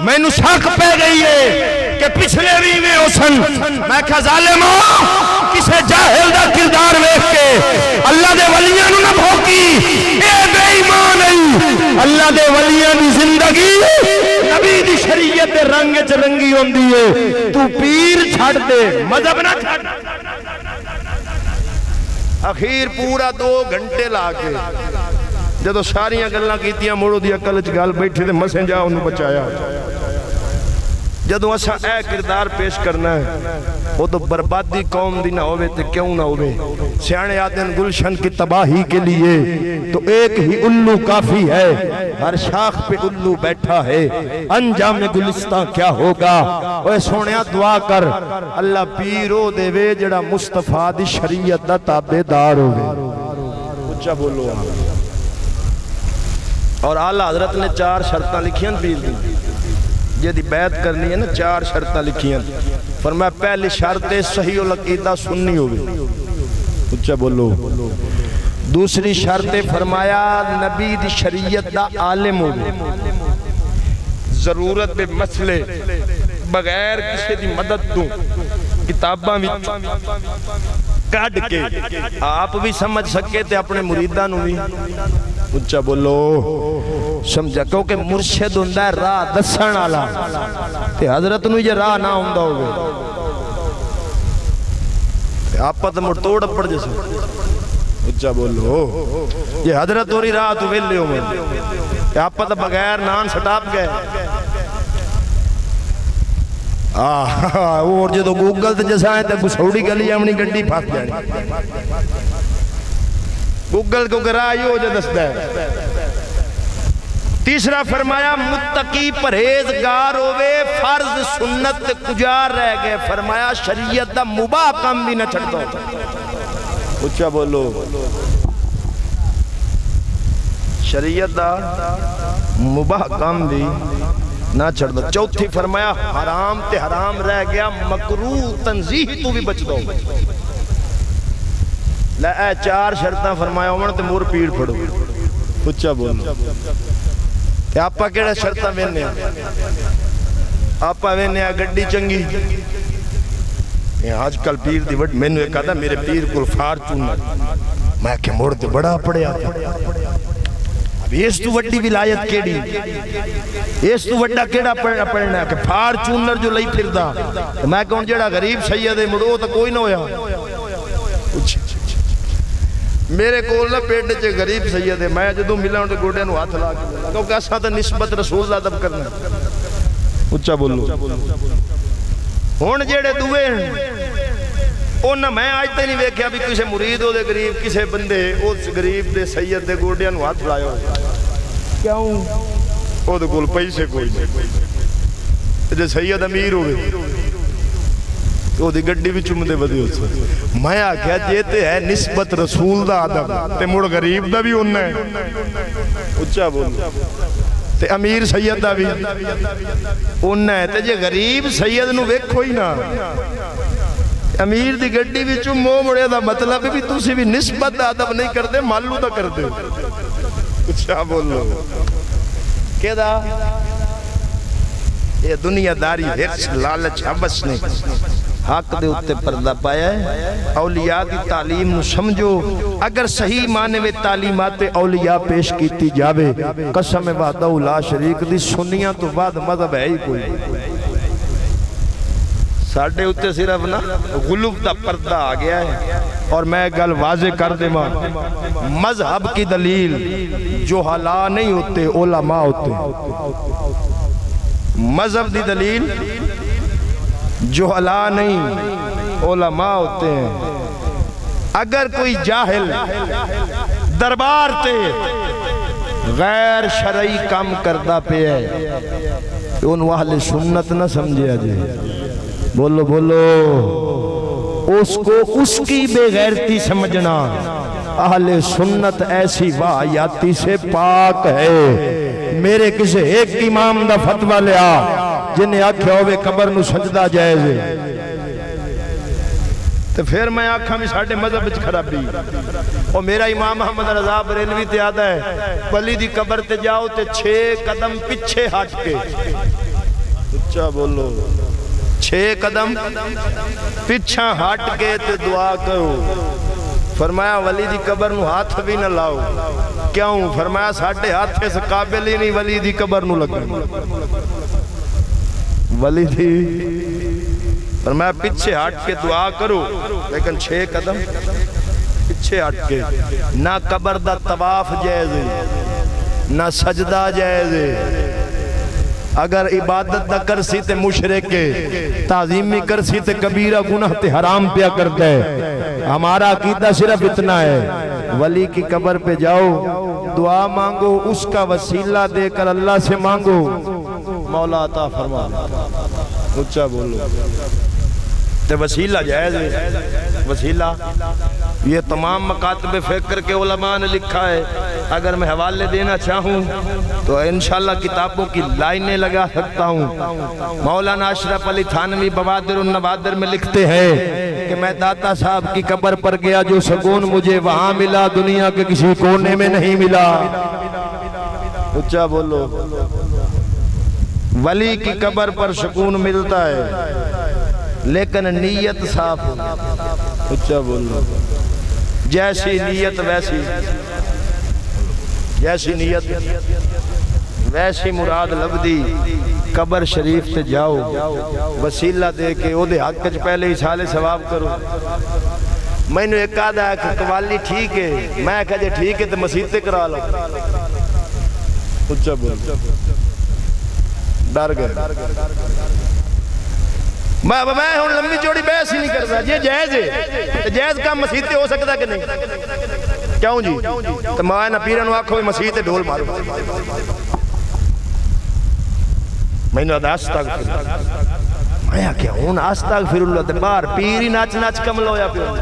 میں نو شک پہ گئی ہے کہ پچھلے بھی میں حسن میں کہا ظالمہ کسے جاہل دا کردار ویکھ کے اللہ دے ولیاں نو نہ بھوکی اے بے ایمان ہے اللہ دے ولیاں دی زندگی نبی دی شریعت دے رنگ چرنگی ہوندی ہے تو پیر چھڑ دے مذہب نہ چھڑ اخیر پورا 2 گھنٹے لا کے جدو ساریاں گلاں کیتیاں موڑو دی عقل چ گل بیٹھے تے مسیں جا انہوں بچایا جدو اسا اے کردار پیش کرنا ہے وہ تو بربادی قوم دی نہ ہوئے تے کیوں نہ ہوئے سیانے آدن گلشن کی تباہی کے لیے تو ایک ہی الو کافی ہے ہر شاخ پہ الو بیٹھا ہے انجام گلستان کیا ہوگا اوے سونیا دعا کر اللہ پیرو دے وے جڑا مصطفیٰ دی شریعت دا تابع دار ہوئے اچھا بولو اور اعلیٰ حضرت نے 4 شرطاں لکھیاں پیر دی جدی بیعت کرنی ہے نا 4 شرطاں لکھیاں فرمایا پہلی شرط صحیح العقیدہ سنی ہوئے اچھا بولو دوسری شرط فرمایا نبی دی شریعت دا عالم ہوئے ضرورت بے مسئلے بغیر کسی دی مدد دوں کتاباں بھی کاٹ کے آپ بھی سمجھ سکے تھے اپنے مریدانوں بھی اچھا بولو سمجھا کیونکہ مرشد ہوندہ ہے راہ دسن آلا تے حضرت نو یہ راہ نہ ہوندہ ہوگے آپ پتہ مرتوڑ پڑ جیسے اچھا بولو یہ حضرت ہوری راہ تو ویلے ہو میں آپ پتہ بغیر نان سٹاپ گئے اور جو گوگل تے جیسا ہے تے گسوڑی گلی اپنی گڈی پھاس جانی گوگل کو گراہ یہ ہو جو دستا ہے تیسرا فرمایا متقی پرہیزگار ہوئے فرض سنت کجار رہ گئے فرمایا شریعت دا مباح کام بھی نہ چھڑتا ہو اچھا بولو شریعت دا مباح کام بھی نہ چھڑ دو چوتھی فرمایا حرام تے حرام رہ گیا مکروہ تنزیح تو بھی بچ دو لے اے 4 شرطاں فرمایا عمر تے مور پیڑ پھڑو اچھا بولو تے آپا کیڑا شرطاں وینے آپا وینے گڈی چنگی آج کل پیر دی وڈ میں نے کہا تھا میرے پیر کو فارچونر میں کہ موڑ تے بڑا پڑیا اس تو وڈی ولایت کیڑی اس تو وڈا کیڑا پڑھنا ہے کہ فارچونر جو لئی پھر دا میں کہوں جڑا غریب سید ہے مڑو تو کوئی نہ ہویا میرے کول نہ پیٹ چے غریب سید ہے میں جدوں ملا ہوں تو گوڑے نو ہاتھ لا کے کیونکہ ایسا تو نسبت رسول اللہ دب کرنا اچھا بولو ہون جڑے دوے انہاں میں آج تے نہیں ویکھیا بھی کسے مرید ہو دے غریب کسے بندے اس غریب دے سید دے گوڑیاں نو ہاتھ لایا ہو کیوں او دے کول پیسے کوئی نہیں جے سید امیر ہوئے او دی گڈی بھی چمدے بدی ہو سکتے میں آکھیا جیتے ہے نسبت رسول دا آدم تے مڑ غریب دا بھی انہاں ہے اچھا بولو تے امیر سید دا بھی انہاں ہے تے جے غریب سید نو ویکھو ہی نا امیر دی گڈی بھی چمو مڑے دا مطلب بھی تُسی بھی نسبت دا ادب نہیں کر دے مالو دا کر دے اچھا بولو کہ دا یہ دنیا داری حرص لالچ حبس نے حق دے اتے پردہ پایا ہے اولیاء کی تعلیم نو سمجھو اگر صحیح معنی میں تعلیمات اولیاء پیش کیتی جاوے قسم وحدہ لا شریک دی سنیاں تو بعد مذہب ہے ہی کوئی ساڑھے اتے صرف نا غلوب دا پردہ آ گیا ہے اور میں گل واضح کر دے ماں مذہب کی دلیل جو حالا نہیں ہوتے علماء ہوتے مذہب دی دلیل جو حالا نہیں علماء ہوتے ہیں اگر کوئی جاہل دربار تے غیر شرعی کام کردہ پہ ہے تو ان اہل سنت نہ سمجھے آجے بولو بولو اس کو اس کی بے غیرتی سمجھنا اہل سنت ایسی واحیاتی سے پاک ہے میرے کسی ایک امام دا فتوہ لیا جنہیں آکھیا ہوئے قبر نو سجدہ جائز ہے تو پھر میں آکھا میں ساڑھے مذہب بچ خرابی اور میرا امام محمد رضا بریلوی تے آدھا ہے ولی دی قبر تے جاؤ تے 6 قدم پچھے ہٹ کے اچھا بولو 6 قدم پچھا ہٹ کے تے دعا کرو فرمایا ولی دی قبر نو ہاتھ بھی نہ لاؤ کیوں فرمایا ساڑھے ہاتھ سے قابل ہی نہیں ولی دی قبر نو لگا ولی دی فرمایا پچھے ہٹ کے دعا کرو لیکن 6 قدم پیچھے ہٹ کے نہ قبر دا طواف جائز نہ سجدہ جائز اگر عبادت نہ کرسی تے مشرک ہے تعظیمی کرسی تے کبیرہ گناہ تے حرام پیا کرتا ہے ہمارا عقیدہ صرف اتنا ہے ولی کی قبر پہ جاؤ دعا مانگو اس کا وسیلہ دے کر اللہ سے مانگو مولا عطا فرما اچھا بولو تے وسیلہ جائز ہے وسیلہ یہ تمام مکاتب فکر کے علماء نے لکھا ہے اگر میں حوالے دینا چاہوں تو انشاءاللہ کتابوں کی لائنیں لگا سکتا ہوں مولانا اشرف علی تھانوی بوادر النوادر میں لکھتے ہیں کہ میں داتا صاحب کی قبر پر گیا جو سکون مجھے وہاں ملا دنیا کے کسی کونے میں نہیں ملا اچھا بولو ولی کی قبر پر سکون ملتا ہے لیکن نیت صاف اچھا بولو جیسی نیت ویسی جیسی نیت ویسی مراد لبدی قبر شریف تے جاؤ وسیلہ دے کے او دے حق چ پہلے اصالے ثواب کرو میں نے ایک آدھا ہے کہ قوالی ٹھیک ہے میں کہا جے ٹھیک ہے تو مسیح کرا لو اچھا بولو ڈر گئے میں ہوں لمبی چوڑی بحث ہی نہیں کرتا یہ جائز ہے جائز کام مسیح تے ہو سکتا کہ نہیں کیوں جی تو میں نہ پیرانو آکھو مسیح تے ڈھول مارو میں نے استغفر میں کیا ہوں استغفر اللہ تے باہر پیر ہی ناچ ناچ کمل ہویا پیا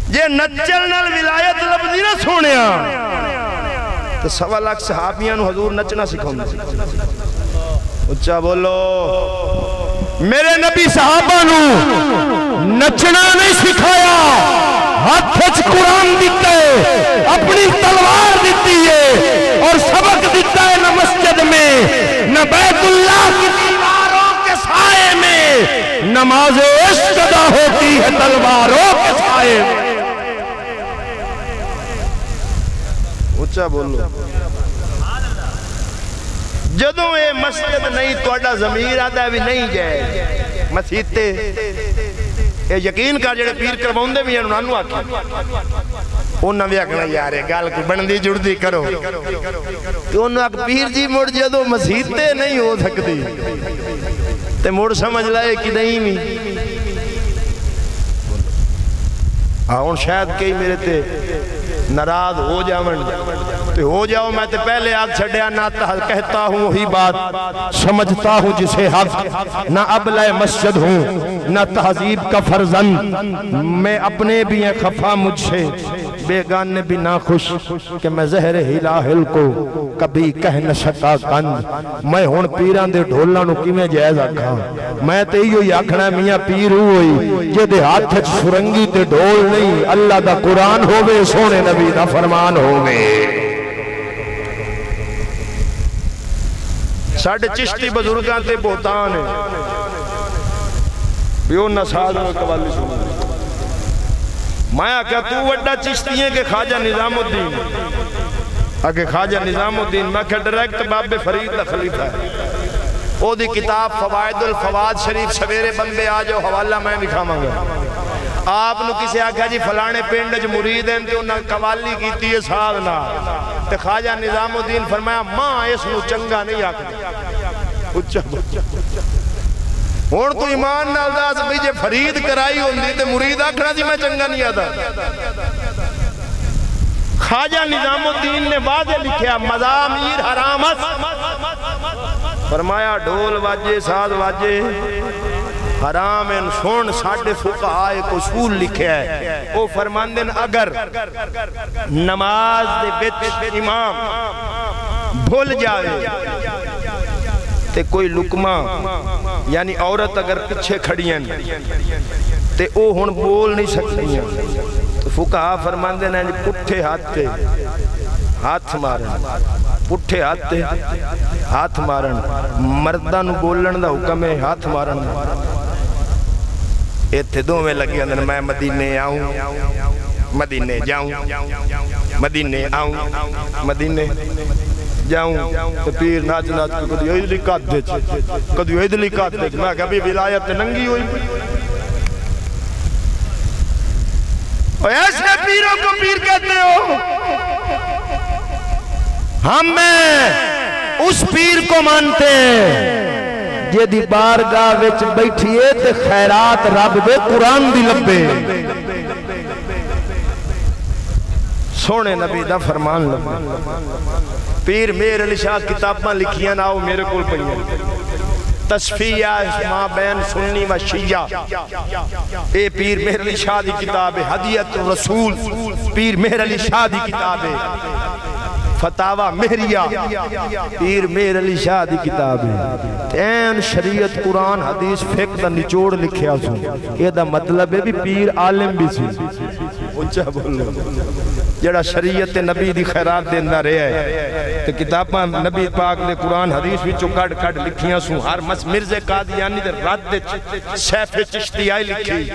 یہ نچل نال ولایت لبدی نہ سونیا تو 1.25 لاکھ صحابیاں نو حضور نچنا سکھاؤں اچھا بولو میرے نبی صحابہ نو نچنا نہیں سکھایا ہاتھ وچ قرآن دیتا ہے اپنی تلوار دیتی ہے اور سبق دیتا ہے نہ مسجد میں نہ بیت اللہ کی دیواروں کے سائے میں نماز عشق ادا ہوتی ہے تلواروں کے سائے میں اچھا بولو جدوں اے مسجد نہیں توڑا ضمیر آدھا ہے بھی نہیں جائے مسیح تے اے یقین کر جڑے پیر کرواؤں دے بھی انہوں نانو آکھی انہوں بھی آکھنا یارے گال کو بندی جڑدی کرو تو انہوں آکھ پیر جی مڑ جدوں مسیح تے نہیں ہو سکتی تے مڑ سمجھ لائے کہ نہیں بھی آن شاید کئی میرے تے ناراض ہو جاون تے ہو جاؤ میں تے پہلے آگ چھڑیا نہ کہتا ہوں وہی بات سمجھتا ہوں جسے حق نہ ابلہ مسجد ہوں نہ تہذیب کا فرزند میں اپنے بھی ہیں خفا مجھ سے بیگانے بھی ناخوش کہ میں زہر ہلاہل کو کبھی کہہ نہ سکا کند میں ہون پیران دے ڈھولا نو کی میں جائز آکھا میں تے ہی آکھنا میاں پیر ہوئی یہ دے ہاتھ سرنگی تے ڈھول نہیں اللہ دا قرآن ہووے سونے نبی دا فرمان ہووے ساڑھے چشتی بزرگاں تے بہتان ہے بیون نساز میں قوالی سنو میں آکھا تو وڈا چشتی ہیں کہ خواجہ نظام الدین آکھا خواجہ نظام الدین میں کہا ڈائریکٹ باب فرید دا خلیفہ ہے او دی کتاب فوائد الفواد شریف سویرے بندے آجو حوالہ میں دکھا مانگا آپ نو کسے آکھا جی فلانے پینڈج مرید ہیں تے انہاں قوالی کیتی ہے سادنا تے خواجہ نظام الدین فرمایا ماں اس نو چنگا نہیں آکھا اچھا ہون تو ایمان نال داس بھی جے فرید کرائی ہوندی تے مرید آکھنا جی میں چنگا نہیں آتا خواجہ نظام الدین نے واضح لکھیا مزامیر حرامت فرمایا ڈھول واجے ساز واجے حرام ان سون ساڑھے فقہائے کو اصول لکھے ہے او فرماندن اگر نماز دے بیت امام بھول جائے تے کوئی لکمہ یعنی عورت اگر پچھے کھڑیاں تے او ہن بول نہیں سکتی ہیں فقہا فرماندن ہیں پٹھے ہاتھ مارن پٹھے ہاتھ مارن مردان بولن دا حکم ہے ہاتھ مارن ایتھے دو میں لگی اندر میں مدینے آؤں مدینے جاؤں مدینے آؤں مدینے جاؤں تو پیر ناچ ناچ کو کدیو ادلی کات دے کدیو ادلی کات دے میں کبھی ولایت ننگی ہوئی ایسے پیروں کو پیر کہتے ہو؟ ہم میں اس پیر کو مانتے ہیں جے دی بارگاہ وچ بیٹھیے تے خیرات رب دے قرآن دی لبے. سونے نبی دا فرمان لبے. پیر میر علی شاہ کتاباں لکھیاں ناؤ میرے کول پئیاں. تصفیہ ما بین سنی و شیعہ اے پیر مہر علی شاہ دی کتاب ہے. ہدیت الرسول پیر مہر علی شاہ دی کتاب ہے. فتاوہ مہریہ پیر مہر علی شاہ دی کتاب ہے. این شریعت قرآن حدیث فقہ دا نچوڑ لکھیا سو. یہ دا مطلب ہے بھی پیر عالم بھی سی. اونچا بولو. جڑا شریعت نبی دی خیرات دیندہ رہے ہے تو کتاباں نبی پاک دے قرآن حدیث وچوں کڑ کڑ لکھیاں سوں. ہر مرزا قادیانی دے رد سیف چشتیائی لکھی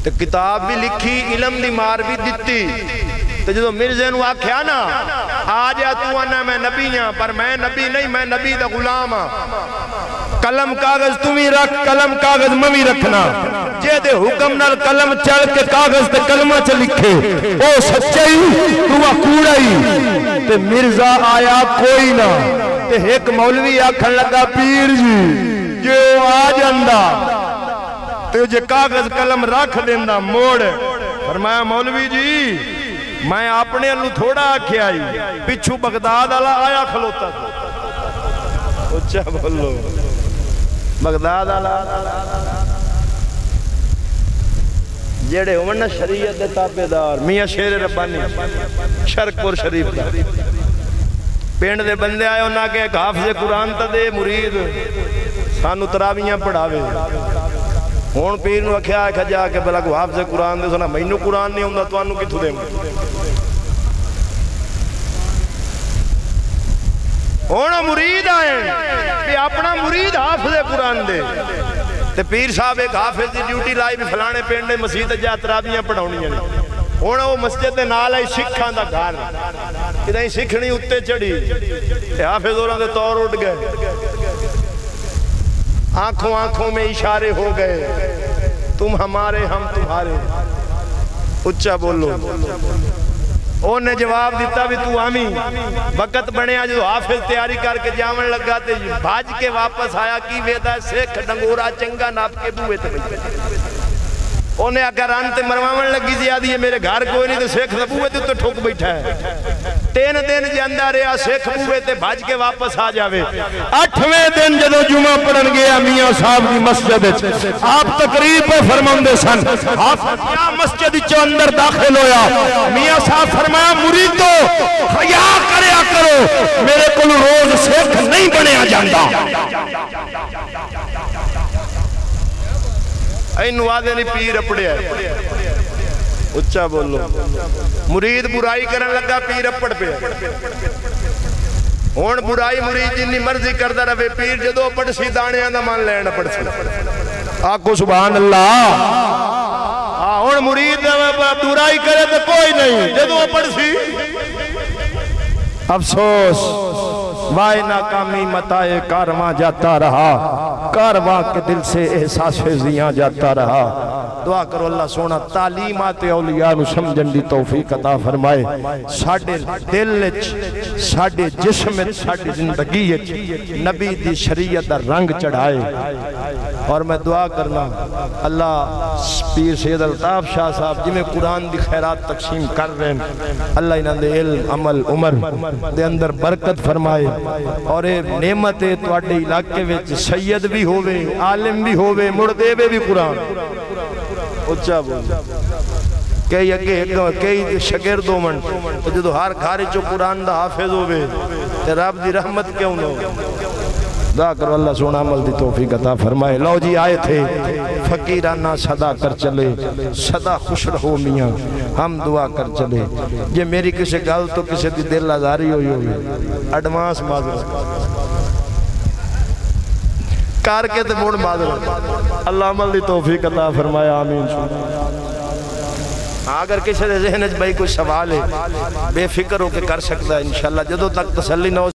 تو کتاب بھی لکھی, علم دی مار بھی دیتی. تو جدو مرزے نو آکھیا نا آجا تو آنا میں نبی ہاں, پر میں نبی نہیں, میں نبی دا غلام ہاں. قلم کاغذ تمہیں رکھ, قلم کاغذ ممی رکھنا. جے دے حکم نال قلم چل کے کاغذ تے کلمہ چ لکھے او سچائی تو کوڑائی. تے مرزا آیا کوئی نہ تے ایک مولوی آکھن لگا پیر جی جو آ جاندا تے جے کاغذ قلم رکھ دیندا موڑ. فرمایا مولوی جی میں اپنے اللہ تھوڑا آکھے آئی, پچھو بغداد اللہ آیا کھلوتا تھا. اچھا بولو. بغداد اللہ جیڑے ہونا شریعت دے تابعدار میاں شیر ربانی شرک پور شریف دا پینڈ دے بندے آئے انہاں کے ایک حافظ قرآن تا دے مرید سانو تراویاں پڑھاوے. ہون پیر نو اکھیا ہے جا کے بلا کو حافظ قرآن دے سنا مینوں قرآن نہیں ہوندا تو انو کتھوں دے. ہونا مرید آئے کہ اپنا مرید حافظ قرآن دے. تے پیر صاحب ایک حافظ دی ڈیوٹی لائی بھی فلانے پینڈے مسجد جا تراویاں پڑھاونیاں نہیں. ہونا وہ مسجد دے نال آئی سکھاں دا گھر ادھائی سکھنی اتے چڑھی تے حافظ اوراں دے طور اٹھ گئے. آنکھوں آنکھوں میں اشارے ہو گئے, تم ہمارے ہم تمہارے. اچھا بولو. انہوں نے جواب دیتا بھی تو آمی. وقت بنے آج جو حافظ تیاری کر کے جامن لگا تے بھاج کے واپس آیا کی ویدہ سیکھ ڈنگورا چنگا ناپ کے بوئے تے بھائی. انہیں اگر آنتے مروامن لگی زیادی ہے میرے گھر کوئی نہیں تو سیکھ بوئے تے تو ٹھوک بیٹھا ہے. 3 دن جے اندر رہا سیکھ بوئے تے بھاج کے واپس آ جاوے. 8ویں دن جدو جمعہ پڑھن گیا میاں صاحب دی مسجد آپ تقریب پہ فرماندے سن. حافظ یا مسجد چو اندر داخل ہویا, میاں صاحب فرمایا مریدو خیا کریا کرو, میرے کل روز سیکھ نہیں بنیا جاندا. این وعدے نہیں پیر اپڑے ہے. اچھا بولو. مرید برائی کرن لگا پیر اپڑ پہ. ہون برائی مرید جنی مرضی کردہ رہے پیر جدو پڑ سی دانے آندہ مان لین پڑ سی. آکو سبحان اللہ. ہون مرید برائی کرے تو کوئی نہیں جدو پڑ سی. افسوس وائے ناکامی متائے کارواں جاتا رہا, کارواں کے دل سے احساس زیاں جاتا رہا. دعا کرو اللہ سونا تعلیمات اولیاء نو سمجھن دی توفیق عطا فرمائے. ساڑھے دل ساڑھے جسم ساڑھے زندگی نبی دی شریعت دا رنگ چڑھائے. اور میں دعا کرنا اللہ پیر سید الطاف شاہ صاحب جی میں قرآن دی خیرات تقسیم کر رہے ہیں, اللہ انہاں دے علم عمل عمر دے اندر برکت فرمائے. اور اے نعمت تواڈے علاقے وچ سید بھی ہووے عالم بھی ہووے مڑ دے بھی قرآن. اچھا بول. کئی شگرد ہومن تو جدو ہر گھارے چو قرآن دا حافظ ہووے تے رب دی رحمت کیوں نہ ہو. دعا کرو اللہ سونا عمل دی توفیق عطا فرمائے. لو جی آئے تھے فقیرانہ صدا کر چلے, صدا خوش رہو میاں ہم دعا کر چلے. یہ میری کسی گل تو کسی دی دل آزاری ہوئی ایڈوانس معذرت کار کے تے موڑ معذرت. اللہ عمل دی توفیق عطا فرمائے. آمین. اگر کسی دے ذہن بھائی کوئی سوال ہے بے فکر ہو کے کر سکتا ہے انشاءاللہ. جدو تک تسلی نہ ہو